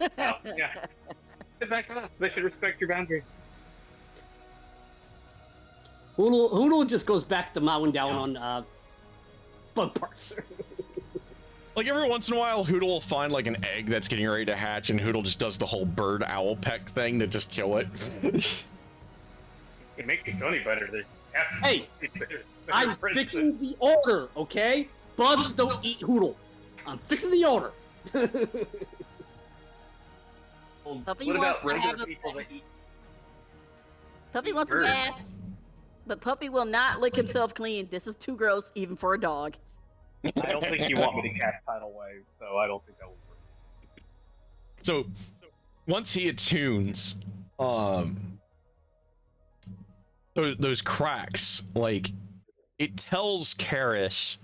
Oh, yeah. Get back to us. They should respect your boundaries. Hoodle just goes back to mowing down on bug parts. Like every once in a while, Hoodle will find like an egg that's getting ready to hatch, and Hoodle just does the whole bird owl peck thing to just kill it. It makes me feel any better. Hey, I'm fixing the order, okay? Bugs don't eat Hoodle. I'm fixing the order. Well, Puppy what wants about to have regular a people that eat? Puppy wants a birds? bath, but Puppy will not lick himself clean. This is too gross, even for a dog. I don't think you want me to cast Tidal Wave, so I don't think that will work. So, once he attunes, those cracks, like, it tells Karis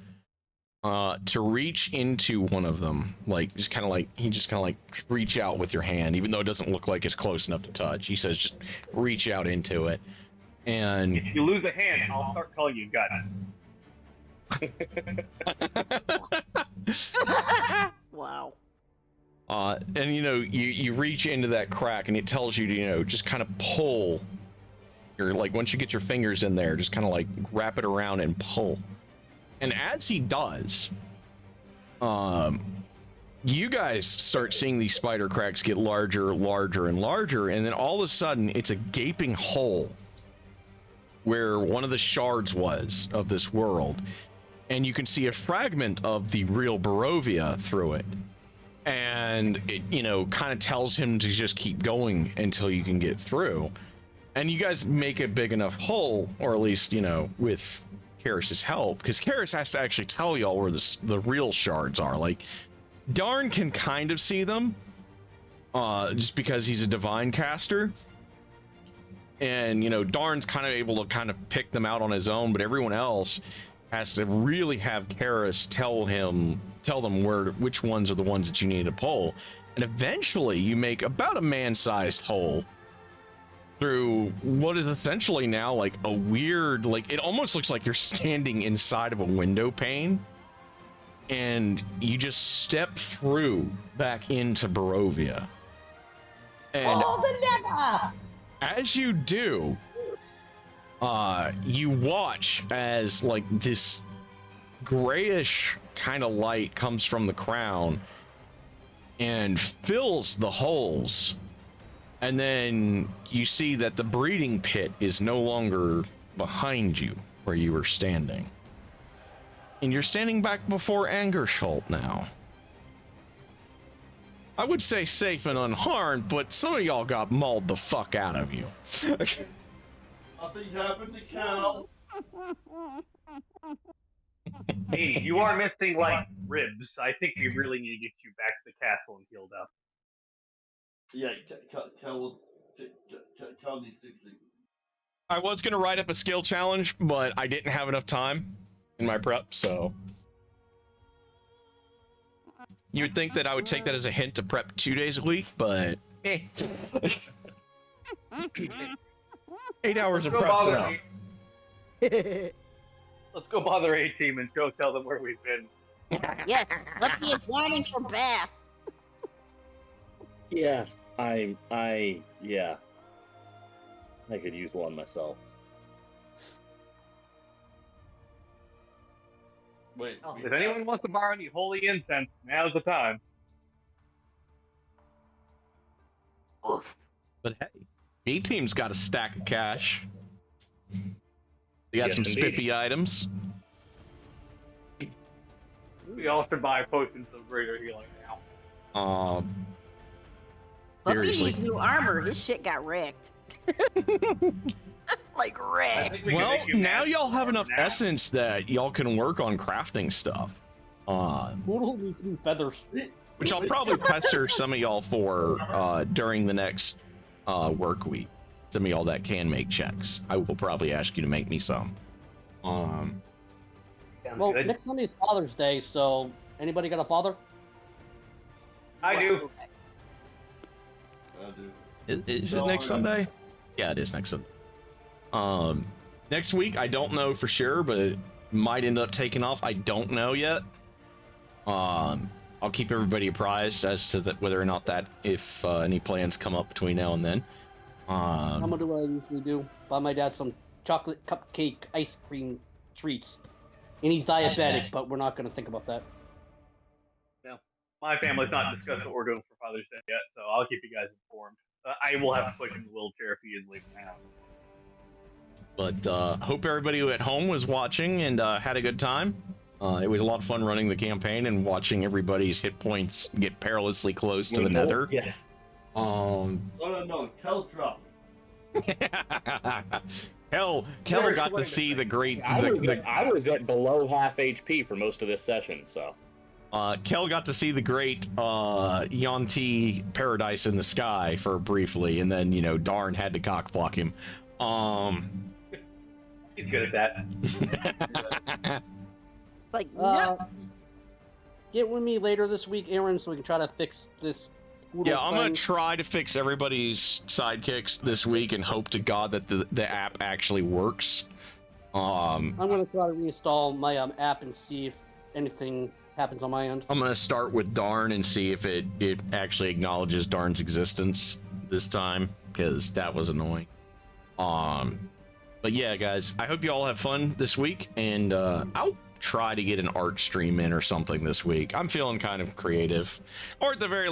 to reach into one of them, like, he just kind of reach out with your hand, even though it doesn't look like it's close enough to touch. He says just reach out into it, and If you lose a hand, I'll start calling you Gut. Wow. And you reach into that crack, and it tells you to just kind of pull. Like, once you get your fingers in there, just kind of like wrap it around and pull. And as he does, you guys start seeing these spider cracks get larger, larger, and larger, and then all of a sudden, it's a gaping hole where one of the shards was of this world. And you can see a fragment of the real Barovia through it. And it, kind of tells him to just keep going until you can get through. And you guys make a big enough hole, or at least, with Karis' help, because Karis has to actually tell y'all where the real shards are. Like, Darn can kind of see them, just because he's a divine caster. And, Darn's kind of able to kind of pick them out on his own, but everyone else has to really have Karis tell them which ones are the ones that you need to pull. And eventually you make about a man-sized hole through what is essentially now like a weird, like, it almost looks like you're standing inside of a window pane, and you just step through back into Barovia. And as you do, you watch as like this grayish kind of light comes from the crown and fills the holes, and then you see that the breeding pit is no longer behind you where you were standing, and you're standing back before Angerschult now. I would say safe and unharmed, but some of y'all got mauled the fuck out of you. Nothing happened to Cal. Hey, you are missing, like, ribs. I think we really need to get you back to the castle and healed up. Yeah, Cal needs fixing. I was going to write up a skill challenge, but I didn't have enough time in my prep, so... You would think that I would take that as a hint to prep 2 days a week, but... 8 hours of prep now. Let's go bother A-Team and go tell them where we've been. Yes, Lucky is wanting for bath. Yeah, I could use one myself. Wait. If anyone wants to borrow any holy incense, now's the time. But hey, A-Team's got a stack of cash. They got some spiffy items. We all survive potions of greater healing now. Puppy Seriously. needs new armor. His shit got wrecked. Like wrecked. Well, now y'all have enough essence that y'all can work on crafting stuff. Poodle needs new feathers. Which I'll probably pester some of y'all for during the next work week. Some of y'all that can make checks. I will probably ask you to make me some. Well, next Sunday is Father's Day, so anybody got a father? I do. Is it next Sunday? Yeah, it is next Sunday. Next week, I don't know for sure, but it might end up taking off. I don't know yet. I'll keep everybody apprised as to whether or not if any plans come up between now and then. I'm gonna do what I usually do. Buy my dad some chocolate cupcake ice cream treats. And he's diabetic, but we're not gonna think about that. No, my family's not discussed what we're doing for Father's Day yet, so I'll keep you guys informed. I will have to push in the wheelchair if he is leaving the house. But hope everybody at home was watching and had a good time. It was a lot of fun running the campaign and watching everybody's hit points get perilously close to the nether. Yeah. No, Kel's drop. Kel got to see the great. I was at below half HP for most of this session, so. Kel got to see the great Yuan-Ti Paradise in the Sky for briefly, and then Darn had to cockblock him. He's good at that. Like, no. Get with me later this week, Aaron, so we can try to fix this. Yeah, I'm going to try to fix everybody's sidekicks this week and hope to God that the app actually works. I'm going to try to reinstall my app and see if anything happens on my end. I'm going to start with Darn and see if it actually acknowledges Darn's existence this time, because that was annoying. But yeah, guys, I hope you all have fun this week, and I'll try to get an art stream in or something this week. I'm feeling kind of creative, or at the very